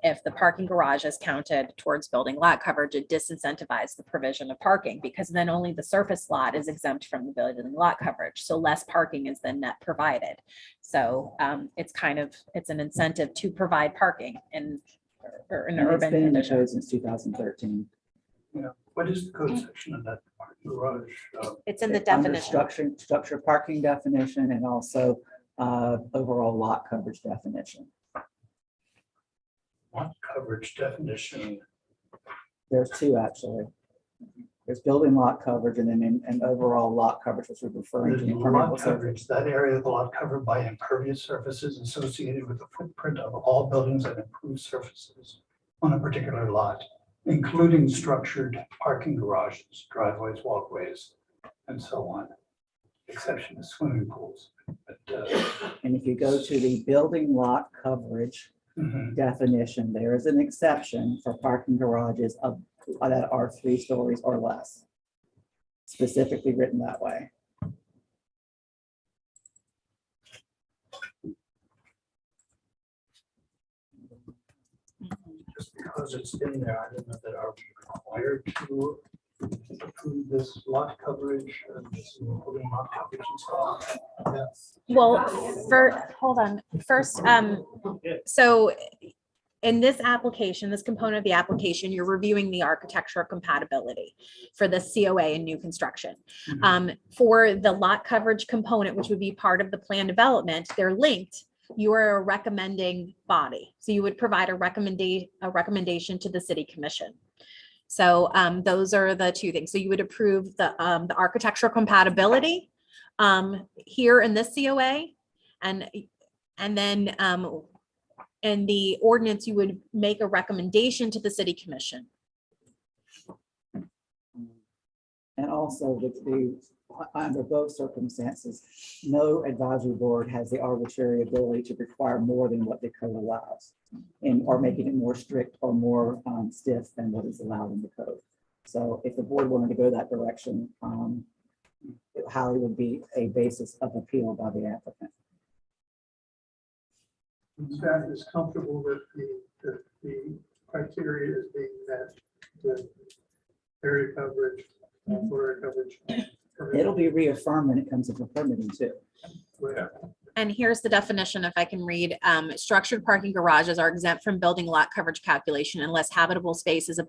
If the parking garage is counted towards building lot coverage, it disincentivizes the provision of parking because then only the surface lot is exempt from the building lot coverage. So less parking is then net provided. So it's an incentive to provide parking in an urban condition. It's been in the condition. code since 2013. What is the code section of that parking garage? It's in the Under definition. structure parking definition and also overall lot coverage definition. Lot coverage definition. There's 2 actually. There's building lot coverage and then and overall lot coverage, which we're referring There's to. impermeable lot coverage, that area of the lot covered by impervious surfaces associated with the footprint of all buildings and improved surfaces on a particular lot, including structured parking garages, driveways, walkways, and so on, exception of swimming pools. And if you go to the building lot coverage definition, there is an exception for parking garages that are 3 stories or less, specifically written that way. Just because it's in there, I don't know that are we required to approve this lot coverage and this building lot coverage and so on. Yes. Well, hold on, first, so in this application, this component of the application, you're reviewing the architectural compatibility for the COA and new construction. For the lot coverage component, which would be part of the plan development, they're linked. You are a recommending body. So you would provide a recommendation to the city commission. So those are the 2 things. So you would approve the architectural compatibility here in this COA, and then in the ordinance, you would make a recommendation to the city commission. And also under both circumstances, no advisory board has the arbitrary ability to require more than what the code allows, or making it more strict or more stiff than what is allowed in the code. So if the board wanted to go that direction, how it would be a basis of appeal by the applicant. Staff is comfortable that the criteria is being met, the area coverage, floor area coverage. It'll be reaffirmed when it comes to permitting too. And here's the definition, if I can read. Structured parking garages are exempt from building lot coverage calculation unless habitable space is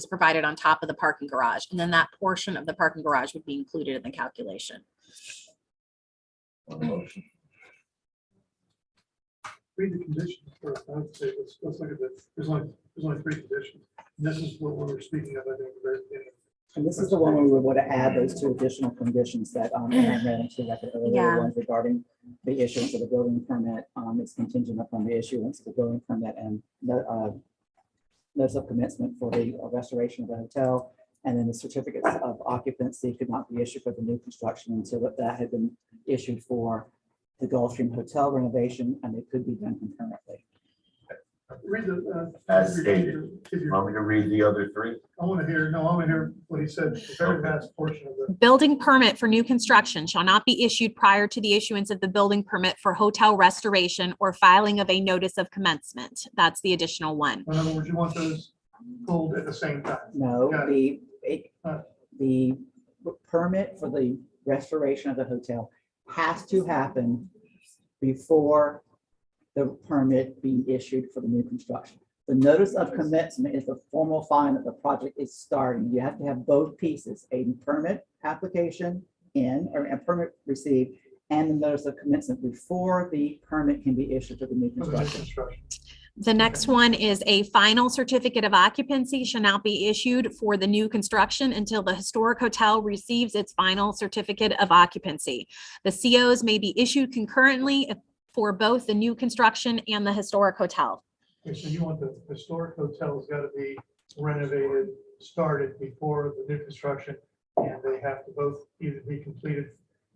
provided on top of the parking garage. And then that portion of the parking garage would be included in the calculation. Read the conditions first. I would say let's look at this. There's only 3 conditions. And this is what we're speaking of, I think, very beginning. And this is the one where we would want to add those 2 additional conditions that Aaron ran into like the earlier ones regarding the issuance of the building permit. It's contingent upon the issuance of the building permit and the notice of commencement for the restoration of the hotel. And then the certificates of occupancy could not be issued for the new construction until that had been issued for the Gulfstream Hotel renovation, and it could be done concurrently. Read the. As stated. Want me to read the other 3? I want to hear what he said, the very last portion of the. Building permit for new construction shall not be issued prior to the issuance of the building permit for hotel restoration or filing of a notice of commencement. That's the additional one. In other words, you want those pulled at the same time? No, the permit for the restoration of the hotel has to happen before the permit being issued for the new construction. The notice of commencement is the formal filing that the project is starting. You have to have both pieces, a permit application or a permit received and the notice of commencement before the permit can be issued for the new construction. The next one is a final certificate of occupancy shall not be issued for the new construction until the historic hotel receives its final certificate of occupancy. The COs may be issued concurrently for both the new construction and the historic hotel. Okay, so you want the historic hotel has got to be renovated, started before the new construction, and they have to both either be completed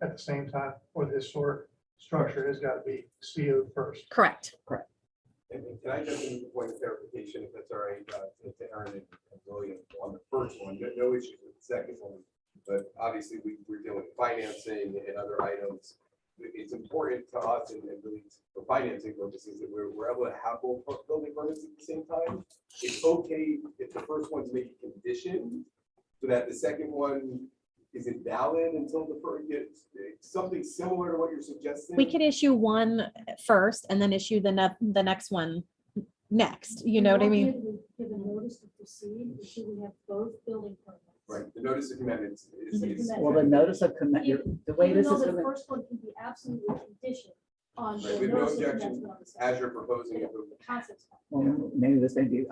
at the same time, or the historic structure has got to be CO'd first. Correct. Correct. And can I just make a point of clarification, if that's all right, to Aaron and William on the first one, no issues with the second one, but obviously we're dealing with financing and other items. It's important to us and really for financing purposes that we're able to have both building permits at the same time. It's okay if the first one's maybe conditioned so that the second one isn't valid until the first gets something similar to what you're suggesting. We could issue one first and then issue the next one next. You know what I mean? Give a notice to proceed until we have both building permits. Right, the notice of commitment is. Well, the notice of commitment, the way this is. The first one can be absolutely conditioned on. Right, with no objection as you're proposing it. Well, maybe this may be,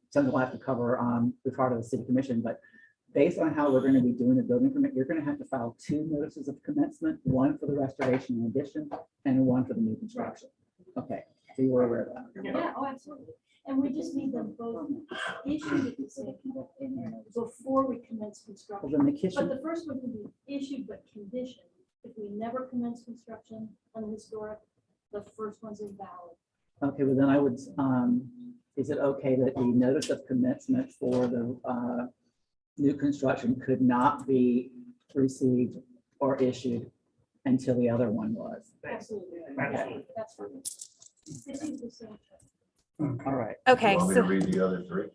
something we'll have to cover the part of the city commission, but based on how we're going to be doing the building permit, you're going to have to file 2 notices of commencement, one for the restoration and addition, and one for the new construction. Okay, so you were aware of that. Yeah, oh, absolutely. And we just need them both issued at the same before we commence construction. Well, then the kitchen- But the first one can be issued but conditioned. If we never commence construction on the historic, the first one's invalid. Okay, well then I would, is it okay that the notice of commencement for the new construction could not be received or issued until the other one was? Absolutely. Okay. That's fine. It's either the same. All right. Okay, You want me so, to read the other 3?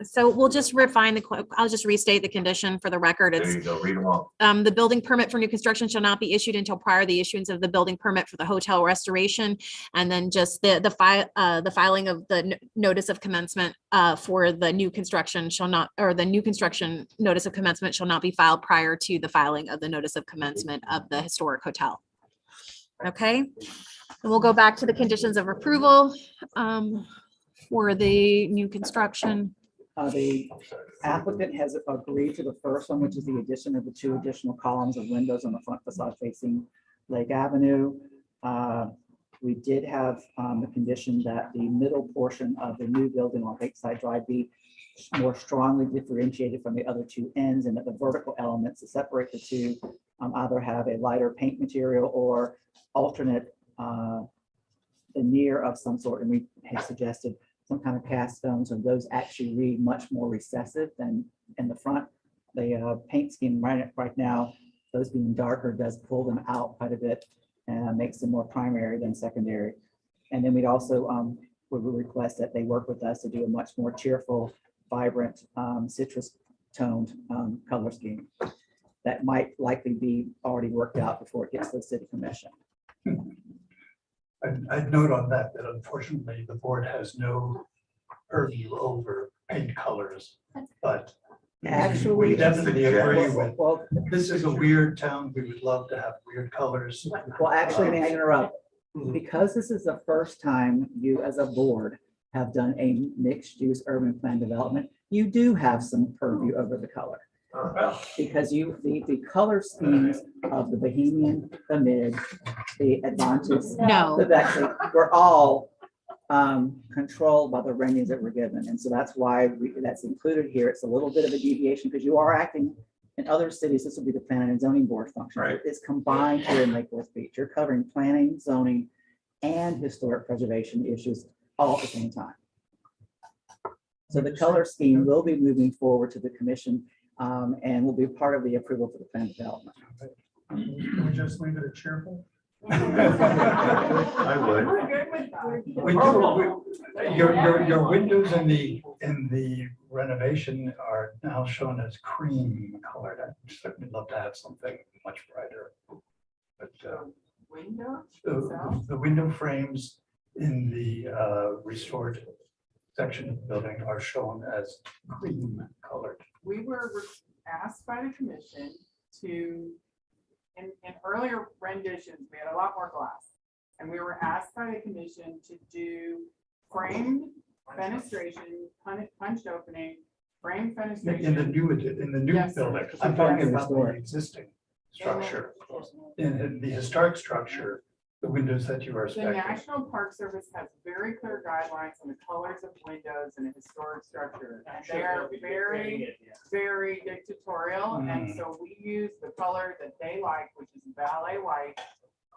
so we'll just refine I'll just restate the condition for the record. There It's, you go, read them all. the building permit for new construction shall not be issued until prior to the issuance of the building permit for the hotel restoration. And then just the filing of the notice of commencement, for the new construction shall not, or the new construction notice of commencement shall not be filed prior to the filing of the notice of commencement of the historic hotel. Okay, and we'll go back to the conditions of approval, for the new construction. The applicant has agreed to the first one, which is the addition of the 2 additional columns of windows on the front facade facing Lake Avenue. We did have the condition that the middle portion of the new building on Lakeside Drive be more strongly differentiated from the other 2 ends, and that the vertical elements that separate the 2 either have a lighter paint material or alternate veneer of some sort. And we have suggested some kind of cast stones, and those actually read much more recessive than in the front. The paint scheme right now, those being darker, does pull them out quite a bit and makes them more primary than secondary. And then we'd also would request that they work with us to do a much more cheerful, vibrant, citrus toned color scheme that might likely be already worked out before it gets to the city commission. I'd note on that unfortunately the board has no purview over paint colors, but Actually, we definitely agree well, with, well, this is a weird town. We would love to have weird colors. well, actually, may I interrupt? Because this is the first time you as a board have done a mixed use urban plan development, you do have some purview over the color. Because the color schemes of the Bohemian, the Mid, the Advantis, No. the Vector were all controlled by the renderings that were given. And so that's why that's included here. It's a little bit of a deviation because you are acting in other cities. This will be the planning and zoning board function. Right. It's combined here in Lake Worth Beach. You're covering planning, zoning, and historic preservation issues all at the same time. So the color scheme will be moving forward to the commission and will be part of the approval for the plan development. Can we just leave it at cheerful? I would. Your windows in the renovation are now shown as cream colored. I'd certainly love to have something much brighter. But Window? the window frames in the restored section of the building are shown as cream colored. We were asked by the commission to, in earlier renditions, we had a lot more glass. And we were asked by the commission to do framed fenestration, punched opening, framed fenestration. In the new Yes, sir. building, I'm talking about the existing structure. In the historic structure, the windows that you are The expecting. National Park Service has very clear guidelines on the colors of windows in a historic structure. And they are very, very dictatorial. And so we use the color that they like, which is ballet white.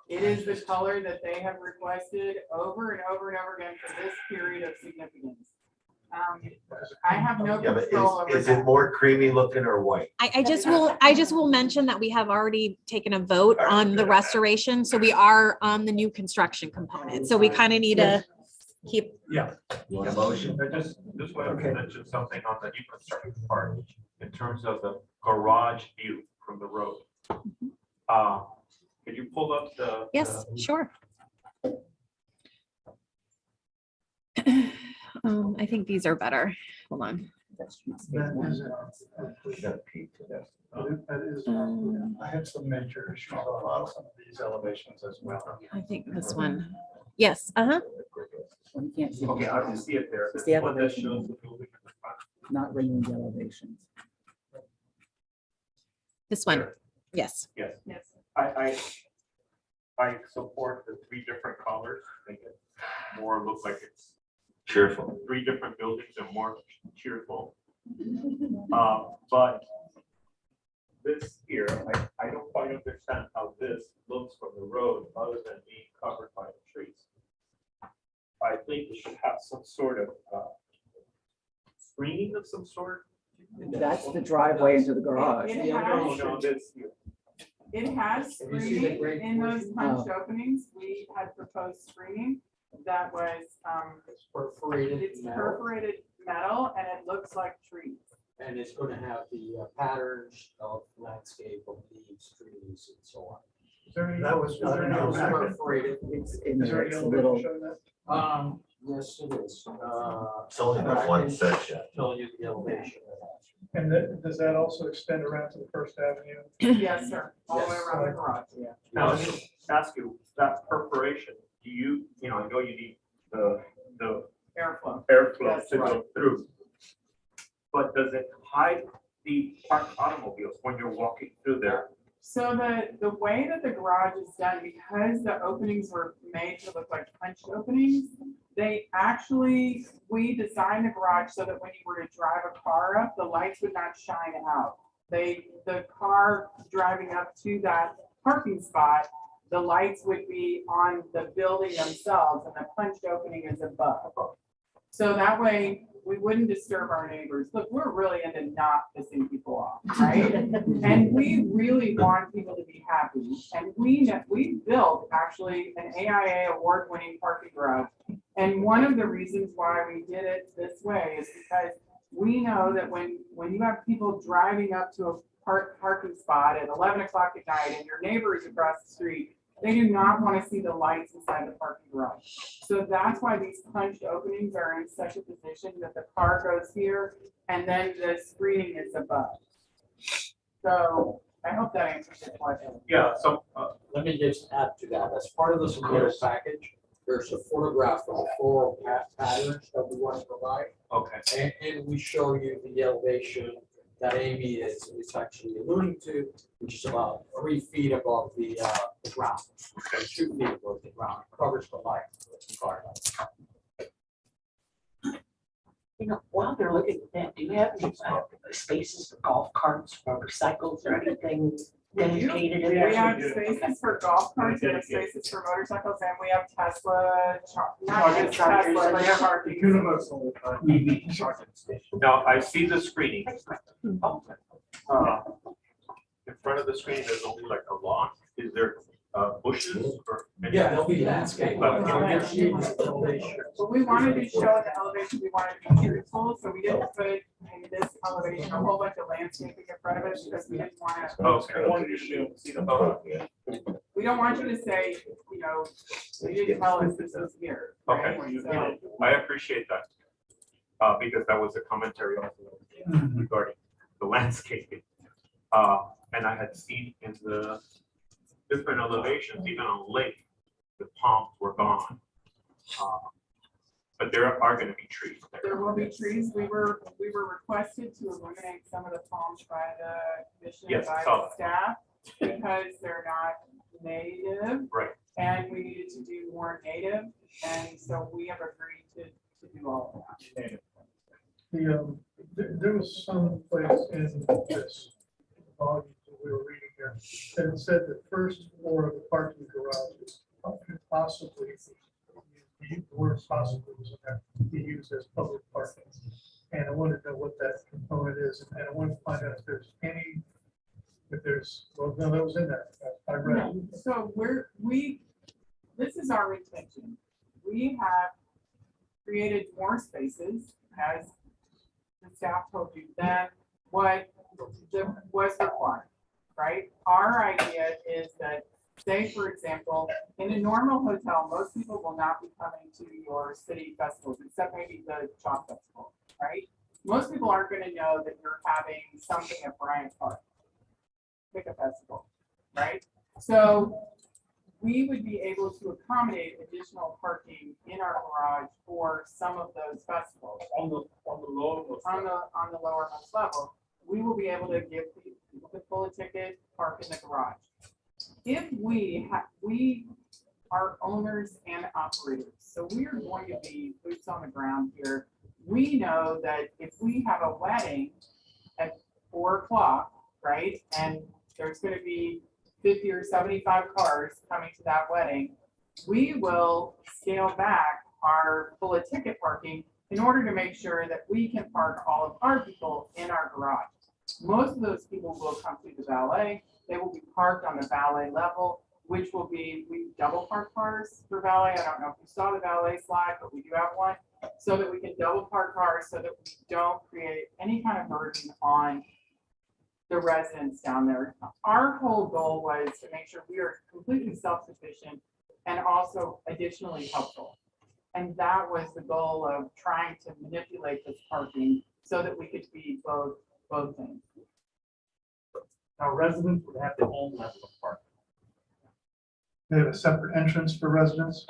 It is the color that they have requested over and over and over again for this period of significance. I have no Yeah, but control over is it that. more creamy looking or white? I just will mention that we have already taken a vote on the restoration, so we are on the new construction component. So we kind of need to keep. Yeah. You want a motion? I just wanted to mention something on the new construction part in terms of the garage view from the road. Could you pull up the? Yes, sure. I think these are better. Hold on. That is, I had some major issues on some of these elevations as well. I think this one. Yes, uh-huh. You can't see. Okay, I can see it there. It's the One that elevation, shows the building in the front. not bringing the elevations. This one, yes. Yes. Yes. I support the three different colors, make it more look like it's Cheerful. three different buildings and more cheerful. But this here, I don't quite understand how this looks from the road other than being covered by the trees. I think it should have some sort of screening of some sort. That's the driveway into the garage. It No, has, no, this here. it has Can you see the screening great in those punched Oh. openings. We had proposed screening that was, It's perforated it's metal, perforated metal and it looks like trees. and it's gonna have the patterns of landscape of leaves, trees, and so on. That was not in our It's packet. perforated. It's in there, it's a little, Yes, it is. It's only that one section. Tell you the elevation. And does that also extend around to the First Avenue? Yes, sir, all the way Yes. around the garage, yeah. Now, let me ask you, that perforation, do you know, I know you need the Airflow. airflow Yes, to go right. through. But does it hide the parked automobiles when you're walking through there? So the way that the garage is done, because the openings were made to look like punched openings, we designed the garage so that when you were to drive a car up, the lights would not shine out. The car driving up to that parking spot, the lights would be on the building themselves and the punched opening is above. So that way we wouldn't disturb our neighbors. Look, we're really into not pissing people off, right? And we really want people to be happy. And we built actually an AIA award-winning parking garage. And one of the reasons why we did it this way is because we know that when you have people driving up to a parking spot at 11 o'clock at night and your neighbor is across the street, they do not want to see the lights inside the parking garage. So that's why these punched openings are in such a position that the car goes here and then the screening is above. So I hope that answers your question. Yeah, so, Let me just add to that. As part of the submittal package, there's a photograph of the floral patterns that we want to provide. okay, And we show you the elevation that Amy is actually alluding to, which is about 3 feet above the ground. 2 feet above the ground, covers the light. You know, while they're looking at that, do you have any spaces for golf carts, motorcycles, or anything dedicated in We have there? spaces for golf carts, we have spaces for motorcycles, and we have Tesla, not Charging just chargers Tesla, in but there. charging. Universal EV charging station. Now, I see the screening. In front of the screen, there's only like a lawn. Is there bushes or? Yeah, there'll be landscape. But- But we wanted to show the elevation, we wanted to be truthful, so we didn't put in this elevation a whole bunch of landscaping in front of it because we didn't want to. Okay. See the photo? We don't want you to say, you know, you didn't tell us this was here. right? Okay, So- I appreciate that. Because that was a commentary also regarding the landscaping. And I had seen in the different elevations, even on lake, the palms were gone. But there are gonna be trees there. There will be trees. We were requested to eliminate some of the palms by the commission and Yes, by saw the that. staff because they're not native. Right. And we needed to do more native, and so we have agreed to do all of that. There was some place in this volume that we were reading here, that it said the first floor of the parking garage is possibly, the word possibly was in there, be used as public parking. And I wanted to know what that component is, and I wanted to find out if there's any, well, no, that was in there, I read it. So this is our intention. We have created more spaces, as the staff told you, than what was required, right? Our idea is that, say, for example, in a normal hotel, most people will not be coming to your city festivals, except maybe the Chalk Festival, right? Most people aren't going to know that you're having something at Bryant Park, pick a festival, right? So we would be able to accommodate additional parking in our garage for some of those festivals. On the lower. On the lowermost level. we will be able to give people that pull a ticket, park in the garage. If we are owners and operators, so we are going to be boots on the ground here. We know that if we have a wedding at 4 o'clock, right, and there's going to be 50 or 75 cars coming to that wedding, we will scale back our pull a ticket parking in order to make sure that we can park all of our people in our garage. Most of those people will come through the valet. They will be parked on the valet level, which will be, we double park cars for valet. I don't know if you saw the valet slide, but we do have one, so that we can double park cars so that we don't create any kind of burden on the residents down there. Our whole goal was to make sure we are completely self-sufficient and also additionally helpful. And that was the goal of trying to manipulate this parking so that we could be both things. Now residents would have their own level of parking. They have a separate entrance for residents?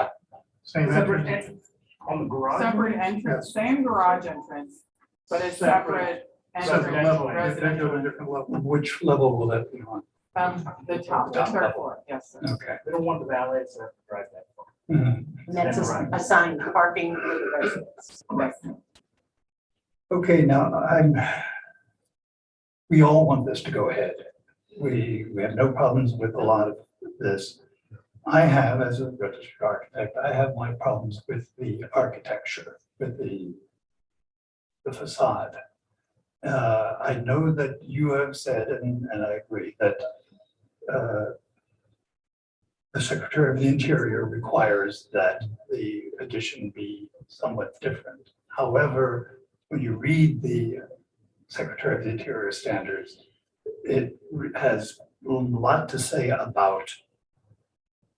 Same Separate entrance? entrance on the garage. Separate entrance, same garage entrance, but a separate Separate level, entrance. they go to a different level. Which level will that be on? The top, the third floor, yes, sir. Okay. We don't want the valets to have to drive that far. Mhm. And that's assigned parking for the residents. Okay, now we all want this to go ahead. We have no problems with a lot of this. I have, as a registered architect, I have my problems with the architecture, with the facade. I know that you have said, and I agree, that the Secretary of the Interior requires that the addition be somewhat different. However, when you read the Secretary of the Interior standards, it has a lot to say about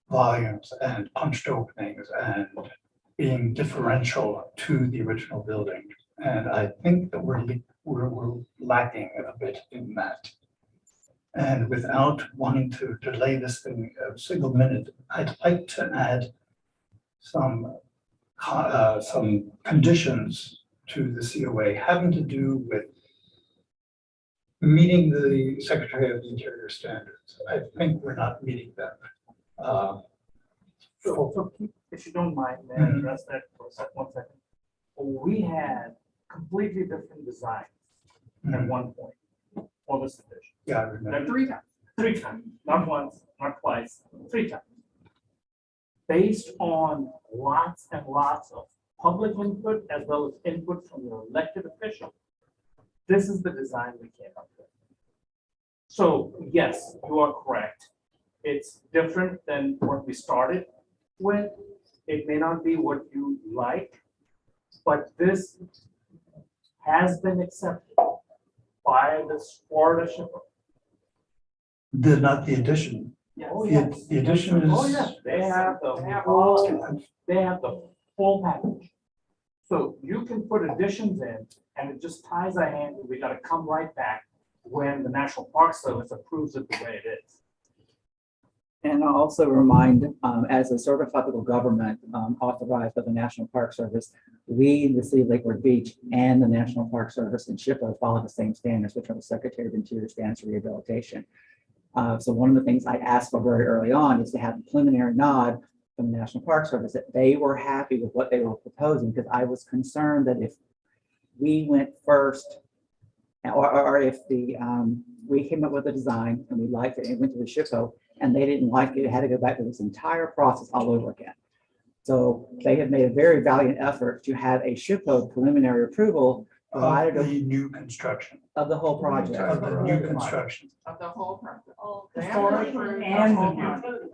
volumes and punched openings and being differential to the original building. And I think that we're lacking a bit in that. And without wanting to delay this thing a single minute, I'd like to add some conditions to the COA having to do with meeting the Secretary of the Interior standards. I think we're not meeting them. So if you don't mind, may I address that for one second? We had completely different designs at one point for this edition. Yeah, I remember. Like 3 times. 3 times, not once, not twice, 3 times. Based on lots and lots of public input as well as input from your elected official, this is the design we came up with. So yes, you are correct. It's different than what we started with. It may not be what you like, but this has been accepted by the Florida shipper. Not the addition. Oh, yes. The addition is. Oh, yes, they have the full package. So you can put additions in and it just ties our hands. We gotta come right back when the National Park Service approves it the way it is. And I'll also remind, as a certified local government authorized by the National Park Service, we, the City of Lake Worth Beach, and the National Park Service and SHPO follow the same standards, which are the Secretary of Interior standards for rehabilitation. So one of the things I asked for very early on is to have a preliminary nod from the National Park Service that they were happy with what they were proposing, because I was concerned that if we went first, or if we came up with a design and we liked it and it went to the SHPO and they didn't like it, it had to go back to this entire process all over again. So they have made a very valiant effort to have a SHPO preliminary approval provided Of the new construction. of the whole project. Of the new construction. Of the whole project. Historic and the new.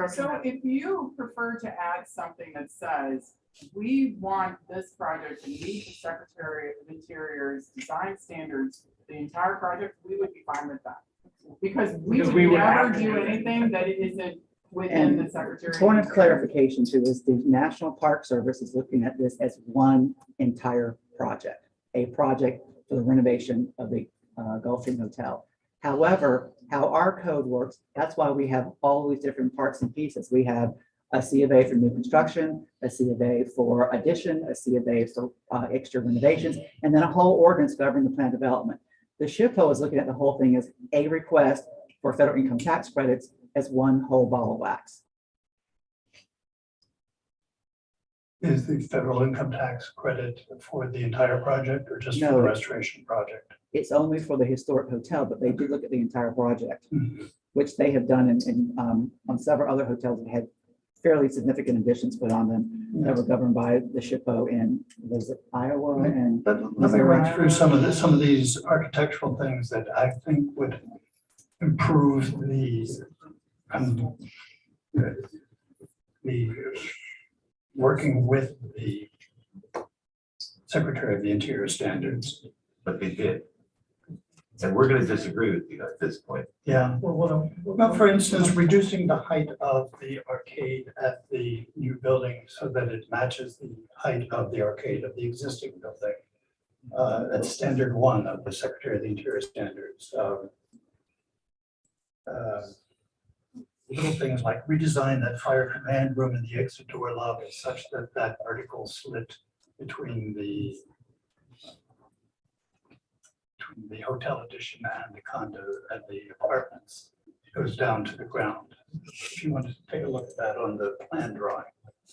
So if you prefer to add something that says, we want this project to meet the Secretary of Interior's design standards, the entire project, we would be fine with that. Because we would never do anything that isn't within the Secretary. Point of clarification too is the National Park Service is looking at this as one entire project, a project for the renovation of the Gulfstream Hotel. However, how our code works, that's why we have all these different parts and pieces. We have A C of A for new construction, a C of A for addition, a C of A for extra renovations, and then a whole ordinance governing the plan development. The SHPO is looking at the whole thing as a request for federal income tax credits as one whole ball of wax. Is the federal income tax credit for the entire project or just for No, the restoration project? It's only for the historic hotel, but they do look at the entire project, Mhm. which they have done on several other hotels that had fairly significant additions put on them that were governed by the SHPO in, was it Iowa and? But let me run through some of these architectural things that I think would improve the working with the Secretary of the Interior Standards. But they did. And we're gonna disagree with you at this point. Yeah, well, for instance, reducing the height of the arcade at the new building so that it matches the height of the arcade of the existing building. That's standard 1 of the Secretary of the Interior Standards. Little things like redesign that fire command room and the exit door lobby such that that vertical slit between the hotel addition and the condo and the apartments goes down to the ground. If you want to take a look at that on the plan drawing.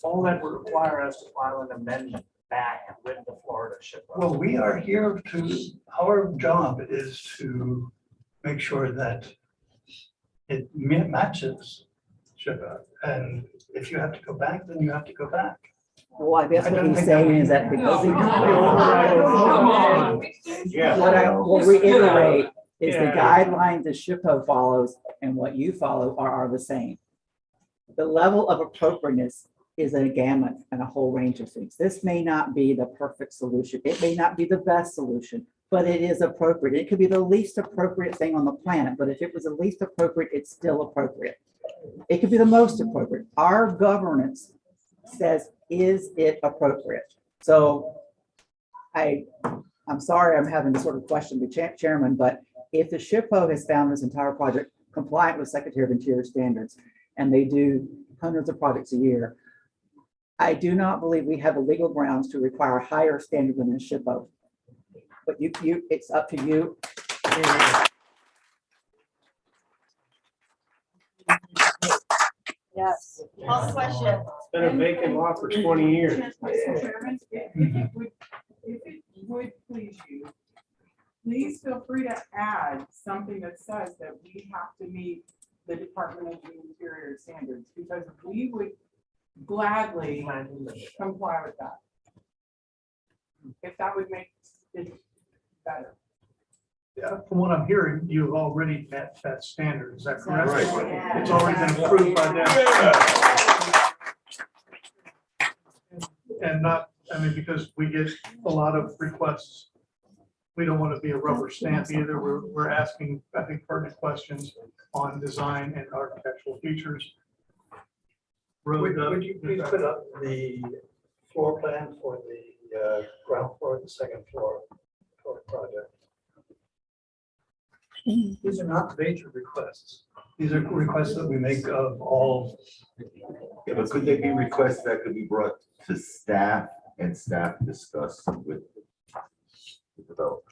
All that would require us to file an amendment back with the Florida SHPO. Well, we are here our job is to make sure that it matches SHPO. And if you have to go back, then you have to go back. Well, I guess I what don't he's think saying that is that because he. Yeah. What I will reiterate is the Yeah. guidelines that SHPO follows and what you follow are the same. The level of appropriateness is a gamut and a whole range of things. This may not be the perfect solution. It may not be the best solution, but it is appropriate. It could be the least appropriate thing on the planet, but if it was the least appropriate, it's still appropriate. It could be the most appropriate. Our governance says, is it appropriate? So I'm sorry, I'm having to sort of question the chairman, but if the SHPO has found this entire project compliant with Secretary of Interior standards, and they do hundreds of projects a year, I do not believe we have the legal grounds to require a higher standard than the SHPO. But it's up to you. Yes. Call the question. It's been a vacant lot for 20 years. Mr. Chairman, if it would please you, please feel free to add something that says that we have to meet the Department of the Interior standards, because we would gladly comply with that. If that would make it better. Yeah, from what I'm hearing, you've already met that standard, is that correct? Right. It's already been approved by them. And not, I mean, because we get a lot of requests. We don't want to be a rubber stamp either. We're asking, I think, pertinent questions on design and architectural features. Would you please put up the floor plan for the ground floor and the second floor for the project? These are not major requests. These are requests that we make of all. Yeah, but could they be requests that could be brought to staff and staff discuss with the developer?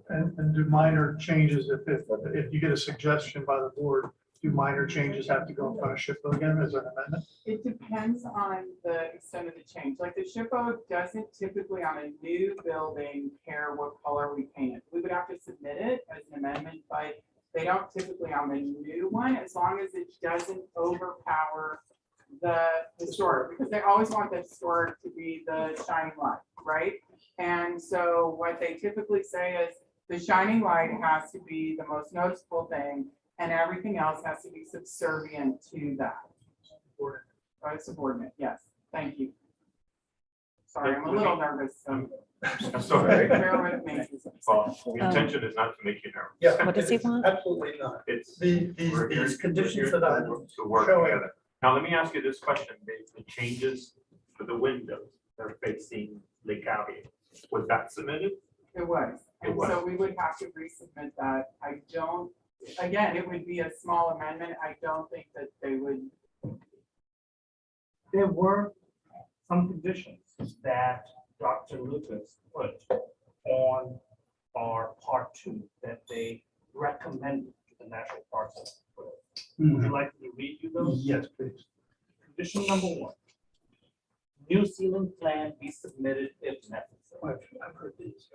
And do minor changes if you get a suggestion by the board, do minor changes have to go in front of SHPO again as an amendment? It depends on the extent of the change. Like the SHPO doesn't typically on a new building care what color we paint it. We would have to submit it as an amendment, but they don't typically on the new one, as long as it doesn't overpower the historic, because they always want the historic to be the shining light, right? And so what they typically say is the shining light has to be the most noticeable thing, and everything else has to be subservient to that. Subordinate, yes. Thank you. Sorry, I'm a little nervous. That's all right. Bear with me. Well, the intention is not to make you nervous. Yeah. What does he want? Absolutely not. It's. These conditions that I'm To work showing. together. Now, let me ask you this question, the changes for the windows that are facing Lake Avenue, was that submitted? It was. It And was. so we would have to resubmit that. I don't, again, it would be a small amendment. I don't think that they would there were some conditions that Dr. Lucas put on our part 2 that they recommended to the National Park Service. Would you like me to read you those? Yes, please. Condition number 1. New ceiling plan be submitted if necessary. I've heard these.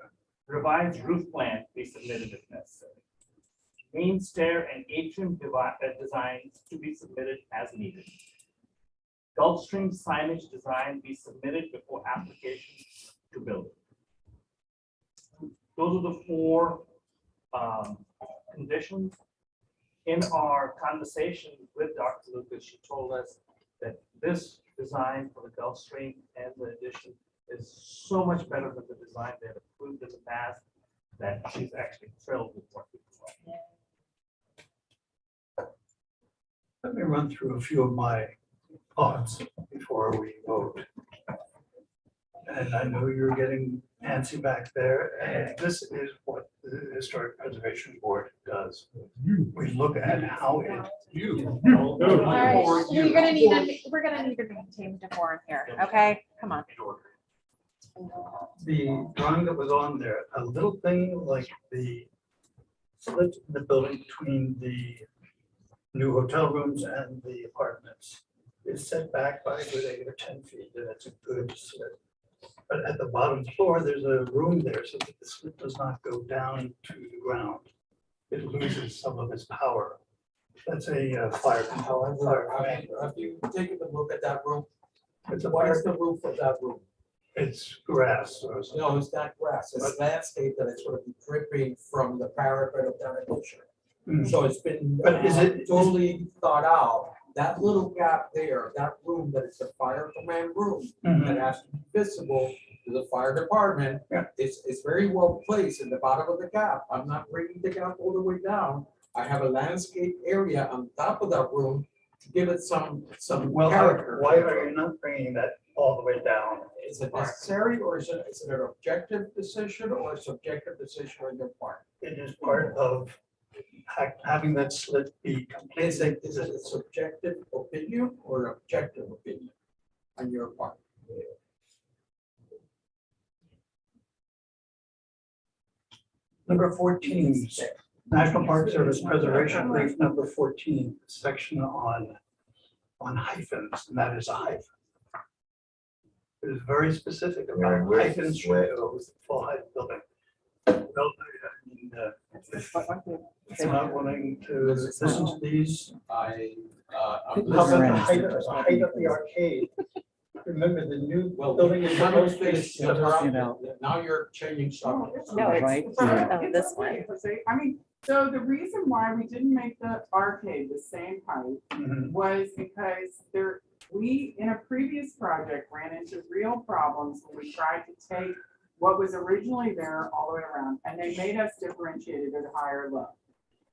Revised roof plan be submitted if necessary. Main stair and atrium designs to be submitted as needed. Gulfstream signage design be submitted before application to building. Those are the 4 conditions. In our conversation with Dr. Lucas, she told us that this design for the Gulfstream and the addition is so much better than the design they had approved in the past that she's actually thrilled with what we've done. Let me run through a few of my thoughts before we vote. And I know you're getting antsy back there, and this is what the Historic Preservation Board does. We look at how it. All right, we're gonna need to maintain decorum here, okay? Come on. The drawing that was on there, a little thing like the split in the building between the new hotel rooms and the apartments is set back by a good 8 or 10 feet, and it's a good slit. But at the bottom floor, there's a room there so that the slit does not go down to the ground. It loses some of its power. That's a fire control. Have you taken a look at that room? It's a What fire, is the roof of that room? it's grass or something. No, it's not grass, it's landscape that is sort of dripping from the parapet of that addition. Mm. So it's been But is it- totally thought out. That little gap there, that room that is the fire command room, Mhm. that has to be visible to the fire department. Yeah. It's very well placed in the bottom of the gap. I'm not bringing the gap all the way down. I have a landscape area on top of that room to give it some Well, character. why are you not bringing that all the way down? Is it necessary, or is it an objective decision or a subjective decision on your part? It is part of having that slit be completely. Is it a subjective opinion or an objective opinion on your part? Number 14, National Park Service Preservation Brief number 14, section on hyphens, and that is a hyphen. It is very specific about Where's hyphens this? for full height building. Well, I mean, if you're not willing to listen to these. I'm How about the height of the arcade? Remember the new building is supposed to be. Now you're changing something. No, Right. it's this one. I mean, so the reason why we didn't make the arcade the same height Mhm. was because we, in a previous project, ran into real problems when we tried to take what was originally there all the way around, and they made us differentiate it at high or low.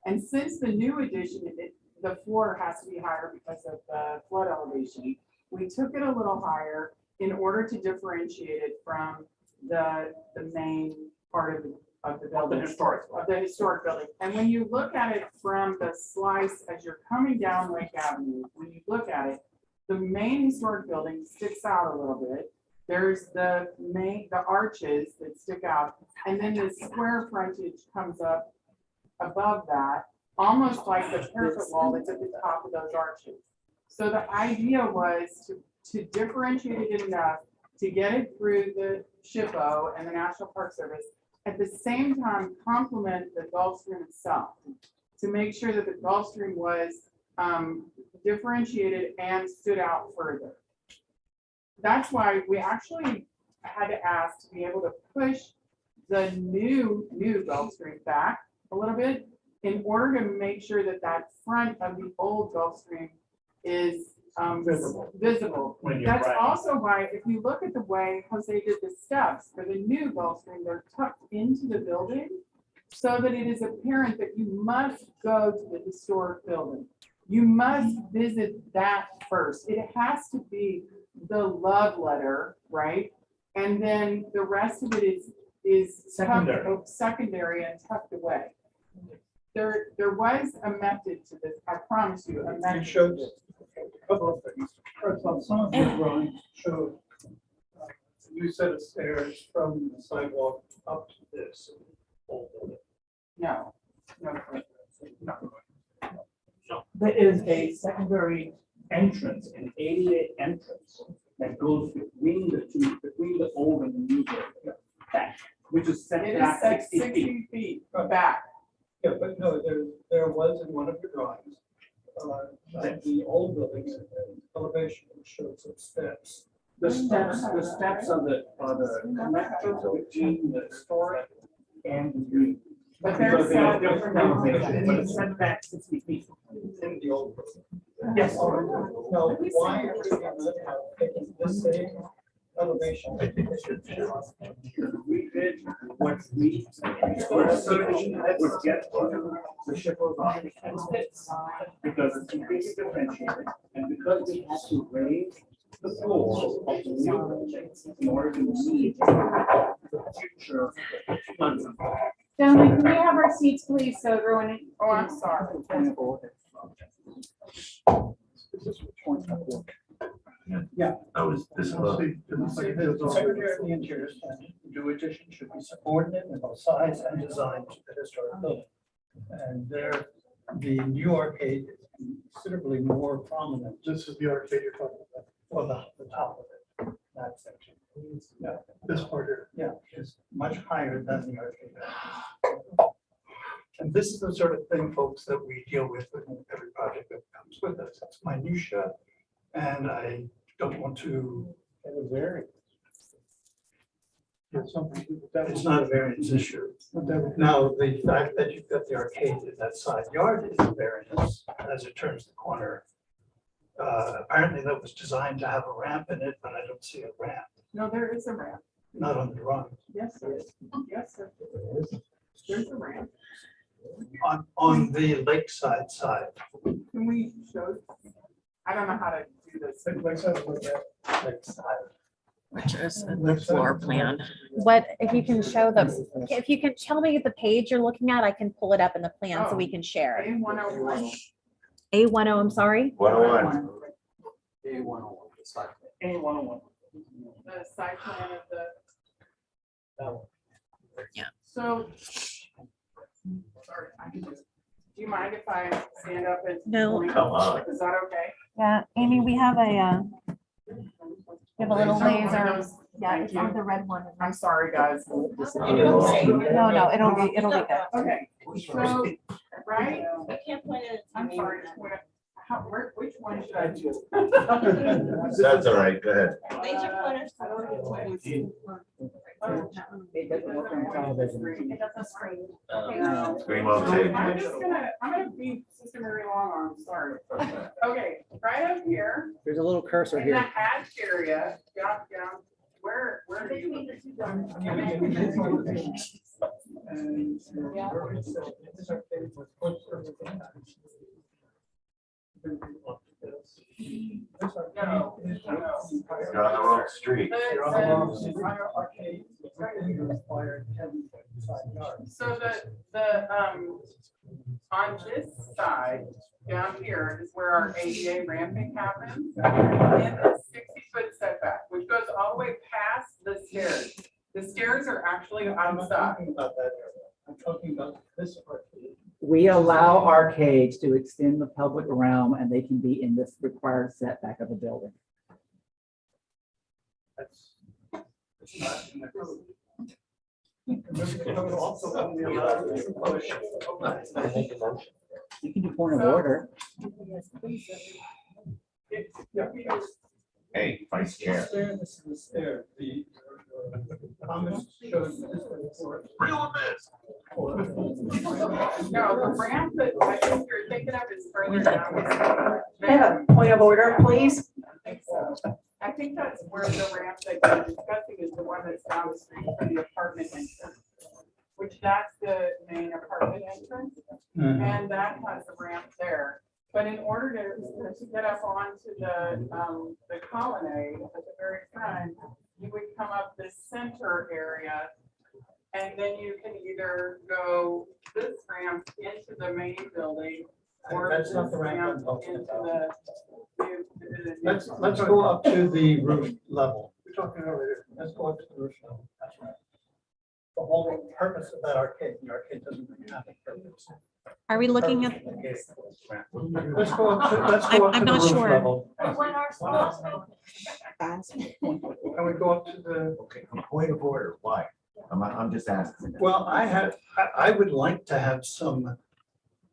And since the new addition, the floor has to be higher because of the flood elevation, we took it a little higher in order to differentiate it from the main part of the building. Of the historic building. And when you look at it from the slice as you're coming down Lake Avenue, when you look at it, the main historic building sticks out a little bit. There's the arches that stick out, and then the square frontage comes up above that, almost like the parapet wall that's at the top of those arches. So the idea was to differentiate it enough to get it through the SHPO and the National Park Service, at the same time complement the Gulfstream itself, to make sure that the Gulfstream was differentiated and stood out further. That's why we actually had to ask to be able to push the new Gulfstream back a little bit in order to make sure that that front of the old Gulfstream is visible. When you're That's right. also why, if you look at the way Jose did the steps for the new Gulfstream, they're tucked into the building so that it is apparent that you must go to the historic building. You must visit that first. It has to be the love letter, right? And then the rest of it is secondary and tucked away. There was a method to this, I promise you, a method. It shows a couple of things. First of all, some of the drawings show a new set of stairs from the sidewalk up to this. whole building. No. There is a secondary entrance, an ADA entrance that goes between the old and the new building. Back, which is set It is back set 60 feet. 60 feet back. Yeah, but no, there was in one of your drawings, the old building's elevation showed some steps. The steps are the connector between the storage and the green. But they're Because set they're different elevation, but it's set back 60 feet. In the old building. Yes. Now, why are we taking this same elevation? We did what we were searching would get the shipper's office and fits. Because it's completely differentiated, and because we had to raise the floor of the new building in order to meet the future funds. Gentlemen, can we have our seats, please, so everyone? Oh, I'm sorry. Yeah. This The Secretary of the Interior said new addition should be subordinate in both size and design to the historic building. And there, the new arcade is considerably more prominent. This is the arcade you're talking about. Or the top of it, that section. Yeah, this part here, yeah, is much higher than the arcade. And this is the sort of thing, folks, that we deal with in every project that comes with us. It's minutia, and I don't want to. It's not a variance issue. Now, the fact that you've got the arcade in that side yard is a variance as it turns the corner. Apparently that was designed to have a ramp in it, but I don't see a ramp, No, there is a ramp. not on the drawing. Yes, there is. Yes, sir. There's a ramp. On the lakeside side. Can we show? I don't know how to do this. Lakeside. Which is the floor plan. What, if you can show if you can tell me the page you're looking at, I can pull it up in the plan so we can share it. A101. A10, I'm sorry? 101. A101. The site plan of the. Yeah. So. Sorry, I can just, do you mind if I stand up and? No. Come on. Is that okay? Yeah, Amy, we have a little laser. Yeah, Thank it's on you. the red one. I'm sorry, guys. No, it'll be good. Okay, so, right? You can't point it. I'm sorry. Which one should I do? That's all right, go ahead. Laser pointers. It doesn't work on television. It doesn't screen. Screen won't take. I'm gonna be Sister Mary Longarm, sorry. Okay, right up here, There's a little cursor in the here. hatch area, down, where do you? No. You're on the wrong street. So on this side, down here is where our ADA ramping happens. In the 60-foot setback, which goes all the way past the stairs. The stairs are actually outside. I'm talking about this arcade. We allow arcades to extend the public realm and they can be in this required setback of the building. That's not in the code. The code also wouldn't be allowed to push. You can do point of order. Hey, vice chair. This is the stair. The comments showed this before. Real this. No, the ramp that I think you're thinking of is further down. I have a point of order, please. I think that's where the ramp that you're discussing is the one that's down the street for the apartment entrance. Which that's the main apartment entrance, and that has a ramp there. But in order to get up onto the colonnade at the very front, you would come up this center area. And then you can either go this ramp into the main building, Or That's not the just ramp I'm ramp talking into about. Let's go up to the roof level. We're talking over here. Let's go up to the roof level. That's right. The whole purpose of that arcade, the arcade doesn't really have a purpose. Are we looking at, Let's go up to I'm the not roof sure. level. When our schools open. Can we go up to the? Okay, point of order, why? I'm just asking. Well, I would like to have some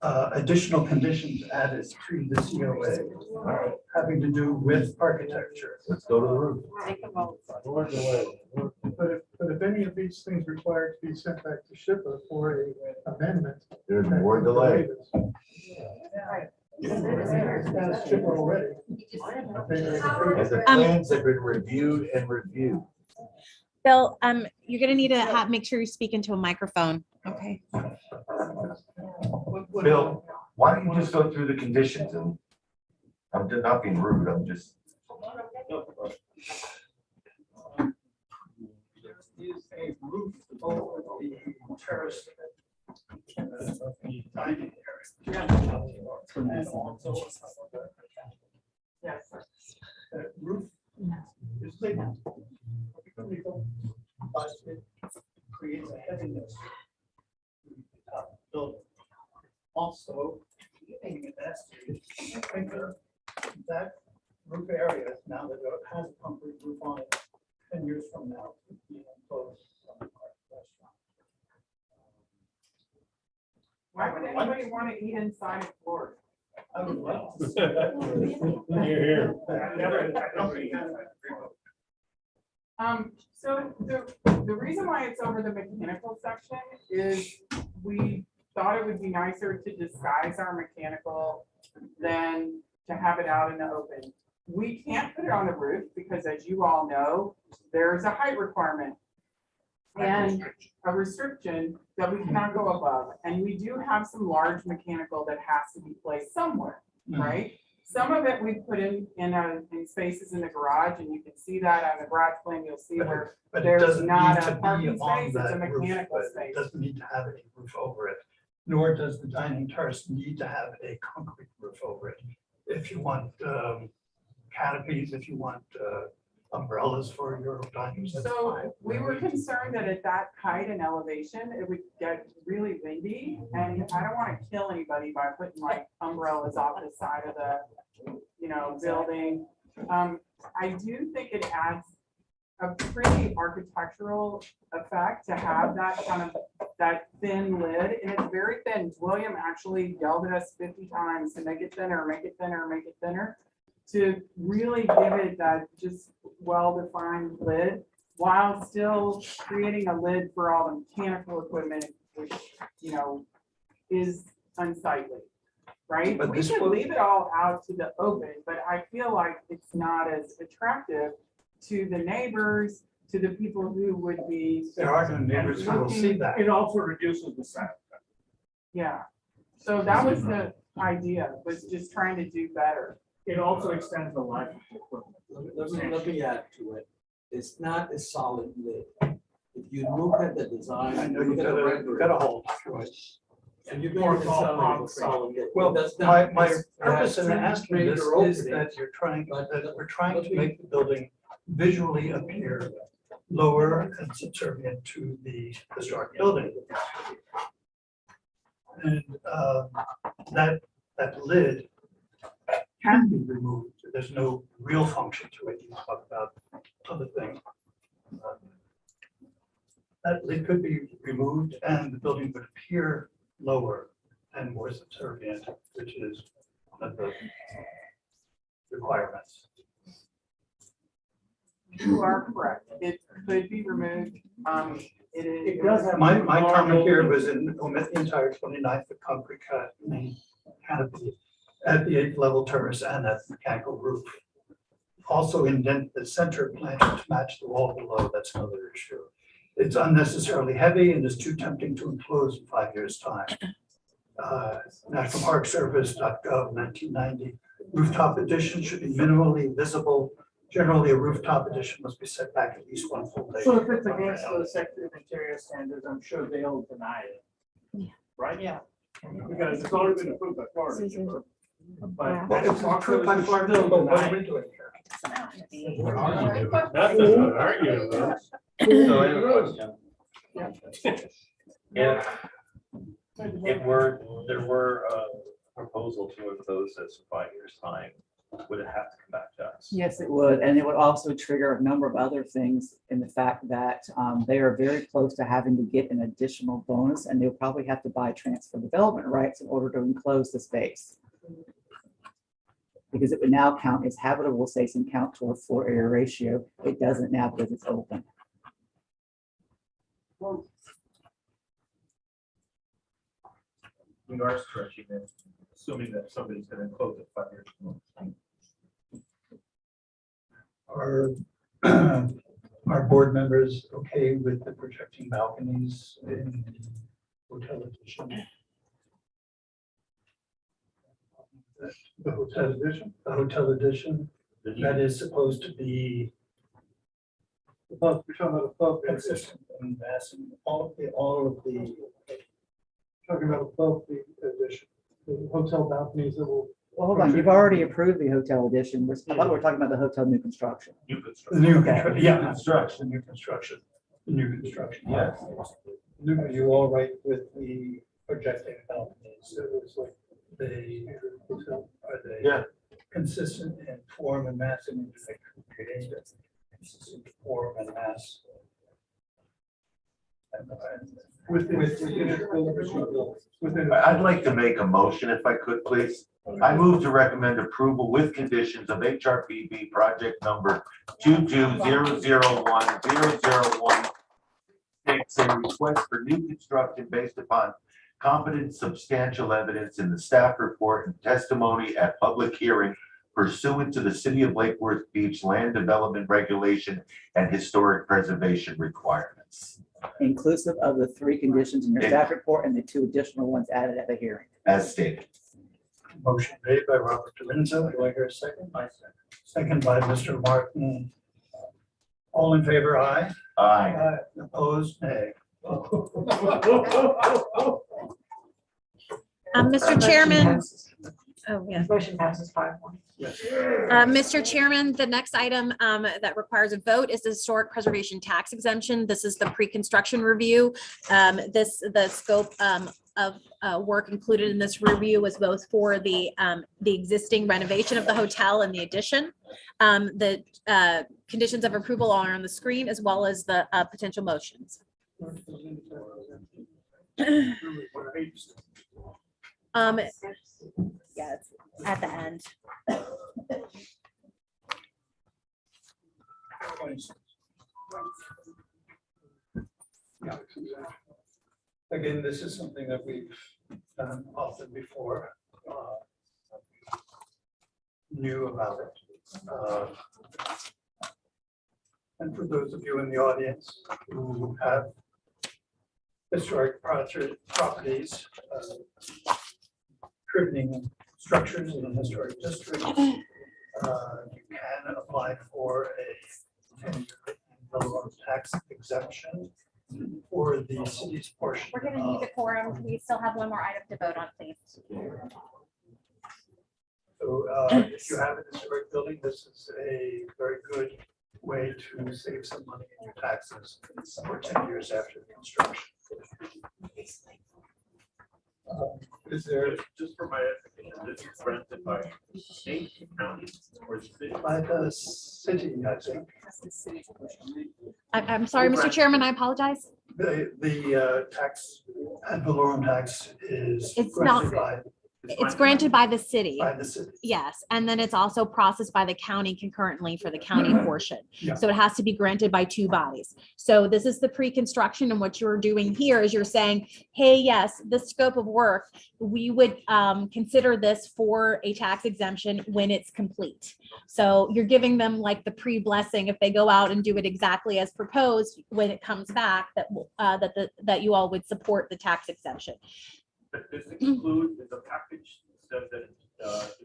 additional conditions added to the COA having to do with architecture. Let's go to the roof. Take a vote. But if any of these things require to be sent back to Hrpb for an amendment. There's more delay. Hrpb already. And the plans have been reviewed and reviewed. Bill, you're gonna need to make sure you speak into a microphone. Okay. Bill, why don't you just go through the conditions and I'm just not being rude, I'm just. Is a roof over the terrace. Dining area. Yes. Roof is legal. But it creates a heaviness to the top of the building. Also, keeping it estimated, that roof area, now that it has a concrete roof on it, 10 years from now, could be enclosed on the restaurant. Why would anybody want to eat inside of floors? I would like to see that. Here. So the reason why it's over the mechanical section is we thought it would be nicer to disguise our mechanical than to have it out in the open. We can't put it on the roof because, as you all know, there's a height requirement and a restriction that we cannot go above. And we do have some large mechanical that has to be placed somewhere, right? Some of it we put in spaces in the garage, and you can see that on the garage plan. You'll see where But it there's doesn't not need to a be parking on space, it's a that roof, mechanical but space. it doesn't need to have any roof over it. Nor does the dining terrace need to have a concrete roof over it. If you want canopies, if you want umbrellas for your dining. that's So fine. we were concerned that at that height and elevation, it would get really windy, and I don't want to kill anybody by putting like umbrellas off the side of the, building. I do think it adds a pretty architectural effect to have that kind of, that thin lid, and it's very thin. William actually yelled at us 50 times to make it thinner, make it thinner, make it thinner, to really give it that just well-defined lid, while still creating a lid for all the mechanical equipment, which, is unsightly, right? But We this could will- leave it all out to the open, but I feel like it's not as attractive to the neighbors, to the people who would be. There are no neighbors who will see that. It also reduces the sound. Yeah, so that was the idea, was just trying to do better. It also extends the life of the equipment. Let me add to it. It's not a solid lid. If you look at the design. I know you look at the gotta rendering, hold through it. And you Or make it sound like a solid lid. Well, That's not- my it's- it purpose has in two asking this major is openings. that we're trying Let to me- make the building visually appear lower and subservient to the historic building. And that lid can be removed. There's no real function to it. You talk about other things. That lid could be removed and the building would appear lower and more subservient, which is one of the requirements. You are correct. It could be removed. It is. It does have. My comment here was in omit the entire 29-foot concrete main canopy at the 8th level terrace and at the mechanical roof. Also indent the center planter to match the wall below. That's another issue. It's unnecessarily heavy and is too tempting to enclose in 5 years' time. National Park Service.gov 1990. Rooftop addition should be minimally visible. Generally, a rooftop addition must be set back at least 1 full day. So if it's against the Secretary of Interior standards, I'm sure they'll deny it. Yeah. Right? Yeah. Because it's already been approved by Florida. But Well, it's approved by Florida, but what are we doing here? Nothing, but arguing about. So I have a question. If there were a proposal to impose this in 5 years' time, would it have to come back to us? Yes, it would. And it would also trigger a number of other things in the fact that they are very close to having to get an additional bonus, and they'll probably have to buy transfer development rights in order to enclose the space. Because it would now count as habitable space and count toward floor area ratio. It doesn't now because it's open. We are stretching it, assuming that somebody's gonna close it 5 years. Are board members okay with the projecting balconies in the hotel edition? The hotel edition? The hotel edition, that is supposed to be above, we're talking about above consistent and massing, all of the, talking about above the edition, the hotel balconies that will. Well, hold on, you've already approved the hotel addition. I thought we were talking about the hotel new construction. New The construction. new, Okay. yeah, construction, new construction, the new construction. Yes. Are you all right with the projecting balconies? It was like they, are they? Yeah. Consistent in form and mass, and they create a consistent form and mass. I'd like to make a motion if I could, please. I move to recommend approval with conditions of HRPB project number 22001001 and request for new construction based upon competent substantial evidence in the staff report and testimony at public hearing pursuant to the City of Lake Worth Beach land development regulation and historic preservation requirements. Inclusive of the 3 conditions in your staff report and the 2 additional ones added at the hearing. As stated. Motion made by Robert Dominzo. Do I hear a second? Second by Mr. Martin. All in favor, aye. Aye. Opposed, nay. Mr. Chairman. Oh, yeah. Motion passes 5-1. Mr. Chairman, the next item that requires a vote is the historic preservation tax exemption. This is the pre-construction review. The scope of work included in this review was both for the existing renovation of the hotel and the addition. The conditions of approval are on the screen, as well as the potential motions. Yeah, it's at the end. Again, this is something that we've done often before. Knew about it. And for those of you in the audience who have historic properties, contributing structures in historic districts, you can apply for a 10-year tax exemption for the city's portion. We're going to need a quorum. We still have one more item to vote on, please. So if you have a historic building, this is a very good way to save some money in your taxes for 10 years after the construction. Is there, just for my education, this is granted by state, county, or city? by the city, I think. I'm sorry, Mr. Chairman, I apologize. The tax, ad valorem tax is It's not- granted by It's granted by the city. by the city. Yes, and then it's also processed by the county concurrently for the county portion. Yeah. So it has to be granted by 2 bodies. So this is the pre-construction, and what you're doing here is you're saying, hey, yes, the scope of work, we would consider this for a tax exemption when it's complete. So you're giving them like the pre-blessing if they go out and do it exactly as proposed when it comes back, that you all would support the tax exemption. But this include in the package says that it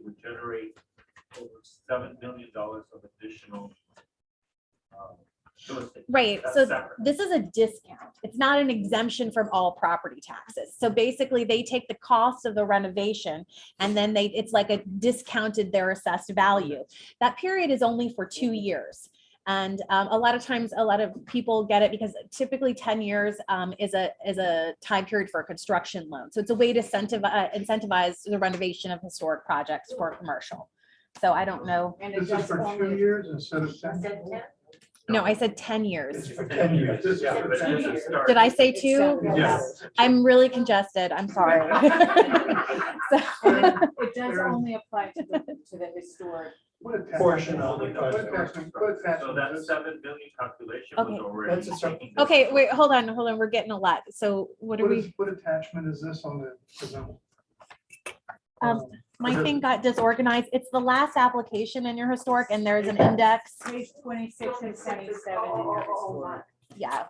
would generate over $7 million of additional. Right, That's so separate. this is a discount. It's not an exemption from all property taxes. So basically they take the cost of the renovation and then it's like a discounted their assessed value. That period is only for 2 years. And a lot of times, a lot of people get it because typically 10 years is a time period for a construction loan. So it's a way to incentivize the renovation of historic projects for commercial. So I don't know. And This is for 2 years instead of 10? No, I said 10 years. It's for 10 years. This is for 10 years. Did I say 2? Yes. I'm really congested. I'm sorry. It does only apply to the historic. Portion of the So that 7 million calculation was Okay. already. That's taking Okay, wait, hold on. We're getting a lot. So what are we? What attachment is this on the present? My thing got disorganized. It's the last application in your historic and there's an index. Page 26 and 77 in your historic. Yeah.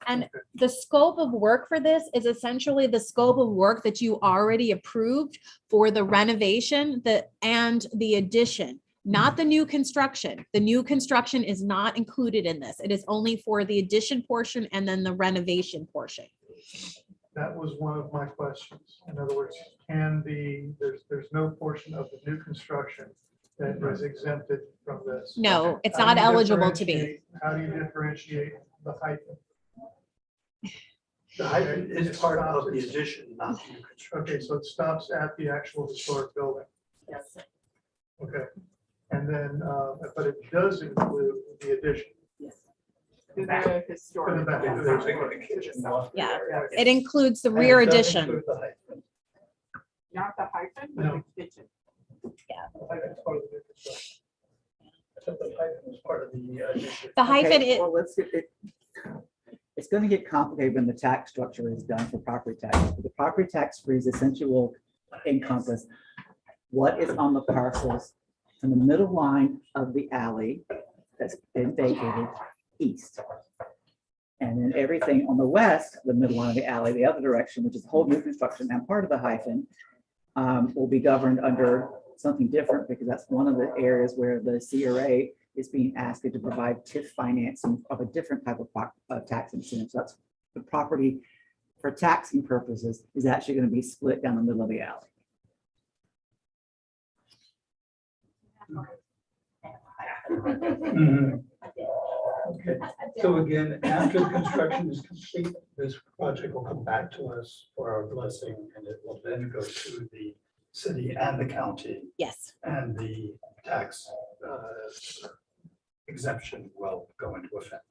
And the scope of work for this is essentially the scope of work that you already approved for the renovation and the addition, not the new construction. The new construction is not included in this. It is only for the addition portion and then the renovation portion. That was one of my questions. In other words, there's no portion of the new construction that is exempted from this. No, it's How not do you eligible to be. differentiate- How do you differentiate the hyphen? The hyphen is part of the addition, not the new construction. Okay, so it stops at the actual historic building. Yes. Okay. And then, but it does include the addition. To the historic. For the back. Yeah, it includes the rear addition. Not the hyphen, but No. the kitchen. The Okay, hyphen is. well, let's get it. It's going to get complicated when the tax structure is done for property tax. The property tax freeze essentially will encompass what is on the parcels from the middle line of the alley that's been vacated east. And then everything on the west, the middle line of the alley, the other direction, which is whole new construction and part of the hyphen, will be governed under something different because that's one of the areas where the CRA is being asked to provide TIF financing of a different type of tax incentive. So that's the property for taxing purposes is actually going to be split down the middle of the alley. Mhm. Okay, so again, after the construction is complete, this project will come back to us for our blessing, and it will then go to the city and the county. Yes. And the tax exemption will go into effect.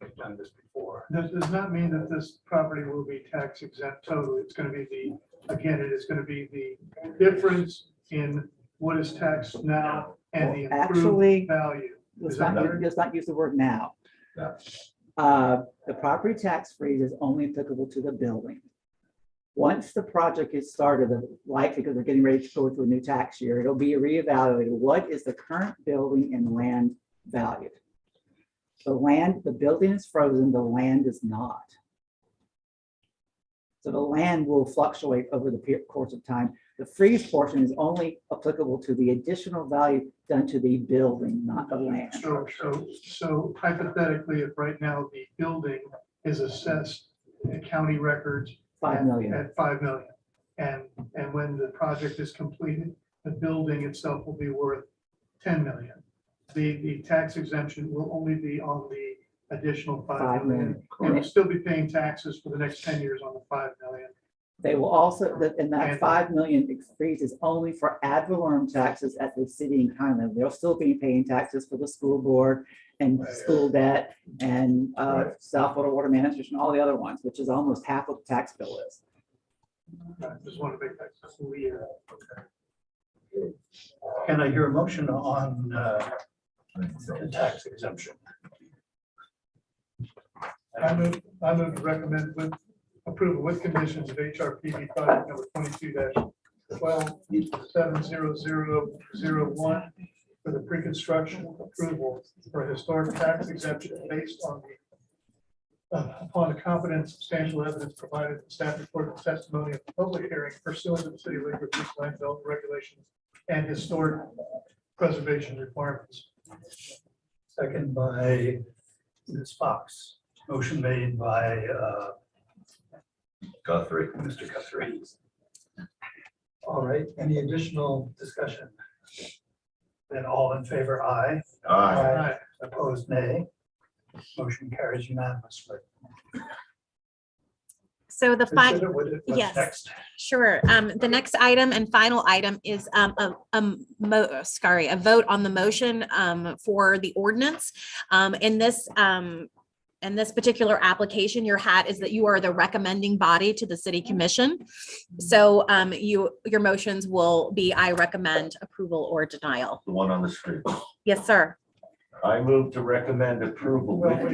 We've done this before. This does not mean that this property will be tax exempt totally. It's going to be again, it is going to be the difference in what is taxed now and the Actually, improved value. Let's Is that better? not use the word now. Yeah. The property tax freeze is only applicable to the building. Once the project is started, likely because we're getting ready to go through a new tax year, it'll be reevaluated. What is the current building and land value? The building is frozen, the land is not. So the land will fluctuate over the course of time. The freeze portion is only applicable to the additional value done to the building, not the land. So hypothetically, if right now the building is assessed in county records 5 million. At 5 million. And when the project is completed, the building itself will be worth 10 million. The tax exemption will only be on the additional 5 million. They will still be paying taxes for the next 10 years on the 5 million. They will also, and that 5 million freeze is only for ad valorem taxes at the city and county level. They'll still be paying taxes for the school board and school debt and South Florida Water Management and all the other ones, which is almost half of the tax bill is. I just want to make that clear. Can I hear a motion on the tax exemption? I move to recommend with approval with conditions of HRPB project number 22-12-70001 for the pre-construction approval for a historic tax exemption based on upon the competent substantial evidence provided in staff report and testimony of the public hearing pursuant to the city of Lakewood land development regulations and historic preservation requirements. Second by Ms. Fox. Motion made by Guthrie. Mr. Guthrie. All right, any additional discussion? Then all in favor, aye. Aye. Opposed, nay. Motion carries unanimously. So the final. Consider what's Yes. next. Sure. The next item and final item is a vote on the motion for the ordinance. In this particular application, your hat is that you are the recommending body to the city commission. So your motions will be, I recommend approval or denial. The one on the screen. Yes, sir. I move to recommend approval. Wait a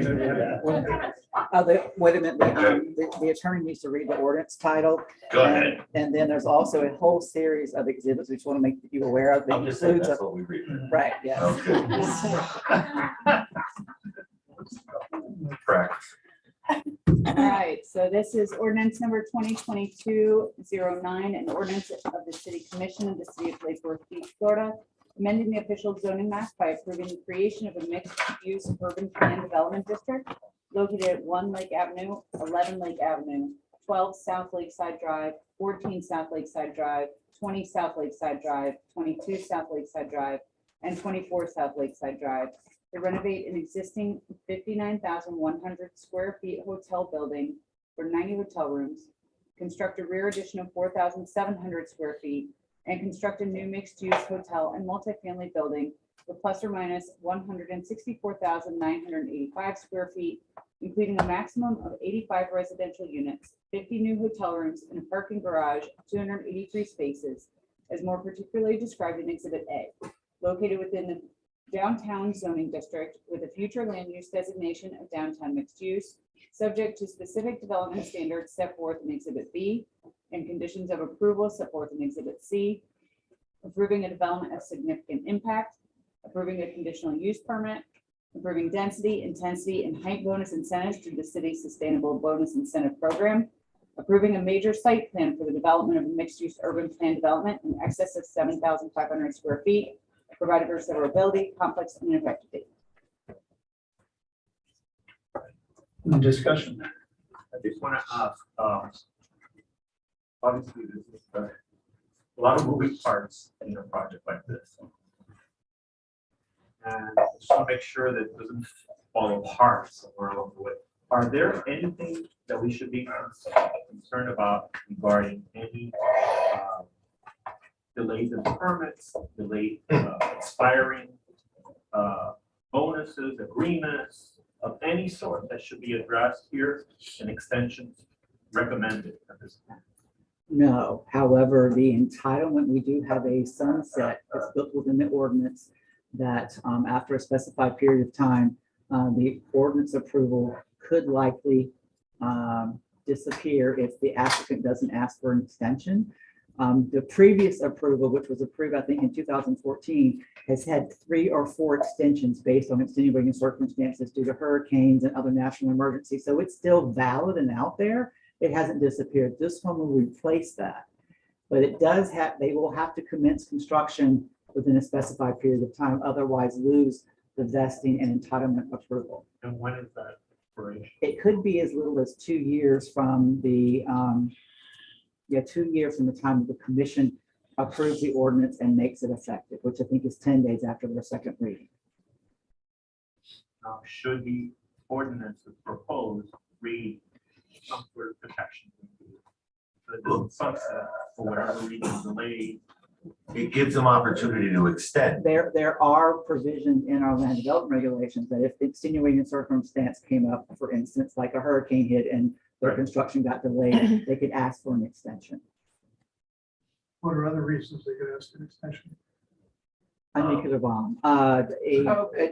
minute, the attorney needs to read the ordinance title. Go ahead. And then there's also a whole series of exhibits we just want to make you aware of. that I'm just saying includes that's a- what we read. Right, yes. Okay. Practice. All right, so this is ordinance number 2022-09, an ordinance of the City Commission of the City of Lake Worth Beach, Florida, amending the official zoning map by approving the creation of a mixed-use urban plan development district located at 1 Lake Avenue, 11 Lake Avenue, 12 South Lakeside Drive, 14 South Lakeside Drive, 20 South Lakeside Drive, 22 South Lakeside Drive, and 24 South Lakeside Drive, to renovate an existing 59,100 square feet hotel building for 90 hotel rooms, construct a rear addition of 4,700 square feet, and construct a new mixed-use hotel and multifamily building with plus or minus 164,985 square feet, including a maximum of 85 residential units, 50 new hotel rooms, and a parking garage of 283 spaces, as more particularly described in Exhibit A, located within the downtown zoning district with a future land use designation of downtown mixed use, subject to specific development standards set forth in Exhibit B and conditions of approval set forth in Exhibit C, approving a development of significant impact, approving a conditional use permit, approving density, intensity, and height bonus incentives through the city's sustainable bonus incentive program, approving a major site plan for the development of a mixed-use urban plan development in excess of 7,500 square feet, provided for severability, complex, and effective date. Discussion. I just want to ask, obviously, this is a lot of moving parts in a project like this. And just to make sure that it doesn't fall apart somewhere along the way. Are there anything that we should be concerned about regarding any delays in permits, delayed expiring bonuses, agreements of any sort that should be addressed here, and extensions recommended at this point? No, however, the entitlement, we do have a sunset that's built within the ordinance that after a specified period of time, the ordinance approval could likely disappear if the applicant doesn't ask for an extension. The previous approval, which was approved, I think, in 2014, has had 3 or 4 extensions based on extenuating circumstances due to hurricanes and other national emergencies. So it's still valid and out there. It hasn't disappeared. This one will replace that. But it does have, they will have to commence construction within a specified period of time, otherwise lose the vesting and entitlement approval. And when is that expiration? It could be as little as 2 years from the 2 years from the time the commission approves the ordinance and makes it effective, which I think is 10 days after their second reading. Now, should the ordinance that's proposed read some sort of protection? So it doesn't sunset for whatever reason delayed. It gives them opportunity to extend. There are provisions in our land development regulations that if the extenuating circumstance came up, for instance, like a hurricane hit and their construction got delayed, they could ask for an extension. What are other reasons they could ask an extension? A nuclear bomb, an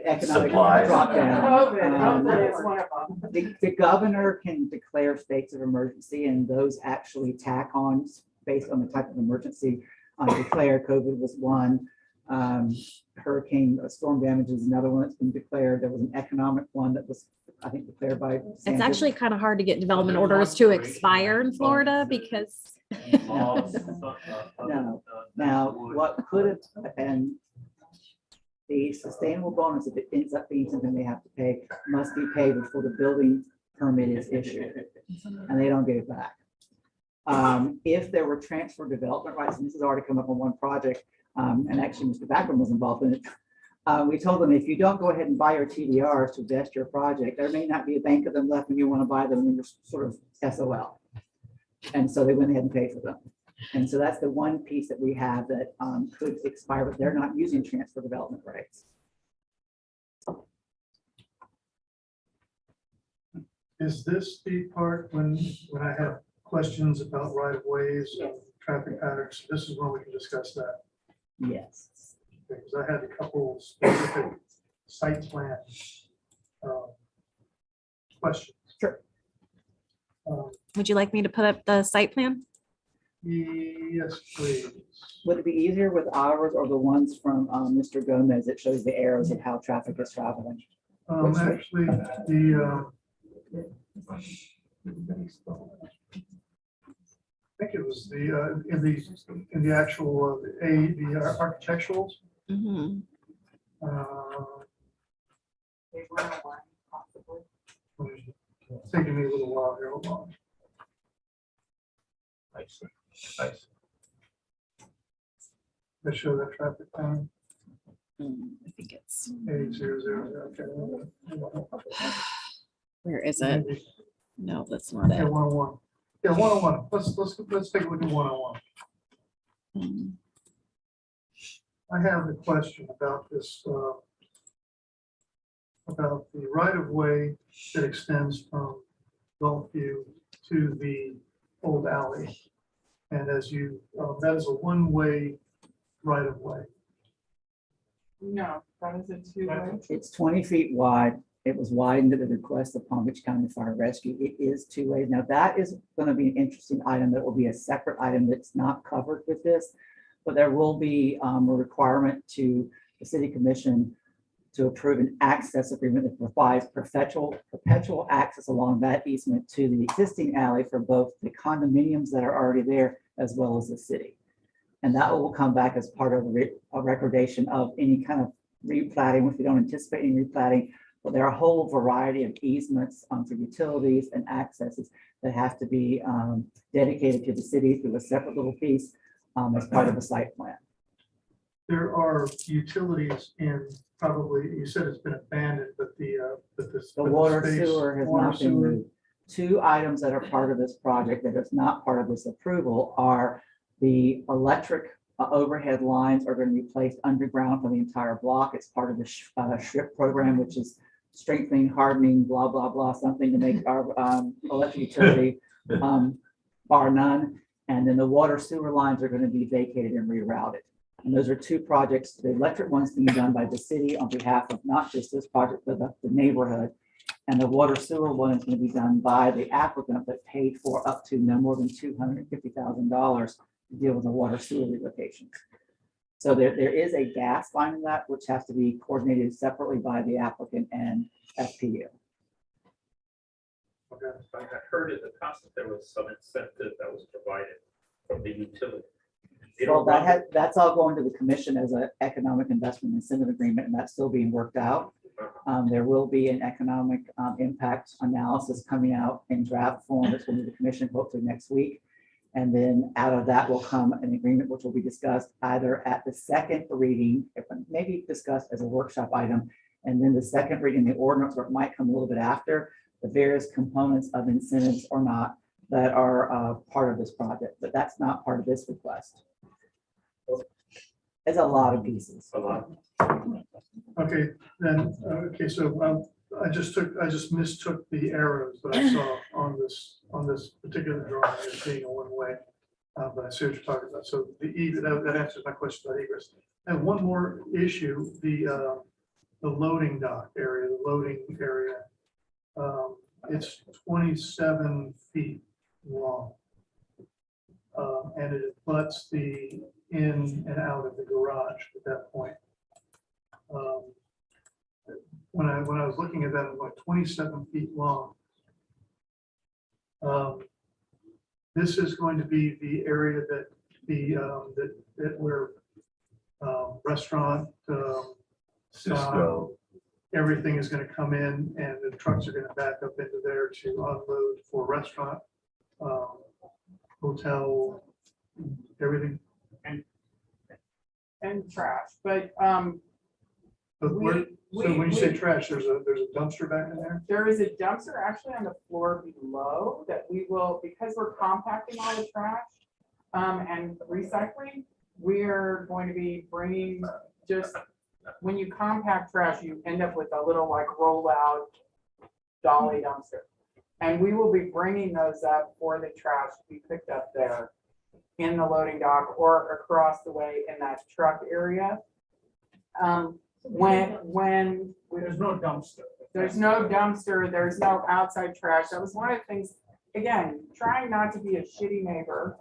economic Supplies. drop down. Hopefully it's one of them. The governor can declare states of emergency, and those actually tack on based on the type of emergency declared. COVID was one. Hurricane storm damage is another one that's been declared. There was an economic one that was, I think, declared by. It's actually kind of hard to get development orders to expire in Florida because. No. Now, what could have, and the sustainable bonus, if it ends up being something they have to pay, must be paid before the building permit is issued, and they don't get it back. If there were transfer development rights, and this has already come up on one project, and actually Mr. Backman was involved in it. We told them, if you don't go ahead and buy your TDRs to vest your project, there may not be a bank of them left and you want to buy them, and you're sort of SOL. And so they went ahead and paid for them. And so that's the one piece that we have that could expire, but they're not using transfer development rights. Is this the part when I have questions about right of ways and traffic patterns? This is when we can discuss that. Yes. Because I had a couple specific site plan questions. Sure. Would you like me to put up the site plan? Yes, please. Would it be easier with ours or the ones from Mr. Gomez that shows the arrows of how traffic is traveling? Actually, I think it was in the actual the architecturals. Mm-hmm. It's taking me a little while here. Hold on. Nice. Nice. They show that traffic time. I think it's, 8000. Okay. where is it? Maybe. No, that's not Yeah, it. 101. Yeah, 101. Let's take a look at 101. I have a question about this, about the right of way that extends from Gulfview to the old alley. And as you, that is a one-way right of way. No, that is a two-way. It's 20 feet wide. It was widened at the request of Palm Beach County Fire Rescue. It is two ways. Now that is going to be an interesting item that will be a separate item that's not covered with this, but there will be a requirement to the city commission to approve an access agreement that provides perpetual access along that easement to the existing alley for both the condominiums that are already there as well as the city. And that will come back as part of a recordation of any kind of replatting, which we don't anticipate any replatting. But there are a whole variety of easements for utilities and accesses that have to be dedicated to the city through a separate little piece as part of the site plan. There are utilities in probably, you said it's been abandoned, but the Water space- sewer has water not been sewer- moved. Two items that are part of this project that is not part of this approval are the electric overhead lines are going to be placed underground for the entire block. It's part of the Hrpb program, which is strengthening, hardening, blah, blah, blah, something to make our electric utility bar none. And then the water sewer lines are going to be vacated and rerouted. And those are two projects. The electric one's being done by the city on behalf of not just this project, but the neighborhood. And the water sewer one is going to be done by the applicant that paid for up to no more than $250,000 to deal with the water sewer relocations. So there is a gas line in that, which has to be coordinated separately by the applicant and FPU. I heard in the past that there was some incentive that was provided from the utility. Well, that's all going to the commission as an economic investment incentive agreement, and that's still being worked out. There will be an economic impact analysis coming out in draft form. That's going to the commission hopefully next week. And then out of that will come an agreement which will be discussed either at the second reading, if maybe discussed as a workshop item, and then the second reading, the ordinance, or it might come a little bit after, the various components of incentives or not that are part of this project, but that's not part of this request. It's a lot of pieces. A lot. Okay, then, okay, so I just mistook the arrows that I saw on this particular drawing as being a one-way, but I see what you're talking about. So that answers my question about egress. And one more issue, the loading dock area, the loading area. It's 27 feet long. And it butts the in and out of the garage at that point. When I was looking at that, it was like 27 feet long. This is going to be the area that where restaurant, style, everything is gonna come in and the trucks are gonna back up into there to unload for restaurant, hotel, everything. And trash, but, But where, we- so when you say we- trash, there's a dumpster back in there? there is a dumpster actually on the floor below that we will, because we're compacting all the trash, and recycling, we're going to be bringing just, when you compact trash, you end up with a little like rollout dolly dumpster. And we will be bringing those up for the trash to be picked up there in the loading dock or across the way in that truck area. When There's no dumpster. there's no dumpster, there's no outside trash. That was one of the things, again, trying not to be a shitty neighbor.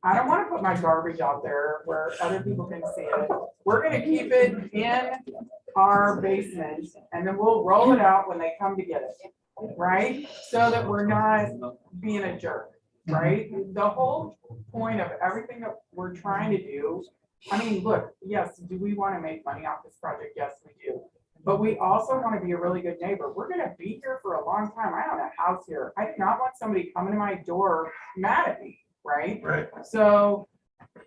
I don't want to put my garbage out there where other people can see it. We're gonna keep it in our basement and then we'll roll it out when they come to get it, right? So that we're not being a jerk, right? The whole point of everything that we're trying to do, I mean, look, yes, do we want to make money off this project? Yes, we do. But we also want to be a really good neighbor. We're gonna be here for a long time. I own a house here. I do not want somebody coming to my door mad at me, right? Right. So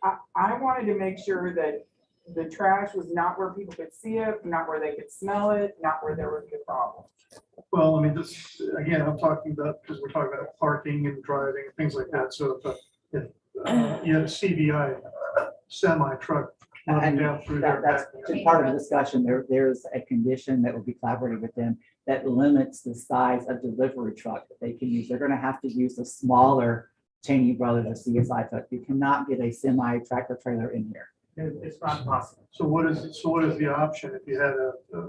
I wanted to make sure that the trash was not where people could see it, not where they could smell it, not where there would be a problem. Well, I mean, this, again, I'm talking about, because we're talking about parking and driving, and things like that, so if you had a CVI semi truck running And down through there. that's back just part of the discussion. There's a condition that will be collaborated with them that limits the size of delivery truck that they can use. They're gonna have to use a smaller Cheney Brothers or CSI truck. You cannot get a semi tractor trailer in here. It's not possible. So what is the option if you had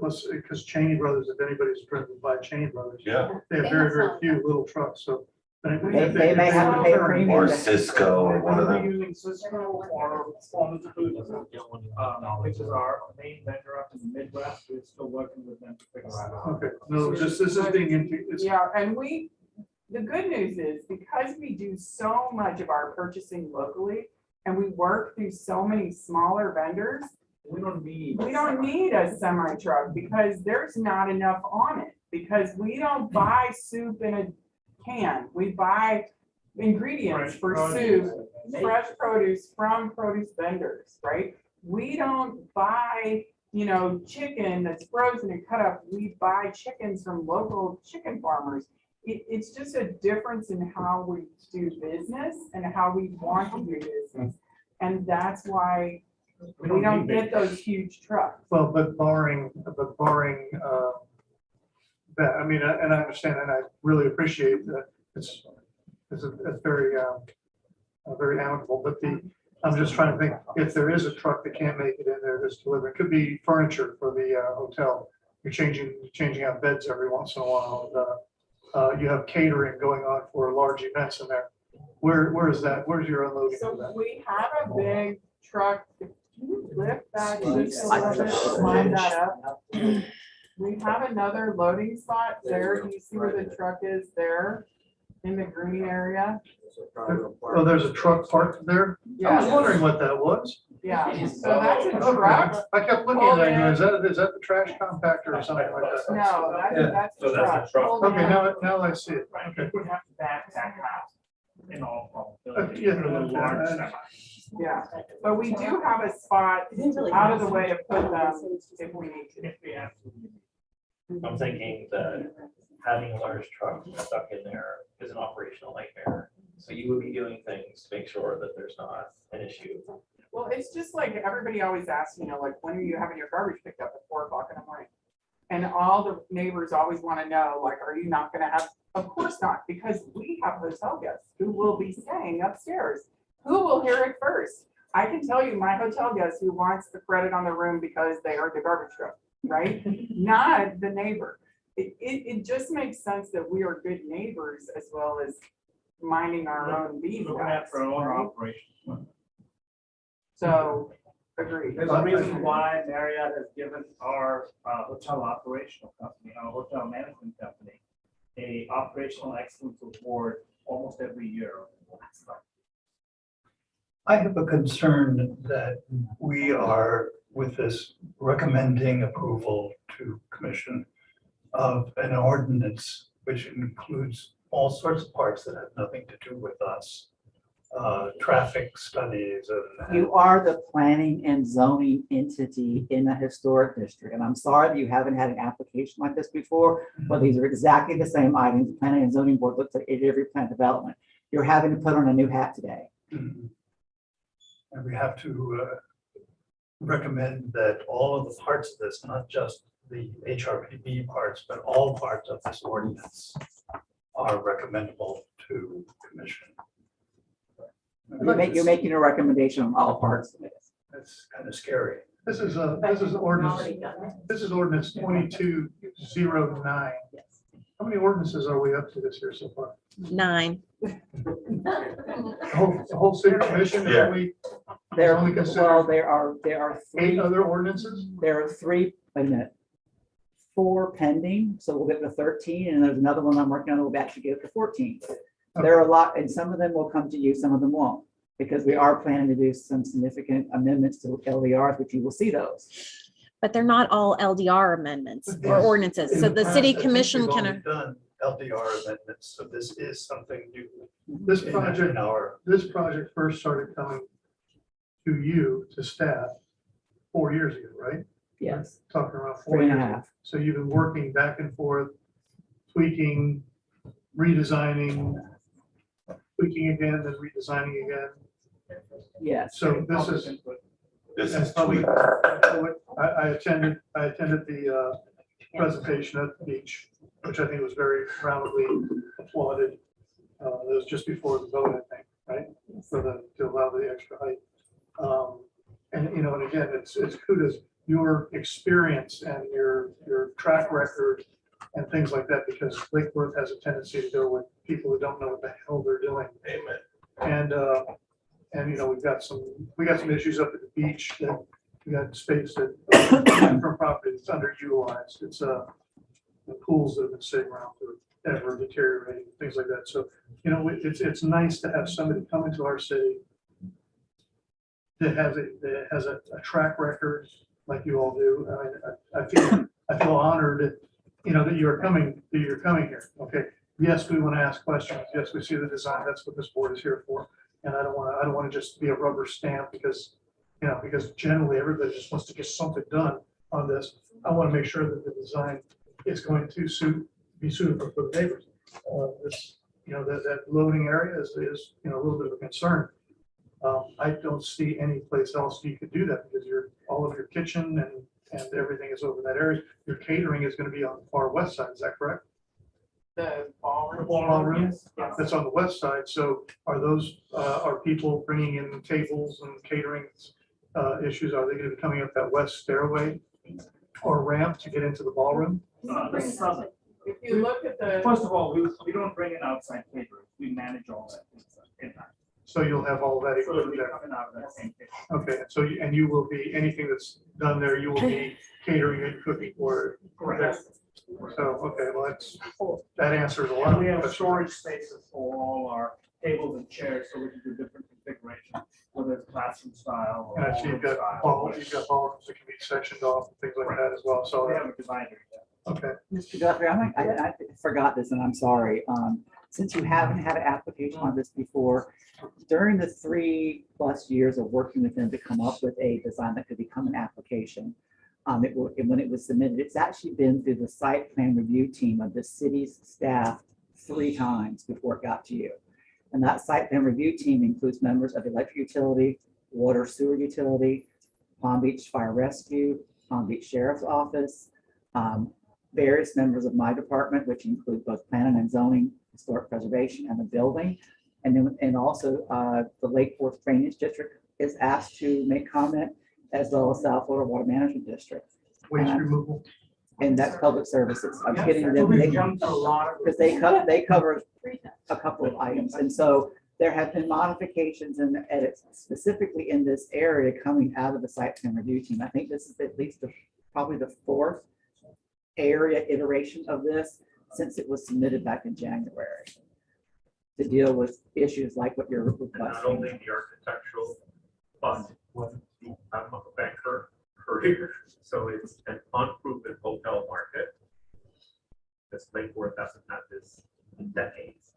let's, because Cheney Brothers, if anybody's driven by Cheney Brothers. Yeah. They have very, very few little trucks, so. They may have to pay a premium. Or Cisco or one of We're them. using Cisco or Performance Foods, which is our main vendor up in the Midwest. We're still working with them to figure out. Okay, no, this is being into, it's, Yeah, and the good news is because we do so much of our purchasing locally and we work through so many smaller vendors, We don't need. a semi truck because there's not enough on it. Because we don't buy soup in a can. We buy ingredients for soup, fresh produce from produce vendors, right? We don't buy, chicken that's frozen and cut up. We buy chickens from local chicken farmers. It's just a difference in how we do business and how we want to do business. And that's why we don't get those huge trucks. well, but barring that, I mean, and I understand, and I really appreciate that it's very, very amicable, but I'm just trying to think, if there is a truck that can't make it in there that's delivered, it could be furniture for the hotel. You're changing out beds every once in a while. You have catering going on for large events in there. Where is that? Where's your unloading for So that? we have a big truck. Can you lift that just a little bit, line that up? We have another loading spot there. Do you see where the truck is there in the green area? Oh, there's a truck parked there? I was Yeah. wondering what that was. Yeah, so that's a truck. I kept looking at it, and is that the trash compactor or something like that? No, that's a truck. Okay, now I see it. Okay. We have to back out in all probability. Yeah, for the large semi. Yeah, but we do have a spot out of the way to put them if we need to. If we have to. I'm thinking that having a large truck stuck in there is an operational nightmare. So you would be doing things to make sure that there's not an issue. Well, it's just like everybody always asks, like, when are you having your garbage picked up at 4 o'clock in the morning? And all the neighbors always want to know, like, are you not going to have, of course not, because we have hotel guests who will be staying upstairs. Who will hear it first? I can tell you my hotel guest who wants the credit on the room because they heard the garbage truck, right? Not the neighbor. It just makes sense that we are good neighbors as well as minding our own business. Looking after our own operations. So, agreed. There's a reason why Marriott has given our hotel operational company, our hotel management company, a operational excellence award almost every year. I have a concern that we are, with this, recommending approval to commission of an ordinance, which includes all sorts of parts that have nothing to do with us. Traffic studies and. You are the planning and zoning entity in a historic district. And I'm sorry that you haven't had an application like this before, but these are exactly the same items. The Planning and Zoning Board looks at every plan development. You're having to put on a new hat today. And we have to recommend that all of the parts of this, not just the Hrpb parts, but all parts of this ordinance are recommendable to commission. You're making a recommendation on all parts of it. That's kind of scary. This is ordinance 2209. How many ordinances are we up to this year so far? 9. The whole city commission, Yeah. There, only considered well, there are 8 3, other ordinances? there are 3, wait a minute. 4 pending, so we'll get to 13, and there's another one I'm working on, we'll actually get to 14. There are a lot, and some of them will come to you, some of them won't, because we are planning to do some significant amendments to LDRs, which you will see those. But they're not all LDR amendments or Yes. ordinances. In So the past, city I think commission we've can, only done LDR amendments, so this is something new. This in project, our, this project first started coming to you, to staff, 4 years ago, right? Yes, Talking around 4 3 years and a ago. half. So you've been working back and forth, tweaking, redesigning, tweaking again, then redesigning again. Yes. So this is. This and is public- tweak. I attended the presentation at the beach, which I think was very roundly applauded. It was just before the vote, I think, right? To allow the extra height. And, you know, and again, it's kudos, your experience and your track record and things like that, because Lake Worth has a tendency to go with people who don't know what the hell they're doing. Amen. And, you know, we got some issues up at the beach that we got space that from property that's underutilized. It's the pools that have been sitting around forever, deteriorating, things like that. So, you know, it's nice to have somebody come into our city that has a track record like you all do. I mean, I feel honored, you know, that you're coming here. Okay. Yes, we want to ask questions. Yes, we see the design. That's what this board is here for. And I don't want to just be a rubber stamp because generally everybody just wants to get something done on this. I want to make sure that the design is going to be suitable for the neighbors. This, you know, that loading area is, you know, a little bit of a concern. I don't see any place else you could do that because all of your kitchen and everything is over that area. Your catering is going to be on the far west side. Is that correct? The ballroom. The ballroom, Yes, yes. that's on the west side. So are people bringing in tables and catering issues? Are they going to be coming up that west stairway or ramp to get into the ballroom? If you look at the. First of all, we don't bring in outside caterers. We manage all that inside. So you'll have all that So it'll equipment be there. coming out of that same kitchen. Okay, so you will be, anything that's done there, you will be catering and cooking for. Correct. So, okay, well, that answers a lot. And we of have questions. storage spaces for all our tables and chairs, so we can do different configurations, whether it's classroom style. or And I see you've got ballroom you've style. got ballrooms that can be sectioned off, and things like that as well, so. We have a designer. Okay. Mr. Guthrie, I forgot this and I'm sorry. Since you haven't had an application on this before, during the 3+ years of working with them to come up with a design that could become an application, when it was submitted, it's actually been through the site plan review team of the city's staff 3 times before it got to you. And that site plan review team includes members of the electric utility, water sewer utility, Palm Beach Fire Rescue, Palm Beach Sheriff's Office, various members of my department, which include both planning and zoning, historic preservation, and the building. And also the Lake Worth Drainage District is asked to make comment, as well as South Florida Water Management District. Waste removal. And that's public services. I'm Yes, getting sir. them, We've jumped through a lot of. because they cover a couple of items. And so there have been modifications and edits specifically in this area coming out of the site plan review team. I think this is at least probably the 4th area iteration of this since it was submitted back in January to deal with issues like what you're Not requesting. only the architectural, but I'm a banker career, so it's an unproven hotel market. because Lake Worth hasn't had this in decades.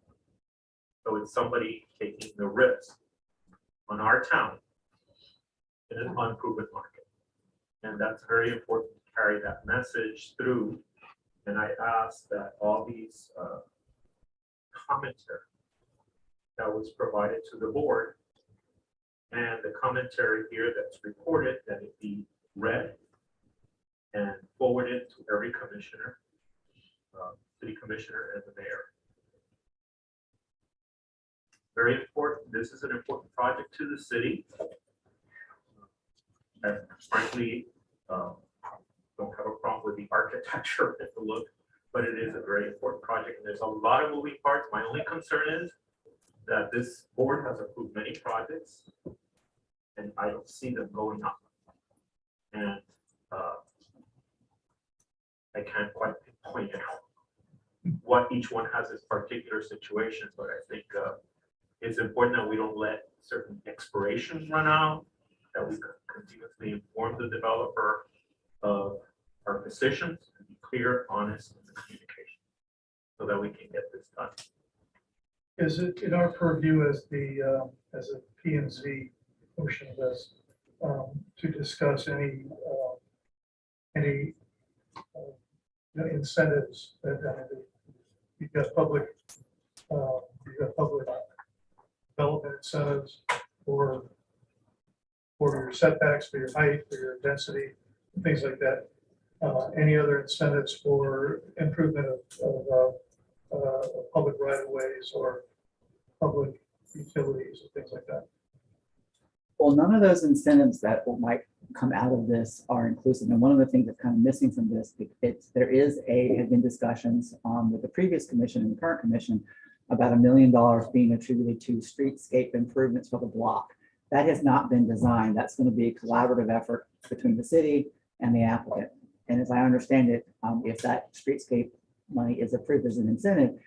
So it's somebody taking the risk on our town in an unproven market. And that's very important to carry that message through. And I ask that all these commentary that was provided to the board and the commentary here that's reported, that it be read and forwarded to every commissioner, city commissioner and the mayor. Very important. This is an important project to the city. And frankly, don't have a problem with the architecture and the look, but it is a very important project and there's a lot of moving parts. My only concern is that this board has approved many projects and I don't see them going up. And I can't quite pinpoint out what each one has its particular situation, but I think it's important that we don't let certain expirations run out, that we continuously inform the developer of our positions and be clear, honest in the communication so that we can get this done. Is it in our purview as a P and Z portion of this, to discuss any incentives that you've got public development incentives for your setbacks, for your height, for your density, things like that. Any other incentives for improvement of public right of ways or public utilities and things like that? Well, none of those incentives that might come out of this are inclusive. And one of the things that's kind of missing from this, have been discussions with the previous commission and the current commission about $1 million being attributed to streetscape improvements for the block. That has not been designed. That's going to be a collaborative effort between the city and the applicant. And as I understand it, if that streetscape money is approved as an incentive,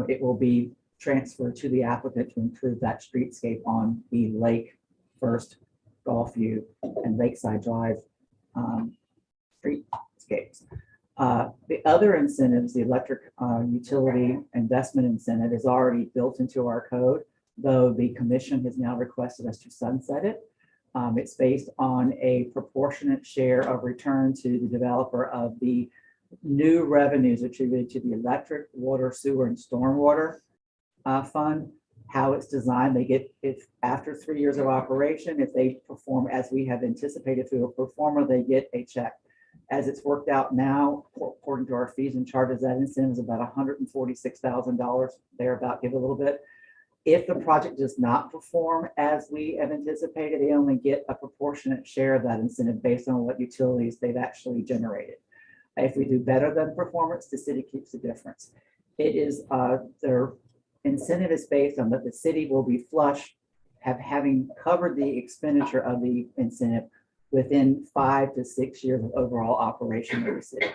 it will be transferred to the applicant to improve that streetscape on the Lake First, Gulfview, and Lakeside Drive streetscapes. The other incentives, the electric utility investment incentive, is already built into our code, though the commission has now requested us to sunset it. It's based on a proportionate share of return to the developer of the new revenues attributed to the electric, water, sewer, and stormwater fund. How it's designed, they get, if after 3 years of operation, if they perform as we have anticipated through a performer, they get a check. As it's worked out now, according to our fees and charges, that incentive is about $146,000, thereabout, give a little bit. If the project does not perform as we have anticipated, they only get a proportionate share of that incentive based on what utilities they've actually generated. If we do better than performance, the city keeps the difference. It is their incentive is based on that the city will be flush, having covered the expenditure of the incentive within 5 to 6 years of overall operation of the city.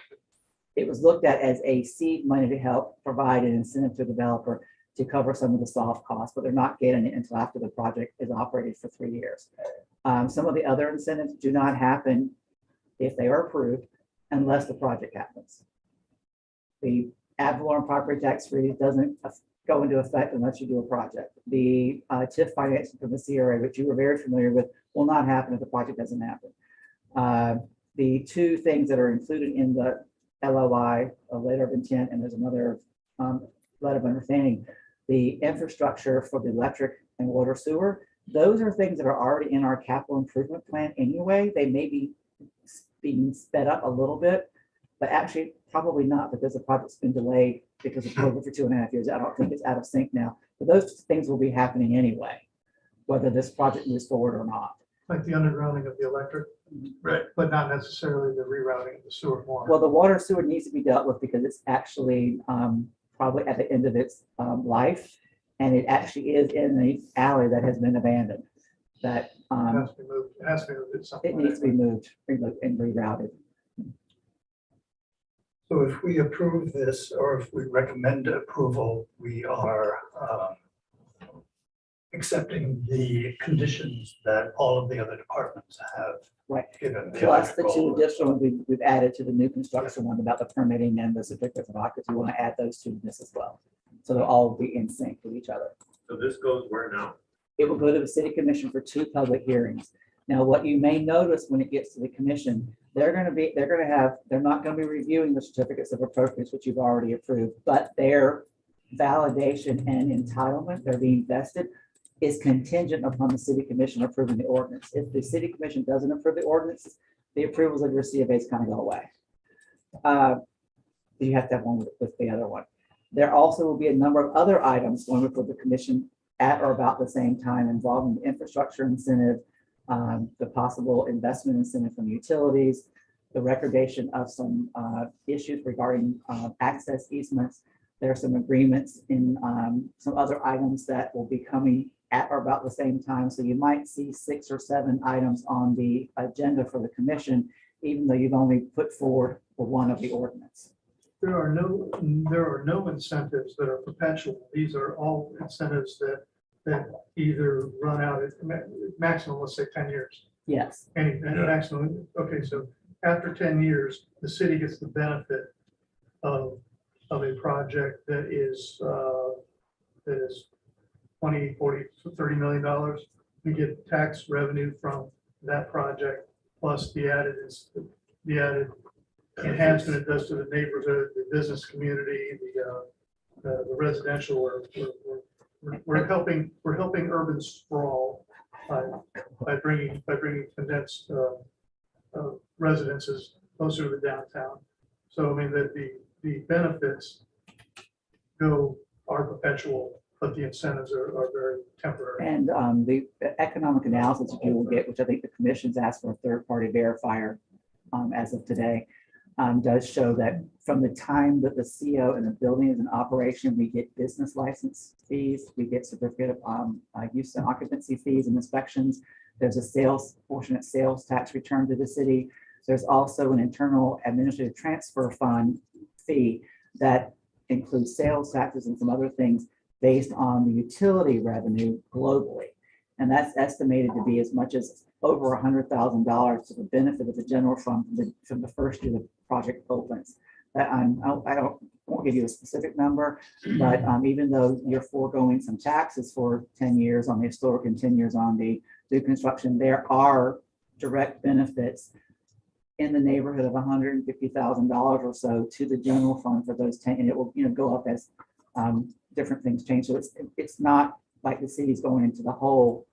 It was looked at as a seed money to help provide an incentive to a developer to cover some of the soft costs, but they're not getting it until after the project is operated for 3 years. Some of the other incentives do not happen if they are approved unless the project happens. The ad valorem property tax freeze doesn't go into effect unless you do a project. The TIF financing from the CRA, which you were very familiar with, will not happen if the project doesn't happen. The two things that are included in the LOI, a letter of intent, and there's another letter of understanding, the infrastructure for the electric and water sewer, those are things that are already in our capital improvement plan anyway. They may be being sped up a little bit, but actually probably not, because the project's been delayed because of COVID for 2.5 years. I don't think it's out of sync now, but those things will be happening anyway, whether this project moves forward or not. Like the undergrounding of the electric, right, but not necessarily the rerouting of the sewer more. Well, the water sewer needs to be dealt with because it's actually probably at the end of its life, and it actually is in the alley that has been abandoned. That It has to be moved. It has to be moved at some it point. needs to be moved and rerouted. So if we approve this, or if we recommend approval, we are accepting the conditions that all of the other departments have Right. given. Plus the two additional we've added to the new construction one about the permitting and the certificates of occupancy. We want to add those to this as well. So they'll all be in sync with each other. So this goes where now? It will go to the city commission for 2 public hearings. Now, what you may notice when it gets to the commission, they're not going to be reviewing the certificates of appropriateness, which you've already approved, but their validation and entitlement, they're being vested, is contingent upon the city commission approving the ordinance. If the city commission doesn't approve the ordinance, the approvals of your CFAs kind of go away. You have to have one with the other one. There also will be a number of other items going before the commission at or about the same time involving the infrastructure incentive, the possible investment incentive from utilities, the recordation of some issues regarding access easements. There are some agreements in some other items that will be coming at or about the same time. So you might see 6 or 7 items on the agenda for the commission, even though you've only put forward the one of the ordinance. There are no incentives that are perpetual. These are all incentives that either run out at maximum, let's say 10 years. Yes. Any maximum. Okay, so after 10 years, the city gets the benefit of a project that is 20, 40, $30 million. We get tax revenue from that project plus the added enhancement it does to the neighborhood, the business community, the residential. We're helping urban sprawl by bringing condensed residences closer to the downtown. So I mean that the benefits are perpetual, but the incentives are very temporary. And the economic analysis that you will get, which I think the commission's asked for a third-party verifier as of today, does show that from the time that the CO and the building is in operation, we get business license fees, we get certificate of use and occupancy fees and inspections. There's a proportionate sales tax return to the city. There's also an internal administrative transfer fund fee that includes sales taxes and some other things based on the utility revenue globally. And that's estimated to be as much as over $100,000 to the benefit of the general fund from the first year the project opens. That I won't give you a specific number, but even though you're foregoing some taxes for 10 years on the historic and 10 years on the new construction, there are direct benefits in the neighborhood of $150,000 or so to the general fund for those 10, and it will go up as different things change. So it's not like the city's going into the hole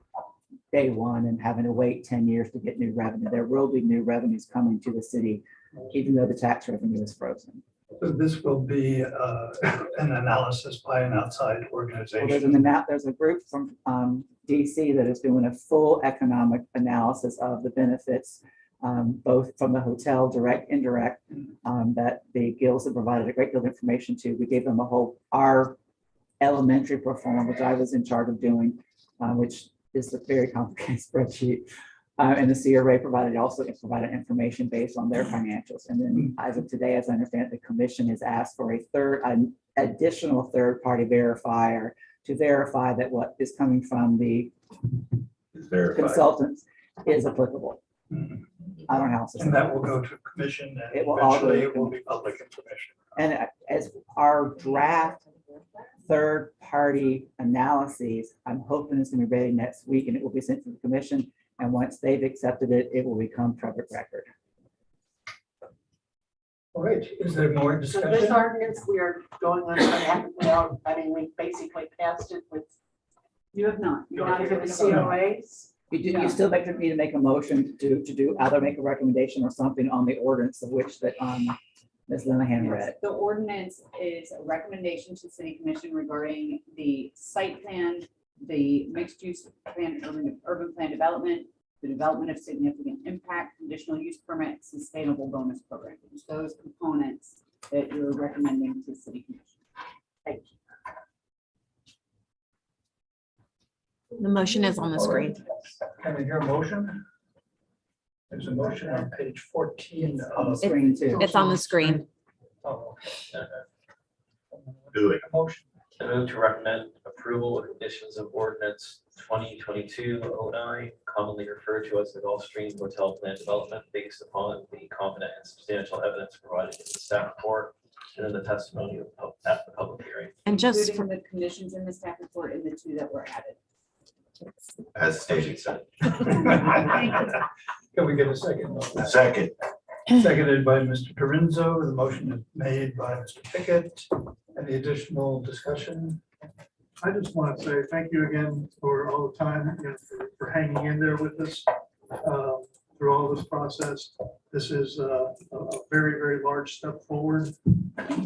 day one and having to wait 10 years to get new revenue. There will be new revenues coming to the city, even though the tax revenue is frozen. So this will be an analysis by an outside Well, organization. there's a group from DC that is doing a full economic analysis of the benefits, both from the hotel, direct, indirect, that the guilds have provided a great deal of information to. We gave them our elementary perform, which I was in charge of doing, which is a very complicated spreadsheet. And the CRA provided information based on their financials. And then as of today, as I understand it, the commission has asked for an additional third-party verifier to verify that what is coming from the consultants is applicable. I don't know how. And that will go to commission and It will all go eventually to it will be public information. And as our draft third-party analyses, I'm hoping it's going to be ready next week and it will be sent to the commission. And once they've accepted it, it will become public record. All right, is there more So discussion? this ordinance, we are going on that without, we basically passed it with. You have not. Not even the COAs. You still need to make a motion to do either make a recommendation or something on the ordinance of which that Ms. Linehan read. The ordinance is a recommendation to the city commission regarding the site plan, the mixed use plan, urban plan development, the development of significant impact, conditional use permit, sustainable bonus programs. Those components that you're recommending to the city commission. Thank you. The motion is on the screen. Can I hear a motion? There's a motion on page 14 On the of. screen too. It's on the screen. Oh, okay. Do it. Motion. I move to recommend approval with conditions of ordinance 2022-09, commonly referred to as the Gulfstream Hotel Plan Development, based upon the competent and substantial evidence provided in the staff report and in the testimony at the public hearing. And just Including the conditions in the staff report and the two that were added. As stated. Can we get a second? on that? Second. Seconded by Mr. Torenzo. The motion is made by Mr. Pickett. Any additional discussion? I just want to say thank you again for all the time, for hanging in there with us through all this process. This is a very, very large step forward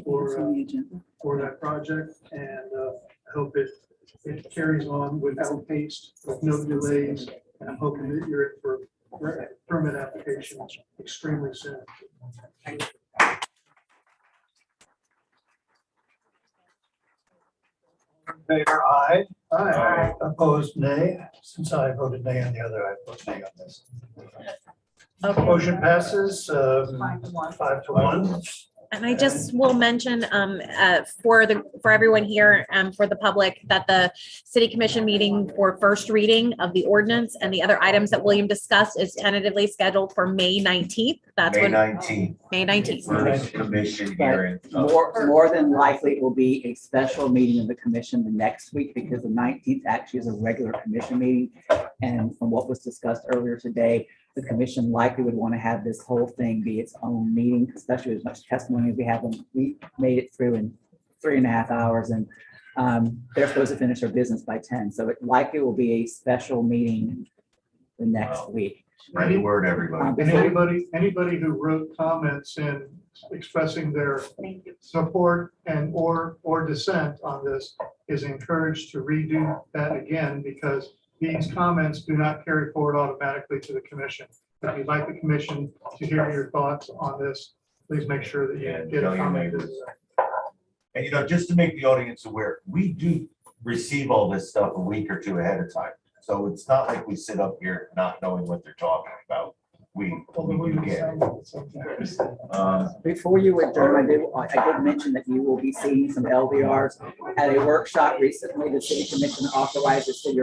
for that project, and I hope it carries on without haste, with no delays. And I'm hoping that you're in for permit applications extremely soon. Favor, aye. Aye. Opposed, nay. Since I voted nay on the other, I vote nay on this. Okay. Motion passes 5-1. And I just will mention for everyone here, for the public, that the city commission meeting for first reading of the ordinance and the other items that William discussed is tentatively scheduled for May 19th. That's May when. 19th. May 19th. First commission hearing. More than likely, it will be a special meeting of the commission the next week, because the 19th actually is a regular commission meeting. And from what was discussed earlier today, the commission likely would want to have this whole thing be its own meeting, especially as much testimony as we have. We made it through in 3.5 hours, and they're supposed to finish their business by 10. So it likely will be a special meeting the next week. Spread the word, everybody. And anybody who wrote comments in expressing their support and or dissent on this is encouraged to redo that again, because these comments do not carry forward automatically to the commission. If you'd like the commission to hear your thoughts on this, please make sure that you get a comment. And just to make the audience aware, we do receive all this stuff a week or two ahead of time. So it's not like we sit up here not knowing what they're talking about. We do get it. Before you adjourn, I did mention that you will be seeing some LVRs at a workshop recently. The city commission authorized the city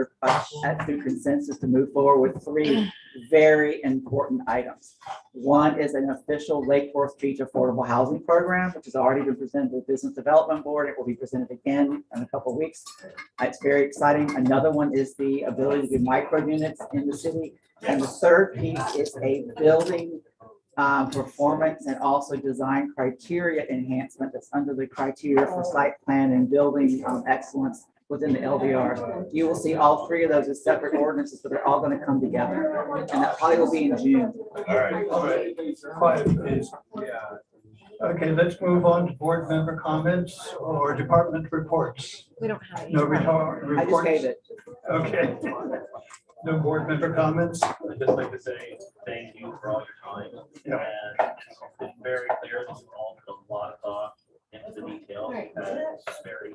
through consensus to move forward with 3 very important items. One is an official Lake Forest Beach affordable housing program, which has already been presented to the Business Development Board. It will be presented again in a couple of weeks. It's very exciting. Another one is the ability to do micro units in the city. And the third piece is a building performance and also design criteria enhancement that's under the criteria for site plan and building excellence within the LVRs. You will see all 3 of those as separate ordinances, but they're all going to come together. And that probably will be in June. All right. Quiet, please. Okay, let's move on to board member comments or department reports. We don't have any. No reports. I just gave it. Okay. No board member comments. I'd just like to say thank you for all your time. Yeah. And it's been very clear that you all put a lot of thought into the detail. And it's very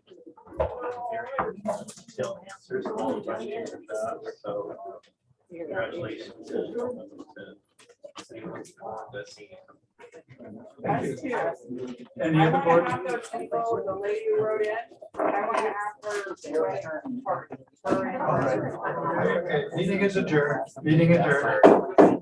detailed answers to all the questions. So congratulations to Thank you. Any other board? The lady who wrote in, I want to have her. All right. Okay, meeting is adjourned. Meeting adjourned.